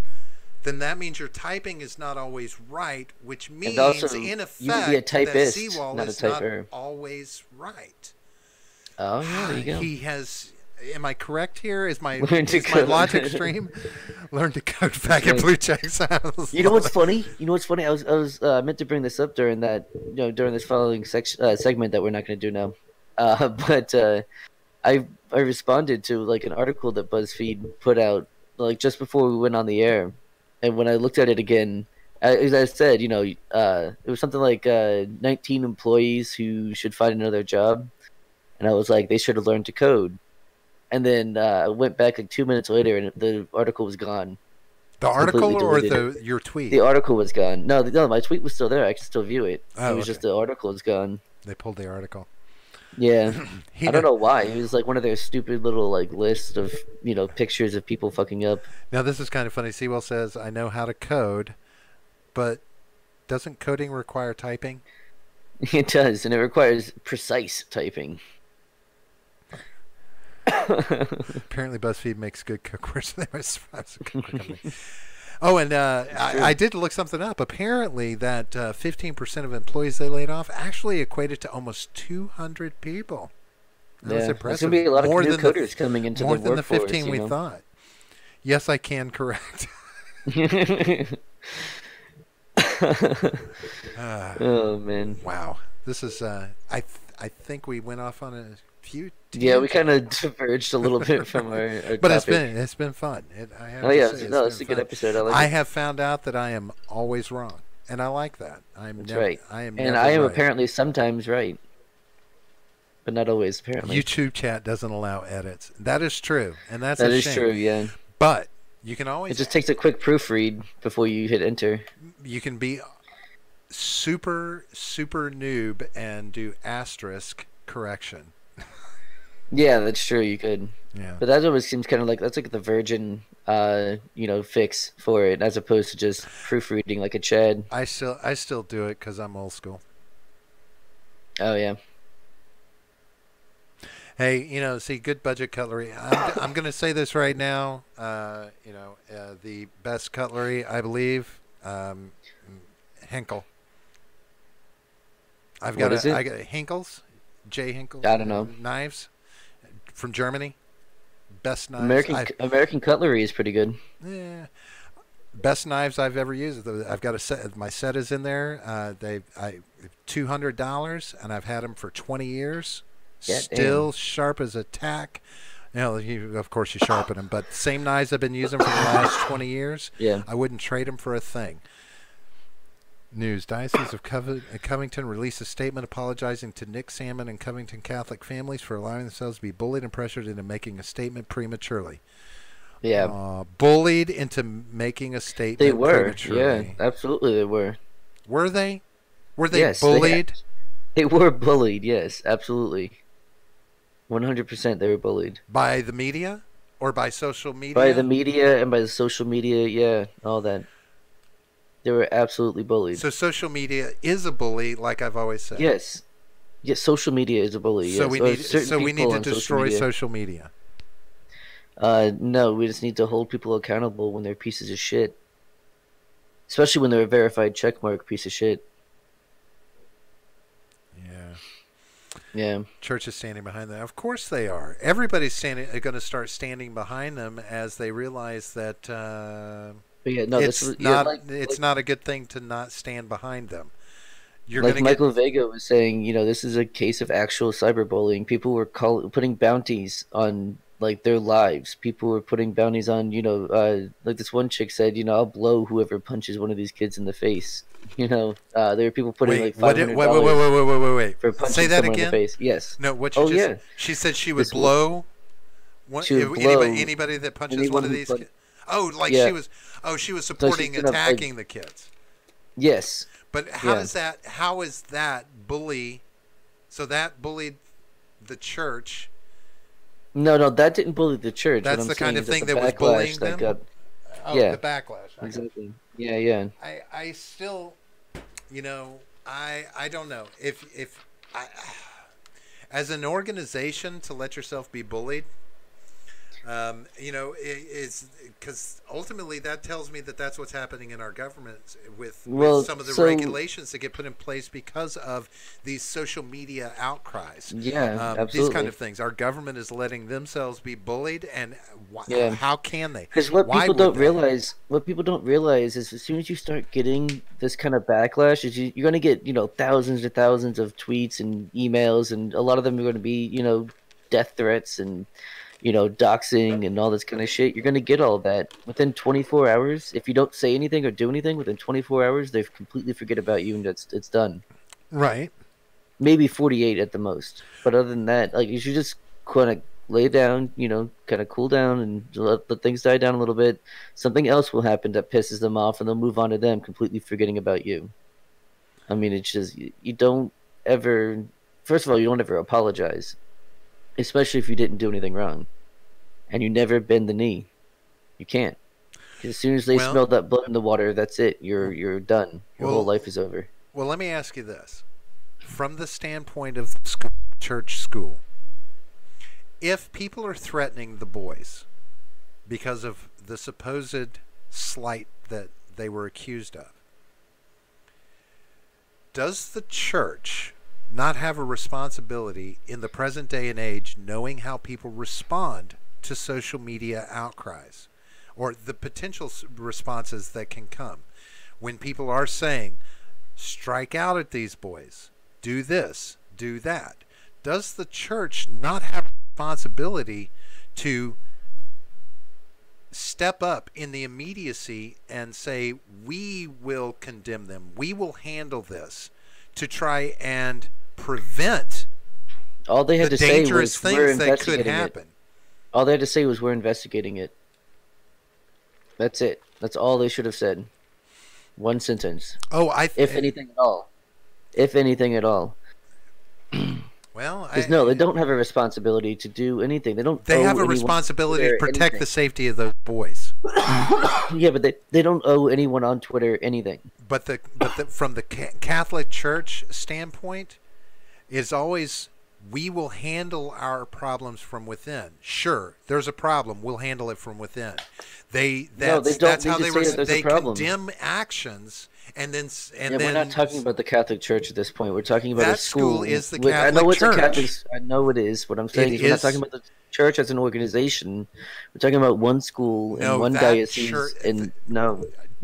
then that means your typing is not always right, which means also, in effect that Seawall is not always right. Oh, yeah, there you go. He has. Am I correct here? Is my logic stream? Learn to code back at Blue Checks. You know what's funny? I was meant to bring this up during that, during this following segment that we're not going to do now. But I responded to like an article that Buzzfeed put out like just before we went on the air, and when I looked at it again, as I said, it was something like 19 employees who should find another job, and I was like, they should have learned to code. And then I went back like 2 minutes later, and the article was gone. The article or your tweet? The article was gone. No, my tweet was still there. I could still view it. Oh, it was just the article is gone. They pulled the article. Yeah, I don't know why. It was like one of their stupid little like lists of pictures of people fucking up. Now this is kind of funny. Sewell says, "I know how to code, but doesn't coding require typing?" It does, and it requires precise typing. Apparently BuzzFeed makes good cookwares. Oh, and I did look something up. Apparently that 15% of employees they laid off actually equated to almost 200 people. That was impressive. There's going to be a lot of new coders coming into the workforce. More than the 15 we thought. Yes, I can correct. Oh, man. Wow. This is, I think we went off on a few. Yeah, we kind of diverged a little bit from our but topic. it's been fun. It's a good episode. I have found out that I am always wrong, and I like that. That's right. I am apparently sometimes right, but not always. Apparently, YouTube chat doesn't allow edits. That is true, and that is true. Yeah, but you can always. It just takes a quick proofread before you hit enter. You can be super noob and do asterisk correction. Yeah, that's true. You could. Yeah. But that always seems kind of like that's like the virgin, fix for it, as opposed to just proofreading like a Chad. I still do it because I'm old school. Oh yeah. Hey, see, good budget cutlery. I'm going to say this right now. The best cutlery, I believe, Henkel. What is it? I got Henkel's, J. Henkel's. I don't know. Knives from Germany. Best knives. American cutlery is pretty good. Yeah. Best knives I've ever used. I've got a set. My set is in there. $200, and I've had them for 20 years. Yeah, Still damn. sharp as a tack. Of course, you sharpen them, but same knives I've been using for the last 20 years. Yeah. I wouldn't trade them for a thing. News: Diocese of Covington released a statement apologizing to Nick Salmon and Covington Catholic families for allowing themselves to be bullied and pressured into making a statement prematurely. Yeah. Bullied into making a statement. They were. Prematurely. Yeah, absolutely they were. Were they? Were they Yes, bullied? They were bullied. Yes, absolutely. 100% they were bullied. By the media or by social media? By the media and by the social media, yeah, all that. They were absolutely bullied. So social media is a bully, like I've always said. Yes. Yes, social media is a bully. So Yes. we need to destroy social media. No, we just need to hold people accountable when they're pieces of shit. Especially when they're a verified checkmark piece of shit. Yeah. Yeah. Church is standing behind them. Of course they are. Everybody's going to start standing behind them as they realize that But yeah, no, it's not a good thing to not stand behind them. Like Michael Vega was saying, this is a case of actual cyberbullying. People were putting bounties on their lives. People were putting bounties on, like this one chick said, I'll blow whoever punches one of these kids in the face. There were people putting $500 wait. for punching Say that someone again? in the face. Yes. No, what Oh, you just yeah. She said she would blow anybody that punches one of these kids. Oh, Yeah. she was supporting attacking the kids. Yes. But how is that bully? So that bullied the church. No, that didn't bully the church. That's what I'm the kind of saying thing is that was bullying them? Yeah. The backlash. Exactly. Yeah. I still, I don't know if as an organization to let yourself be bullied. It's because ultimately that tells me that that's what's happening in our government with some of the regulations that get put in place because of these social media outcries. Yeah, absolutely. These kind of things. Our government is letting themselves be bullied, and how can they? Because what people don't realize is as soon as you start getting this kind of backlash, is you're going to get thousands and thousands of tweets and emails, and a lot of them are going to be death threats and doxing and all this kind of shit. You're going to get all that within 24 hours. If you don't say anything or do anything within 24 hours, they completely forget about you and it's done. Right. Maybe 48 at the most. But other than that, you should just kind of lay down, kind of cool down and let things die down a little bit. Something else will happen that pisses them off and they'll move on to them, completely forgetting about you. I mean, it's just, you don't ever, first of all, you don't ever apologize. Especially if you didn't do anything wrong. And you never bend the knee. You can't. As soon as they smell that blood in the water, that's it. You're done. Your whole life is over. Well, let me ask you this. From the standpoint of the church school, if people are threatening the boys because of the supposed slight that they were accused of, does the church not have a responsibility in the present day and age, knowing how people respond to social media outcries or the potential responses that can come when people are saying, strike out at these boys, do this, do that? Does the church not have a responsibility to step up in the immediacy and say, we will condemn them, we will handle this, to try and prevent all they had the to say dangerous was things that could happen? All they had to say was we're investigating it. That's it. That's all they should have said. One sentence. If anything at all. If anything at all. Well, no, they don't have a responsibility to do anything. They have a responsibility to protect the safety of those boys. Yeah, but they don't owe anyone on Twitter anything. But from the Catholic Church standpoint, it's always we will handle our problems from within. Sure, there's a problem. We'll handle it from within. That's how they condemn actions, and then we're not talking about the Catholic Church at this point. We're talking about that a school. Is the Catholic Church. I know it is. What I'm saying is we're not talking about the church as an organization. We're talking about one school and one diocese.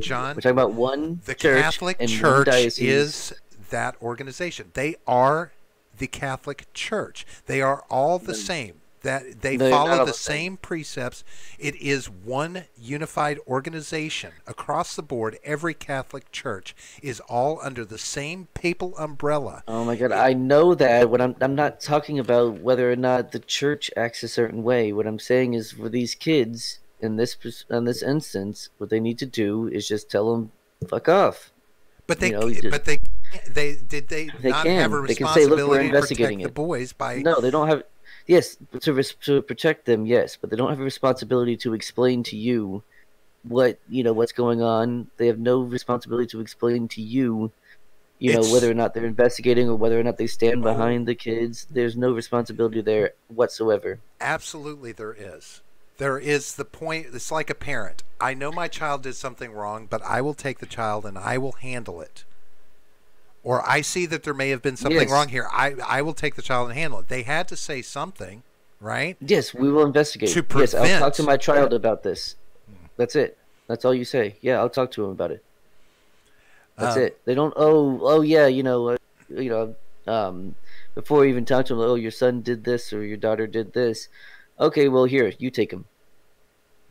John, we're talking about one. The church Catholic and Church one diocese. is that organization. They are the Catholic Church. They are all the same. That they follow the same precepts. It is one unified organization across the board. Every Catholic church is all under the same papal umbrella. Oh my God, I know that. What I'm not talking about whether or not the church acts a certain way. What I'm saying is for these kids in this instance, what they need to do is just tell them fuck off. But they not have a responsibility can say, look, we're to investigating protect the boys by No, they don't have. Yes, to protect them, yes, but they don't have a responsibility to explain to you what's going on. They have no responsibility to explain to you, whether or not they're investigating or whether or not they stand behind the kids. There's no responsibility there whatsoever. Absolutely, there is. There is the point. It's like a parent. I know my child did something wrong, but I will take the child and I will handle it. Or I see that there may have been something wrong here. I will take the child and handle it. They had to say something, right? Yes, we will investigate. To prevent. Yes, I'll talk to my child about this. That's it. That's all you say. Yeah, I'll talk to him about it. That's it. They don't. Before you even talk to him, your son did this or your daughter did this. Okay, well here, you take him.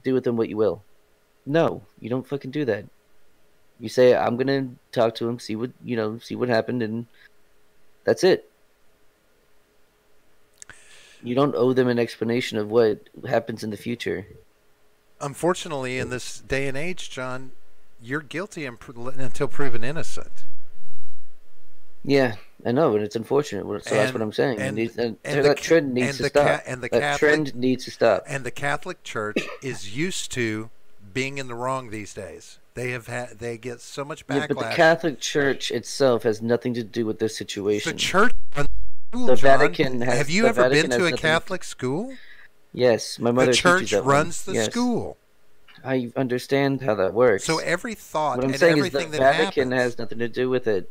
Do with him what you will. No, you don't fucking do that. You say, I'm gonna talk to him, see what happened, and that's it. You don't owe them an explanation of what happens in the future. Unfortunately, in this day and age, John, you're guilty until proven innocent. Yeah, I know, and it's unfortunate. So that's what I'm saying. That trend needs to stop. That trend needs to stop. And the Catholic Church is used to being in the wrong these days. They get so much backlash. Yeah, but the Catholic Church itself has nothing to do with this situation. The church runs the school, the John. Vatican has. Have you ever been to a Catholic school? Yes, my mother. The church runs the school. I understand how that works. So every thought what I'm and saying everything is the that Vatican happens has nothing to do with it.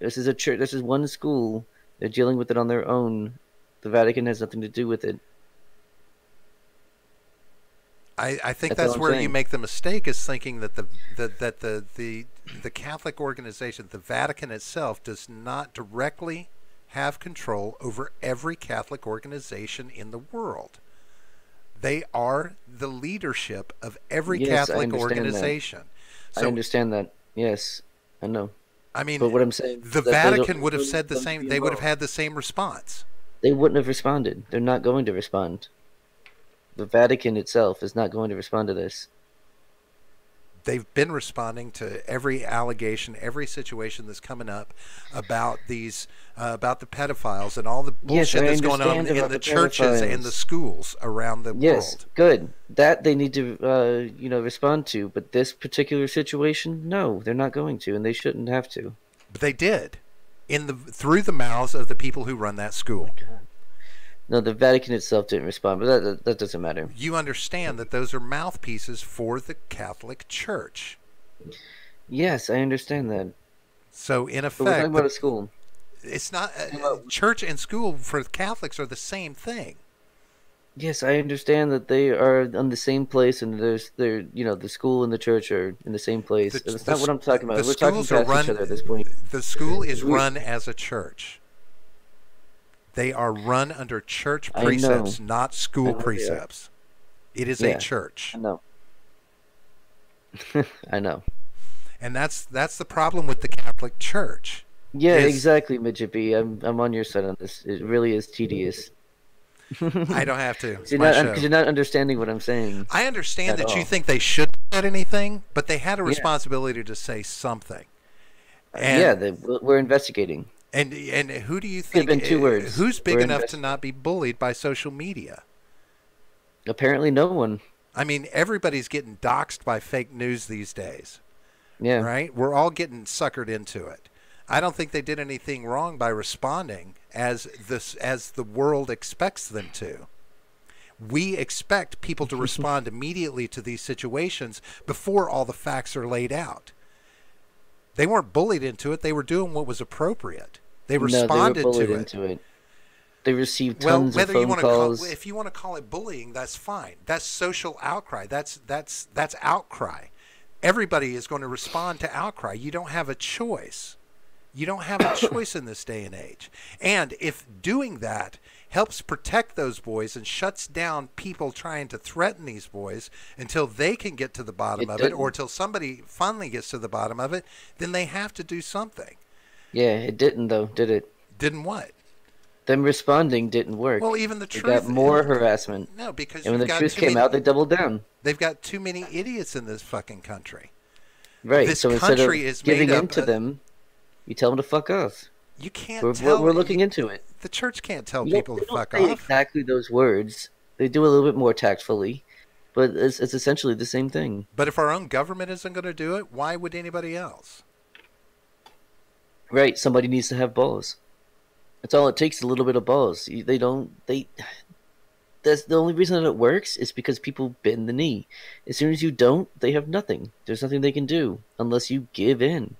This is a church. This is one school. They're dealing with it on their own. The Vatican has nothing to do with it. I think that's where you make the mistake, is thinking that the Catholic organization, the Vatican itself, does not directly have control over every Catholic organization in the world. They are the leadership of every Catholic organization. So, I understand that. Yes, I know. I mean, but what I'm saying, the Vatican would have said the same. They would have had the same response. They wouldn't have responded. They're not going to respond. The Vatican itself is not going to respond to this. They've been responding to every allegation, every situation that's coming up about these, about the pedophiles and all the bullshit that's going on in the churches and the schools around the world. Yes, good. That they need to, respond to. But this particular situation, no, they're not going to, and they shouldn't have to. But they did, through the mouths of the people who run that school. Oh, God. No, the Vatican itself didn't respond, but that doesn't matter. You understand that those are mouthpieces for the Catholic Church. Yes, I understand that. So, in effect, but we're talking about a school. It's not church and school for Catholics are the same thing. Yes, I understand that they are on the same place, and the school and the church are in the same place. That's not what I'm talking about. We're talking past each other at this point. The school is run as a church. They are run under church precepts, not school precepts. It is a church. I know. I know. And that's the problem with the Catholic Church. Yeah, exactly, Midget B. I'm on your side on this. It really is tedious. I don't have to. Because you're not understanding what I'm saying. I understand that you think they shouldn't have said anything, but they had a responsibility to say something. And we're investigating. And who do you think? Could have been 2 words. Who's big enough to not be bullied by social media? Apparently, no one. I mean, everybody's getting doxxed by fake news these days. Yeah. Right? We're all getting suckered into it. I don't think they did anything wrong by responding as the world expects them to. We expect people to respond immediately to these situations before all the facts are laid out. They weren't bullied into it. They were doing what was appropriate. They responded no, they were bullied to it. into it. They received tons of phone calls. If you want to call it bullying, that's fine. That's social outcry. That's outcry. Everybody is going to respond to outcry. You don't have a choice. You don't have a choice in this day and age. And if doing that helps protect those boys and shuts down people trying to threaten these boys until they can get to the bottom of it, or until somebody finally gets to the bottom of it, then they have to do something. Yeah, it didn't, though, did it? Didn't what? Them responding didn't work. Well, even the truth. They got more harassment. No, because and when the truth came out, they doubled down. They've got too many idiots in this fucking country. Right. This so instead country of is giving made in to them, you tell them to fuck off. You can't tell. We're looking into it. The church can't tell people to fuck off. Exactly those words. They do a little bit more tactfully, but it's essentially the same thing. But if our own government isn't going to do it, why would anybody else? Right. Somebody needs to have balls. That's all it takes, a little bit of balls. That's the only reason that it works is because people bend the knee. As soon as you don't, they have nothing. There's nothing they can do unless you give in.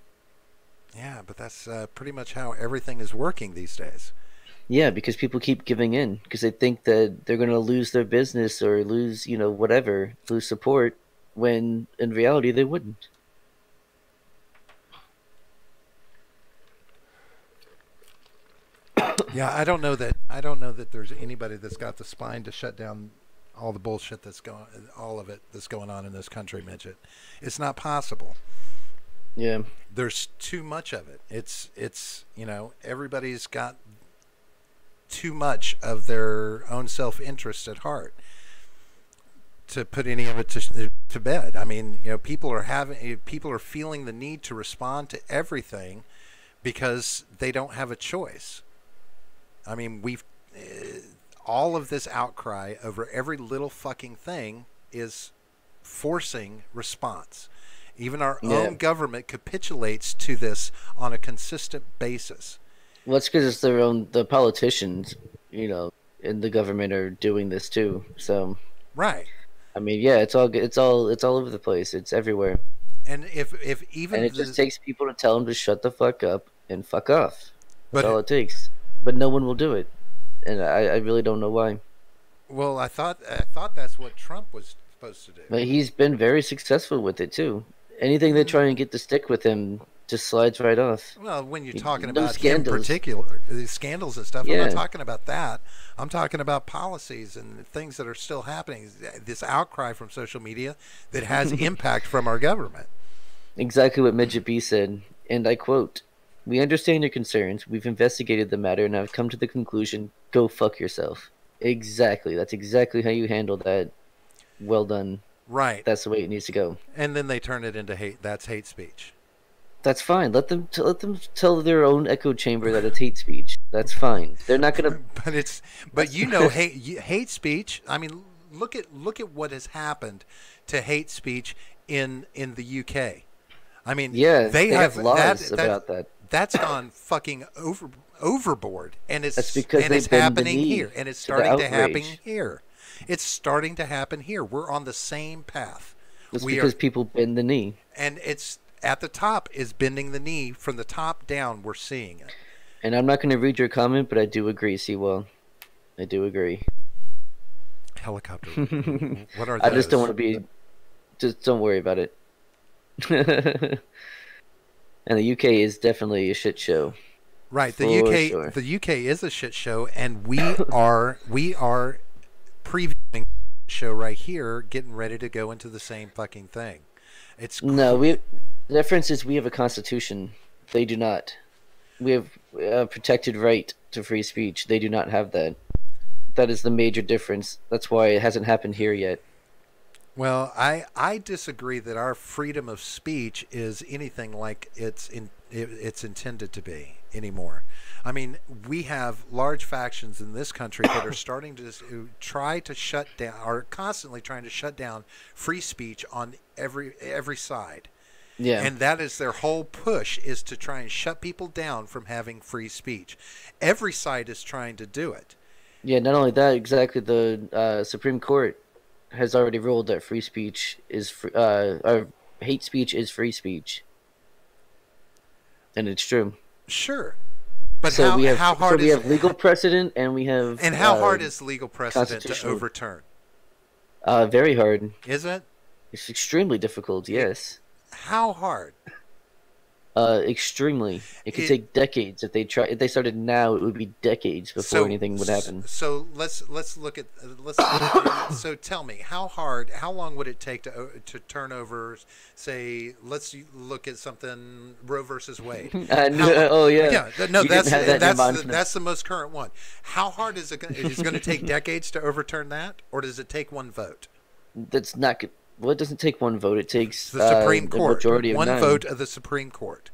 Yeah, but that's pretty much how everything is working these days. Yeah, because people keep giving in because they think that they're going to lose their business or lose, whatever, lose support, when in reality they wouldn't. Yeah, I don't know that there's anybody that's got the spine to shut down all the bullshit that's going on in this country, Midget. It's not possible. Yeah. There's too much of it. It's everybody's got too much of their own self-interest at heart to put any of it to bed. I mean, people are feeling the need to respond to everything because they don't have a choice. I mean, all of this outcry over every little fucking thing is forcing response. Even our own government capitulates to this on a consistent basis. Well, it's because it's the politicians, in the government are doing this too. So, right. I mean, yeah, it's all over the place. It's everywhere. And if it just takes people to tell them to shut the fuck up and fuck off. That's all it takes. But no one will do it, and I really don't know why. Well, I thought that's what Trump was supposed to do. But he's been very successful with it too. Anything they try and get to stick with him just slides right off. Well, when you're talking about him in particular, the scandals and stuff, I'm not talking about that. I'm talking about policies and things that are still happening. This outcry from social media that has impact from our government. Exactly what Midget B said, and I quote, "We understand your concerns. We've investigated the matter and have come to the conclusion, go fuck yourself." Exactly. That's exactly how you handle that. Well done. Right. That's the way it needs to go. And then they turn it into hate. That's hate speech. That's fine. Let them tell their own echo chamber that it's hate speech. That's fine. They're not gonna. But hate speech. I mean, look at what has happened to hate speech in the UK. I mean, they have laws about that. That's gone fucking overboard, and it's happening here, and it's starting to happen here. It's starting to happen here. We're on the same path. It's because people bend the knee, and it's at the top is bending the knee from the top down. We're seeing it. And I'm not going to read your comment, but I do agree, Sewell. I do agree. Helicopter. What are those? I just don't want to be. Just don't worry about it. And the UK is definitely a shit show. Right. The UK is a shit show, and we are previewing the show right here, getting ready to go into the same fucking thing. The difference is we have a constitution. They do not. We have a protected right to free speech. They do not have that. That is the major difference. That's why it hasn't happened here yet. Well, I disagree that our freedom of speech is anything like it's intended to be anymore. I mean, we have large factions in this country that are starting to try to shut down, are constantly trying to shut down free speech on every side. Yeah. And that is their whole push, is to try and shut people down from having free speech. Every side is trying to do it. Yeah, not only that, exactly. The Supreme Court has already ruled that free speech is hate speech is free speech, and it's true. Sure, but So how hard we is have legal precedent, and we have and how hard is legal precedent to overturn? Very hard. Is it? It's extremely difficult. Yes. How hard? Extremely. It could take decades if they try. If they started now, it would be decades before anything would happen. So let's look at so tell me, how long would it take to turn over? Say, let's look at something, Roe versus Wade. Oh yeah. Yeah. No, that's the most current one. How hard is it? Is it going to take decades to overturn that, or does it take one vote? That's not good. Well, it doesn't take one vote. It takes the Supreme Court. Majority of 9 vote of the Supreme Court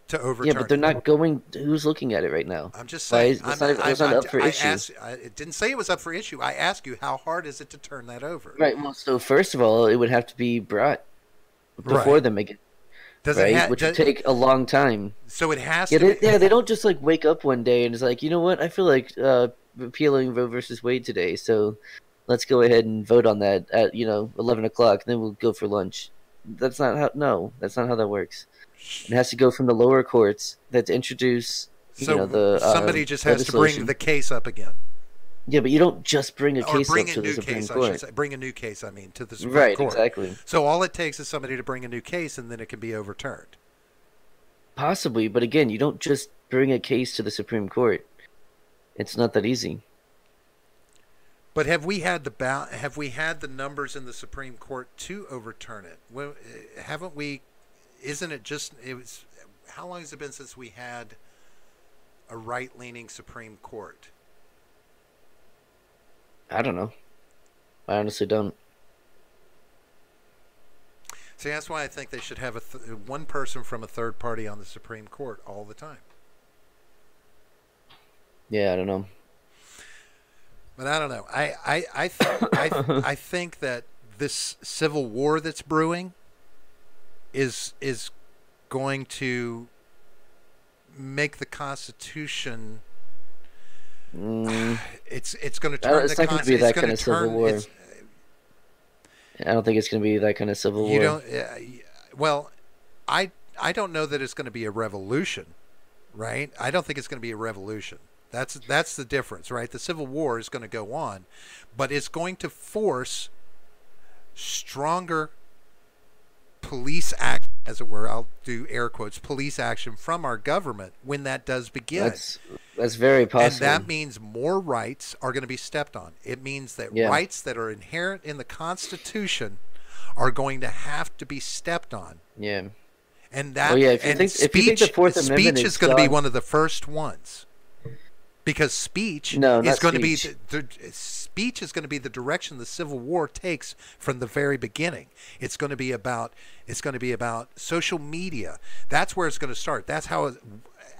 to overturn. Yeah, but they're not going. Who's looking at it right now? I'm just saying. It's not up for issue. It didn't say it was up for issue. I asked you, how hard is it to turn that over? Right. Well, so first of all, it would have to be brought before them again. Which would take a long time. So it has to. They don't just like wake up one day and it's like, you know what? I feel like repealing Roe versus Wade today, so let's go ahead and vote on that at 11 o'clock, and then we'll go for lunch. That's not how. No, that's not how that works. It has to go from the lower courts that introduce. Somebody just has to bring the case up again. Yeah, but you don't just bring a case up to the Supreme Court. Bring a new case, to the Supreme Court. Right, exactly. So all it takes is somebody to bring a new case, and then it can be overturned. Possibly, but again, you don't just bring a case to the Supreme Court. It's not that easy. But have we had the numbers in the Supreme Court to overturn it? Well, haven't we? Isn't it just? It was. How long has it been since we had a right-leaning Supreme Court? I don't know. I honestly don't. See, that's why I think they should have one person from a third party on the Supreme Court all the time. Yeah, I don't know. But I don't know. I think that this civil war that's brewing is going to make the Constitution. It's going to turn. It's not going to be that kind of civil war. I don't think it's going to be that kind of civil war. You don't. Well, I don't know that it's going to be a revolution, right? I don't think it's going to be a revolution. That's the difference, right? The Civil War is going to go on, but it's going to force stronger police action, as it were. I'll do air quotes, police action from our government when that does begin. That's very possible. And that means more rights are going to be stepped on. It means that rights that are inherent in the Constitution are going to have to be stepped on. Yeah. And that speech is going to be one of the first ones. Because speech is going to be the direction the Civil War takes from the very beginning. It's going to be about social media. That's where it's going to start. That's how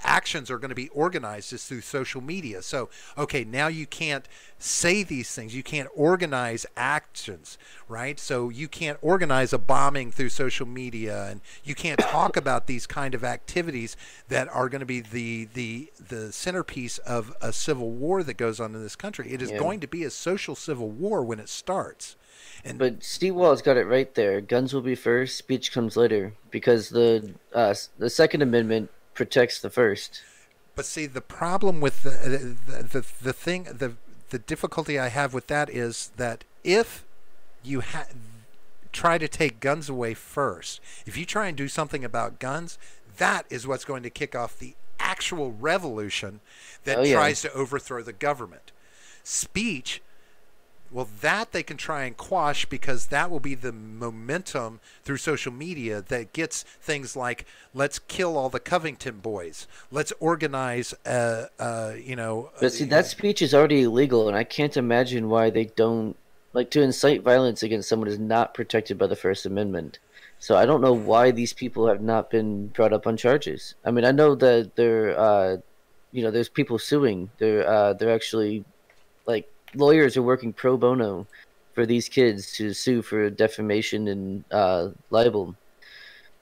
actions are going to be organized, is through social media. So, okay, now you can't say these things. You can't organize actions, right? So you can't organize a bombing through social media, and you can't talk about these kind of activities that are going to be the centerpiece of a civil war that goes on in this country. It is going to be a social civil war when it starts. But Steve Wall's got it right there. Guns will be first, speech comes later, because the Second Amendment protects the first. But see, the problem with the difficulty I have with that is that if you try to take guns away first, if you try and do something about guns, that is what's going to kick off the actual revolution that tries to overthrow the government. Speech, well, that they can try and quash, because that will be the momentum through social media that gets things like, let's kill all the Covington boys. Let's organize, But see, that speech is already illegal, and I can't imagine why they don't, like, to incite violence against someone is not protected by the First Amendment. So I don't know why these people have not been brought up on charges. I mean, I know that there's people suing. They're actually, like, lawyers are working pro bono for these kids to sue for defamation and libel.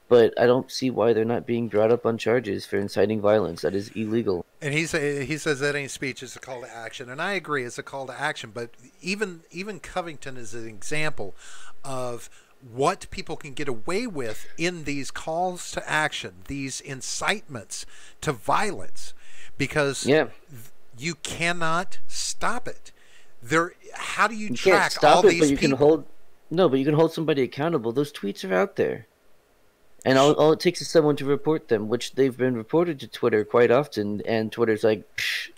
but I don't see why they're not being brought up on charges for inciting violence. That is illegal. And he says that any speech is a call to action, and I agree, it's a call to action. But even Covington is an example of what people can get away with in these calls to action, these incitements to violence, because you cannot stop it. How do you track all these people? But you can hold somebody accountable. Those tweets are out there. And all it takes is someone to report them, which they've been reported to Twitter quite often, and Twitter's like,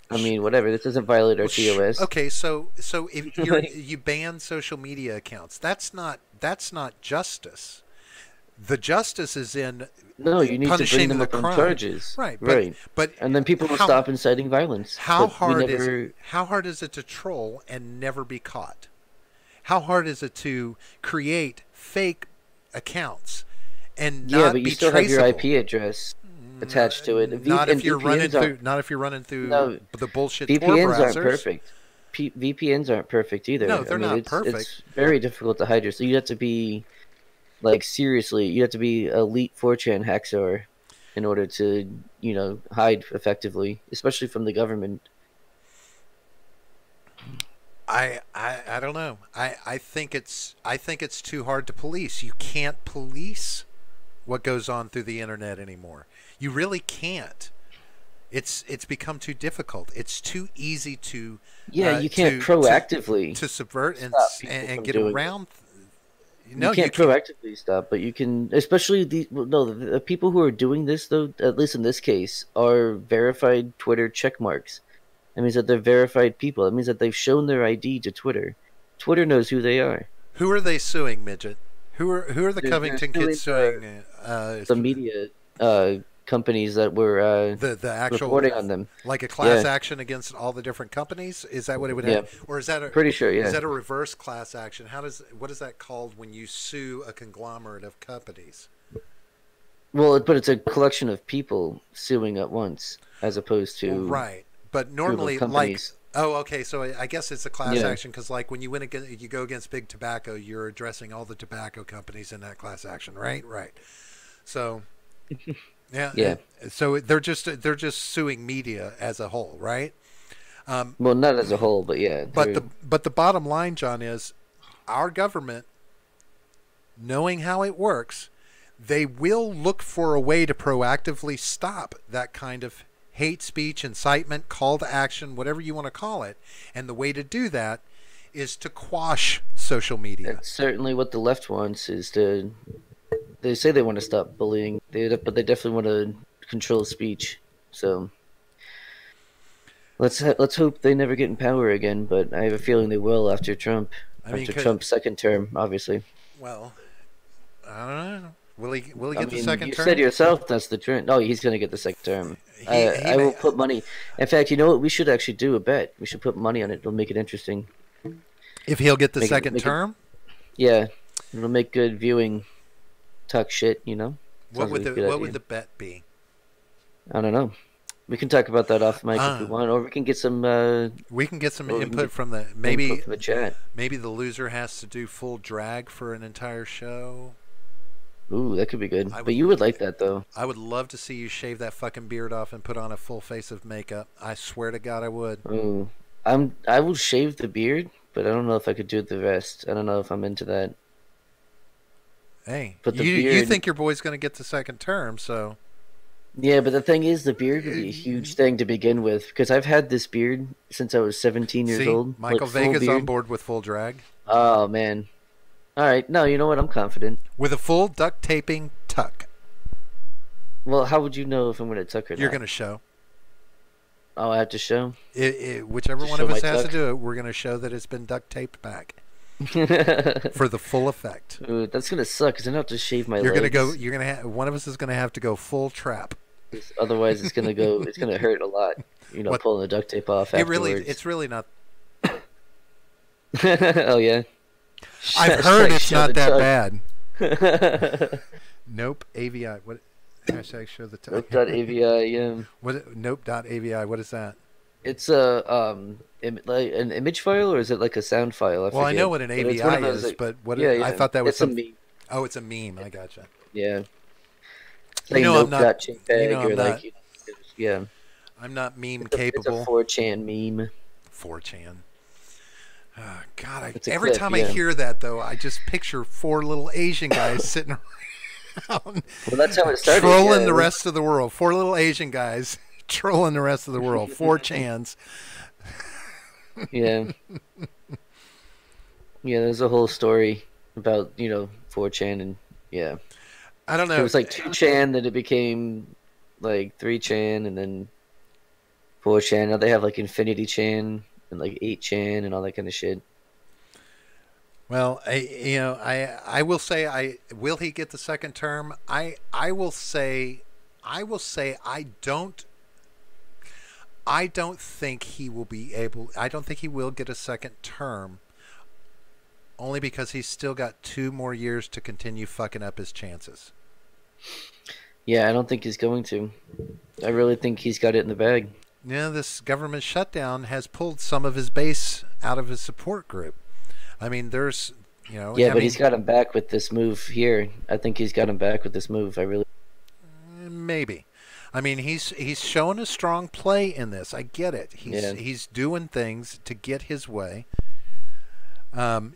I mean, whatever, this doesn't violate our TOS. Okay, so if you ban social media accounts, that's not justice. The justice is in you need to bring them up on charges. Right. But and then people will stop inciting violence. How hard is it to troll and never be caught? How hard is it to create fake accounts and not but you be still traceable? have your IP address attached to it. Not if you're running through the bullshit Tor VPNs browsers. Aren't perfect. VPNs aren't perfect either. No, they're not perfect. It's very difficult to hide. So you have to be, like, seriously, you have to be elite 4chan hacksaw in order to, hide effectively, especially from the government. I don't know. I think it's too hard to police. You can't police what goes on through the internet anymore. You really can't. It's become too difficult. It's too easy to you can't proactively to subvert and get around. No, you can't proactively stop, but you can, especially the people who are doing this, though, at least in this case, are verified Twitter check marks. That means that they're verified people. That means that they've shown their ID to Twitter. Twitter knows who they are. Who are they suing, Midget? Who are the Covington kids suing? The media companies that were the actual reporting on them, like a class action against all the different companies. Is that what it would have, or is that pretty sure? Yeah, is that a reverse class action? What is that called when you sue a conglomerate of companies? Well, but it's a collection of people suing at once, as opposed to right. But normally, okay, so I guess it's a class action because, like, when you go against Big Tobacco, you're addressing all the tobacco companies in that class action, right? Right. So, yeah. So they're just suing media as a whole, right? Well, not as a whole, but yeah. But the bottom line, John, is our government, knowing how it works, they will look for a way to proactively stop that kind of hate speech, incitement, call to action, whatever you want to call it. And the way to do that is to quash social media. That's certainly what the left wants, is to... They say they want to stop bullying, but they definitely want to control speech. So let's hope they never get in power again, but I have a feeling they will after Trump. After Trump's second term, obviously. Well, I don't know. Will he get the second term? You said yourself that's the trend. Oh, he's going to get the second term. I will put money. In fact, you know what? We should actually do a bet. We should put money on it. It'll make it interesting. If he'll get the second term? Yeah. It'll make good viewing. Talk shit, What would the bet be? I don't know. We can talk about that off mic if we want, or we can get some. We can get some input from the chat. Maybe the loser has to do full drag for an entire show. Ooh, that could be good. But you would like that, though. I would love to see you shave that fucking beard off and put on a full face of makeup. I swear to God, I would. Ooh, I will shave the beard, but I don't know if I could do the rest. I don't know if I'm into that. Hey, but you think your boy's going to get the second term, so... Yeah, but the thing is, the beard would be a huge thing to begin with, because I've had this beard since I was 17 years old. Michael Vega's on board with full drag. Oh, man. All right. No, you know what? I'm confident. With a full duct taping tuck. Well, how would you know if I'm going to tuck or not? You're going to show. Oh, I have to show? Whichever one of us has to do it, we're going to show that it's been duct taped back. For the full effect. Ooh, that's gonna suck because I don't have to shave my legs. One of us is gonna have to go full trap. Otherwise, it's gonna hurt a lot. Pulling the duct tape off. It's really not. Oh yeah. I've heard it's not that bad. Nope. AVI. What? Hashtag show the time. Nope.avi. Yeah. What? Nope.avi. What is that? It's like an image file, or is it like a sound file? I know what an AVI is, but what? I thought that was a meme. Oh, it's a meme. I gotcha. Yeah. Say nope, not JPEG, or like, yeah. I'm not meme It's capable. a 4chan meme. 4chan. God, every time I hear that, though, I just picture 4 little Asian guys sitting around. Well, that's how it started. Trolling the rest of the world. 4 little Asian guys trolling the rest of the world. 4chans. Yeah. Yeah, there's a whole story about, 4chan and, yeah. I don't know. It was like 2chan, then it became like 3chan, and then 4chan. Now they have like Infinity Chan and like 8chan and all that kind of shit. Well, I will say, will he get the second term? I will say I don't think he will be able. I don't think he will get a second term. Only because he's still got 2 more years to continue fucking up his chances. Yeah, I don't think he's going to. I really think he's got it in the bag. Yeah, this government shutdown has pulled some of his base out of his support group. I mean, there's, Yeah, but he's got him back with this move here. I think he's got him back with this move. I really. Maybe. I mean, he's shown a strong play in this. I get it. He's doing things to get his way.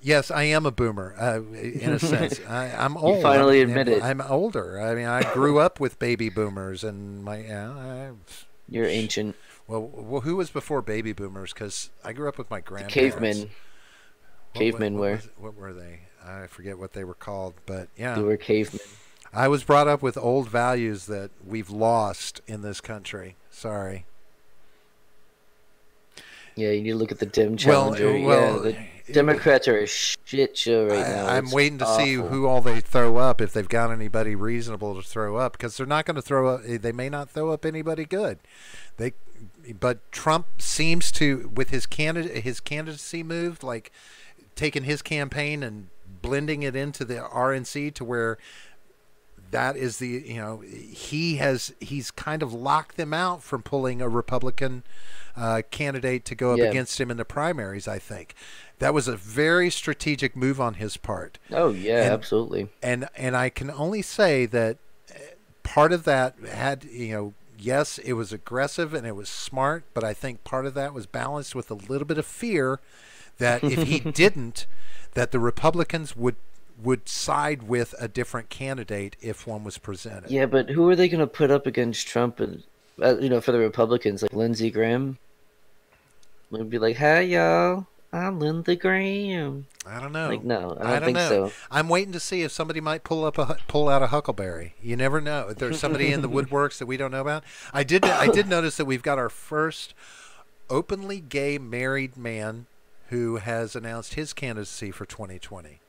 Yes, I am a boomer, in a sense. I'm old. You finally admit it. I'm older. I mean, I grew up with baby boomers, and You're ancient. Well, who was before baby boomers? Because I grew up with my grandparents. Cavemen. Cavemen were. What were they? I forget what they were called, but yeah. They were cavemen. I was brought up with old values that we've lost in this country. Sorry. Yeah, you need to look at the Dem challenger. The Democrats are a shit show right now. I'm waiting to see who all they throw up, if they've got anybody reasonable to throw up, because they're not going to throw up. They may not throw up anybody good. But Trump seems to, with his candidacy move, like taking his campaign and blending it into the RNC to where that is he's kind of locked them out from pulling a Republican candidate to go up against him in the primaries. I think that was a very strategic move on his part. Oh yeah, absolutely. And I can only say that part of that had, yes, it was aggressive and it was smart, but I think part of that was balanced with a little bit of fear that if he didn't, that the Republicans would side with a different candidate if one was presented. Yeah, but who are they going to put up against Trump and for the Republicans, like Lindsey Graham? Would be like, "Hey y'all, I'm Lindsey Graham." I don't know. Like, no, I don't think so. I'm waiting to see if somebody might pull out a Huckleberry. You never know. If there's somebody in the woodworks that we don't know about. I did notice that we've got our first openly gay married man who has announced his candidacy for 2020.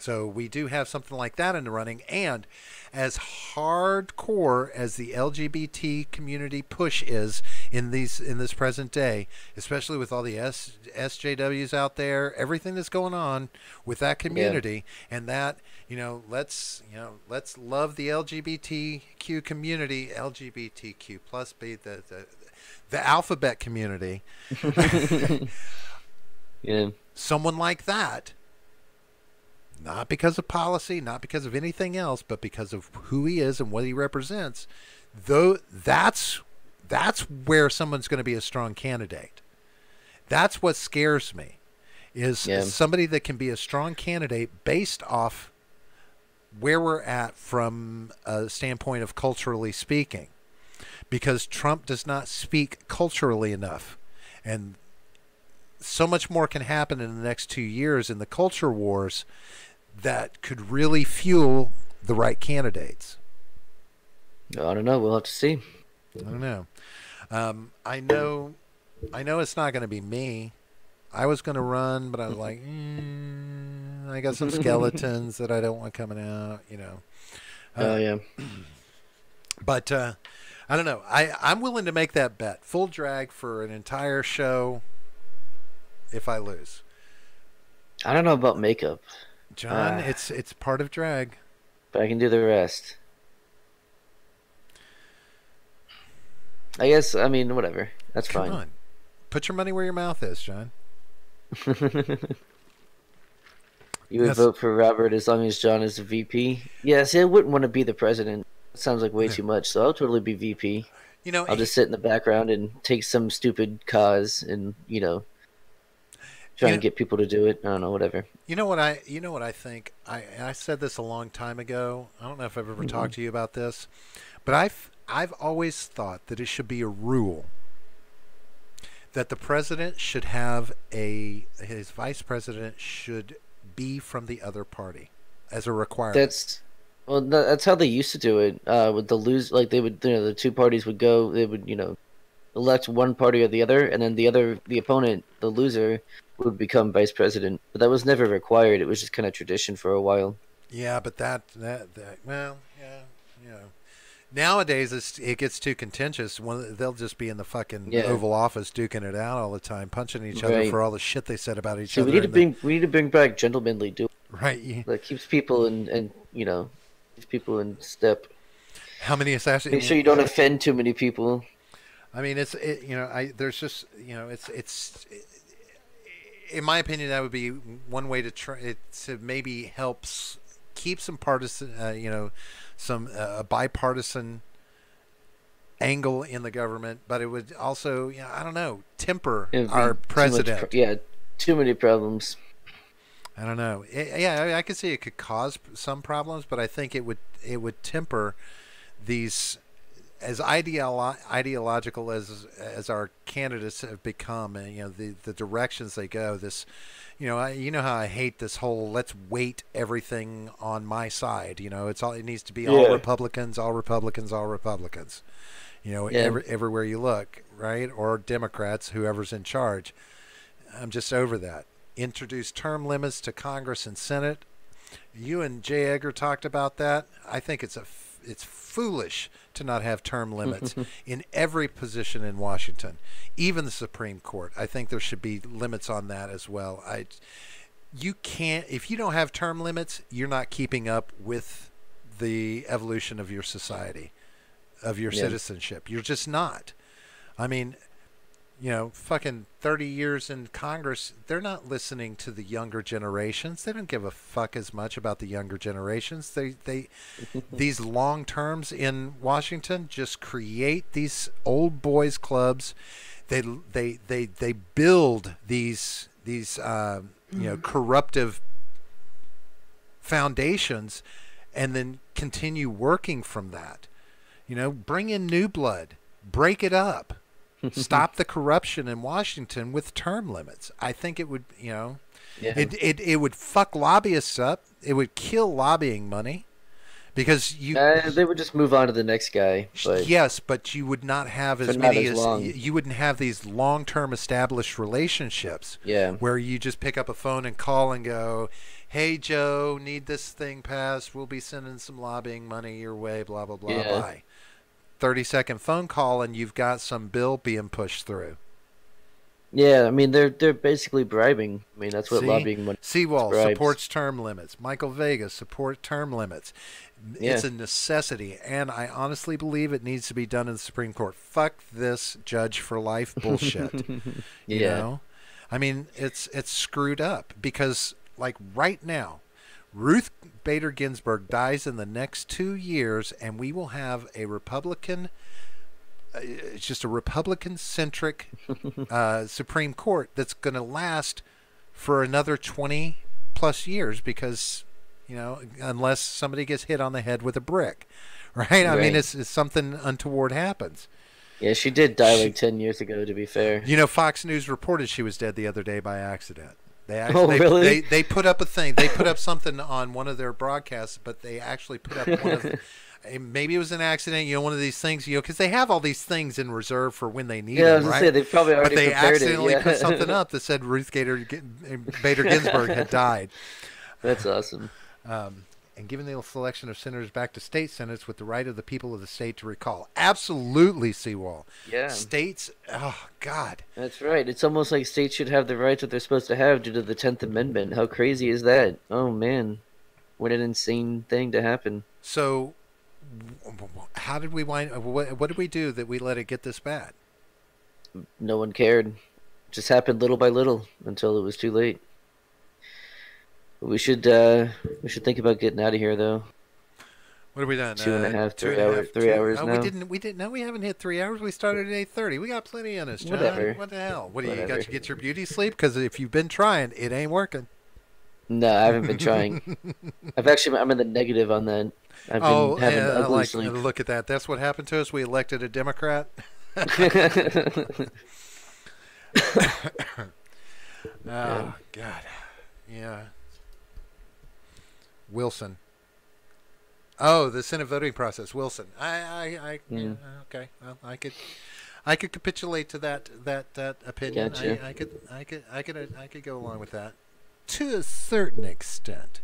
So we do have something like that in the running. And as hardcore as the LGBT community push is in this present day, especially with all the SJWs out there, everything that's going on with that community, and that, let's love the LGBTQ community, LGBTQ plus be the alphabet community. Yeah. Someone like that. Not because of policy, not because of anything else, but because of who he is and what he represents. Though that's where someone's going to be a strong candidate. That's what scares me, is somebody that can be a strong candidate based off where we're at from a standpoint of culturally speaking. Because Trump does not speak culturally enough. And so much more can happen in the next 2 years in the culture wars that could really fuel the right candidates. I don't know. We'll have to see. I don't know. I know it's not going to be me. I was going to run, but I was like, I got some skeletons that I don't want coming out, yeah. But I don't know. I'm willing to make that bet. Full drag for an entire show if I lose. I don't know about makeup. John, it's part of drag. But I can do the rest. I guess, whatever. That's fine. Come on. Put your money where your mouth is, John. You would vote for Robert as long as John is the VP? Yeah, see, I wouldn't want to be the president. Sounds like way too much. So I'll totally be VP. You know, I'll just sit in the background and take some stupid cause and try and get people to do it. I don't know, whatever. You know what I think. I said this a long time ago. I don't know if I've ever talked to you about this, but I've always thought that it should be a rule that the president should have his vice president should be from the other party as a requirement. That's how they used to do it. With like they would, the two parties would go. They would, elect one party or the other, and then the opponent, the loser, would become vice president. But that was never required. It was just kind of tradition for a while. Yeah, but that well, yeah, you know. Nowadays, it gets too contentious. They'll just be in the fucking Oval Office duking it out all the time, punching each other for all the shit they said about each other. We need to bring back gentlemanly duel. Right. That keeps people keeps people in step. How many assassins? Make sure you don't offend too many people. I mean, there's just, it's in my opinion, that would be one way to try to maybe helps keep some partisan, some bipartisan angle in the government, but it would also, I don't know, temper our president. Too many problems. I don't know. I could see it could cause some problems, but I think it would temper these, as ideological as our candidates have become, and the directions they go. This, how I hate this whole let's weight everything on my side. It needs to be all Republicans, all Republicans, all Republicans. Everywhere you look, right? Or Democrats, whoever's in charge. I'm just over that. Introduce term limits to Congress and Senate. You and Jay Edgar talked about that. I think it's foolish to not have term limits in every position in Washington, even the Supreme Court. I think there should be limits on that as well. You can't, if you don't have term limits, you're not keeping up with the evolution of your society, of your citizenship. You're just not. I mean, fucking 30 years in Congress, they're not listening to the younger generations. They don't give a fuck as much about the younger generations. They these long terms in Washington just create these old boys clubs. They build these corruptive foundations and then continue working from that. Bring in new blood, break it up. Stop the corruption in Washington with term limits. I think it would, it would fuck lobbyists up. It would kill lobbying money because they would just move on to the next guy. But yes, but you would not have as many you wouldn't have these long-term established relationships. Yeah, where you just pick up a phone and call and go, "Hey Joe, need this thing passed? We'll be sending some lobbying money your way." Blah blah blah. Bye. 30-second phone call and you've got some bill being pushed through. Yeah, I mean they're basically bribing. I mean that's what lobbying money. Seawall supports term limits. Michael Vegas support term limits. Yeah. It's a necessity, and I honestly believe it needs to be done in the Supreme Court. Fuck this judge for life bullshit. You know? I mean, it's screwed up because like right now, Ruth Bader Ginsburg dies in the next 2 years, and we will have a Republican, just a Republican-centric Supreme Court that's going to last for another 20-plus years because, unless somebody gets hit on the head with a brick, right? I mean, it's something untoward happens. Yeah, she did die like 10 years ago, to be fair. Fox News reported she was dead the other day by accident. Really? They put up a thing. They put up something on one of their broadcasts, but they actually put up one of maybe it was an accident, one of these things, because they have all these things in reserve for when they need them, right? They probably already but they prepared accidentally it, put something up that said Ruth Bader Ginsburg had died. That's awesome. And giving the selection of senators back to state senates with the right of the people of the state to recall. Absolutely, Seawall. Yeah. States, oh, God. That's right. It's almost like states should have the rights that they're supposed to have due to the 10th Amendment. How crazy is that? Oh, man. What an insane thing to happen. So, how did we what did we do that we let it get this bad? No one cared. It just happened little by little until it was too late. We should think about getting out of here, though. What have we done? 2.5, 3 hours now. We haven't hit 3 hours. We started at 8:30. We got plenty in us, John. Whatever. What the hell? What do you got to get your beauty sleep? Because if you've been trying, it ain't working. No, I haven't been trying. I'm in the negative on that. I've been having ugly sleep. Look at that. That's what happened to us. We elected a Democrat. Oh, God. Yeah. Wilson. Oh, the Senate voting process. Wilson. Yeah, okay. Well, I could capitulate to that opinion. Gotcha. I could go along with that to a certain extent.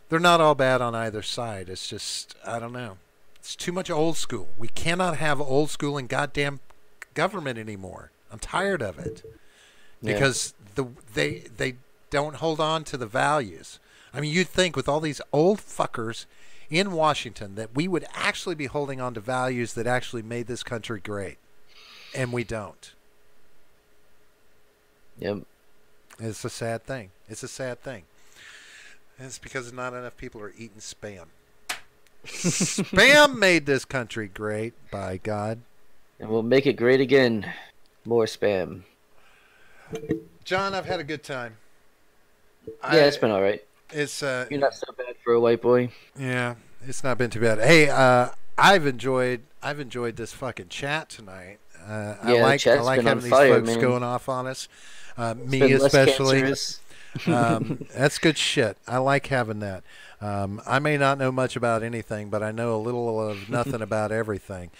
They're not all bad on either side. It's just, I don't know. It's too much old school. We cannot have old school in goddamn government anymore. I'm tired of it. Because they don't hold on to the values. I mean, you'd think with all these old fuckers in Washington that we would actually be holding on to values that actually made this country great. And we don't. Yep. It's a sad thing. It's a sad thing. And it's because not enough people are eating Spam. Spam made this country great, by God. And we'll make it great again. More Spam. John, I've had a good time. Yeah, it's been all right. It's You're not so bad for a white boy. Yeah, it's not been too bad. Hey, I've enjoyed this fucking chat tonight. I like having these folks going off on us. Me especially. That's good shit. I like having that. I may not know much about anything, but I know a little of nothing about everything.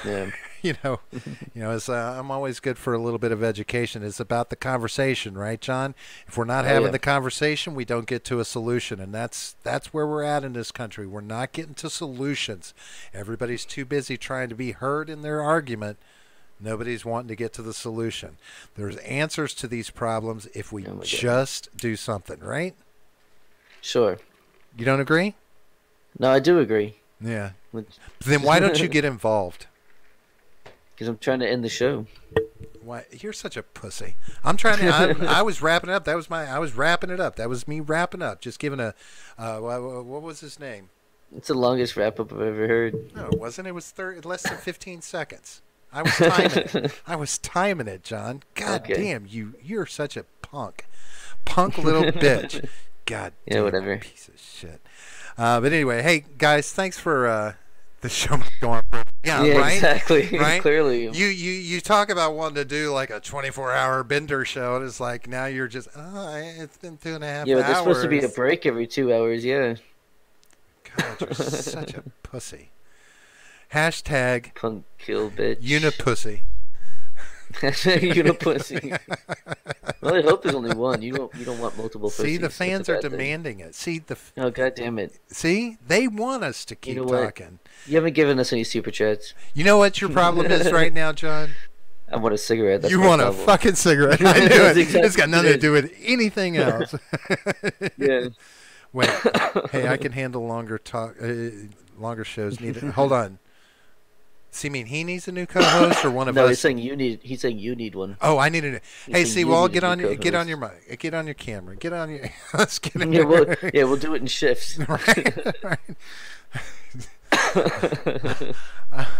Yeah. I'm always good for a little bit of education. It's about the conversation, right, John? If we're not having the conversation, we don't get to a solution, and that's where we're at in this country. We're not getting to solutions. Everybody's too busy trying to be heard in their argument. Nobody's wanting to get to the solution. There's answers to these problems if we just do something, right? Sure. You don't agree? No, I do agree. Yeah. Then why don't you get involved? Because I'm trying to end the show. Why? You're such a pussy. I'm trying to. I was wrapping it up. I was wrapping it up. That was me wrapping up. Just giving a. What was his name? It's the longest wrap up I've ever heard. No, it wasn't. It was less than 15 seconds. I was timing it. I was timing it, John. God damn, you're such a punk little bitch. God damn, whatever. Piece of shit. But anyway, hey guys, thanks for the show going on. Yeah, right? Exactly. Right? Clearly. You talk about wanting to do like a 24-hour bender show, and it's like now you're just it's been 2.5 hours. Yeah, but there's supposed to be a break every 2 hours. Yeah. God, you're such a pussy. Hashtag punk kill bitch. Unipussy. Unipussy. Well, I hope there's only one. You don't want multiple pussies. See, the fans are demanding it. See oh, God damn it. See, they want us to keep talking. You haven't given us any super chats. You know what your problem is right now, John? I want a cigarette. That's you want a fucking cigarette. I knew it. Exactly it's got nothing to do with anything else. Yeah. Wait. Hey, I can handle longer shows. Hold on. So you mean he needs a new co-host or one of us? No, he's saying you need one. Oh, I need a new. Hey, see, well, get on your mic, get on your camera, get on your. Let's get in we'll do it in shifts. Right.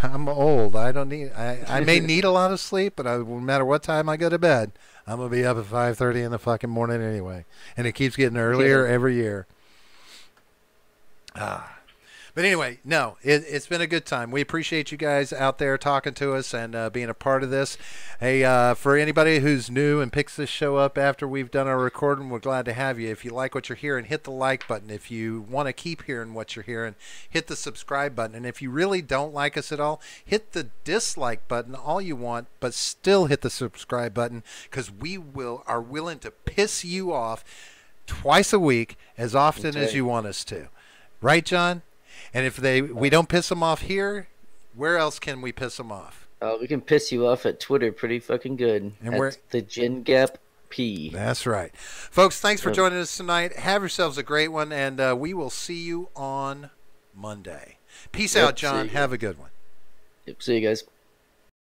I'm old. I don't need. I may need a lot of sleep, but no matter what time I go to bed, I'm gonna be up at 5:30 in the fucking morning anyway, and it keeps getting earlier every year. But anyway, no, it's been a good time. We appreciate you guys out there talking to us and being a part of this. Hey, for anybody who's new and picks this show up after we've done our recording, we're glad to have you. If you like what you're hearing, hit the like button. If you want to keep hearing what you're hearing, hit the subscribe button. And if you really don't like us at all, hit the dislike button all you want, but still hit the subscribe button because we are willing to piss you off twice a week as often as you want us to. Right, John? And if we don't piss them off here, where else can we piss them off? We can piss you off at Twitter pretty fucking good. And we're the Gen Gap P. That's right. Folks, thanks for joining us tonight. Have yourselves a great one, and we will see you on Monday. Peace out, John. Have a good one. Yep, see you guys.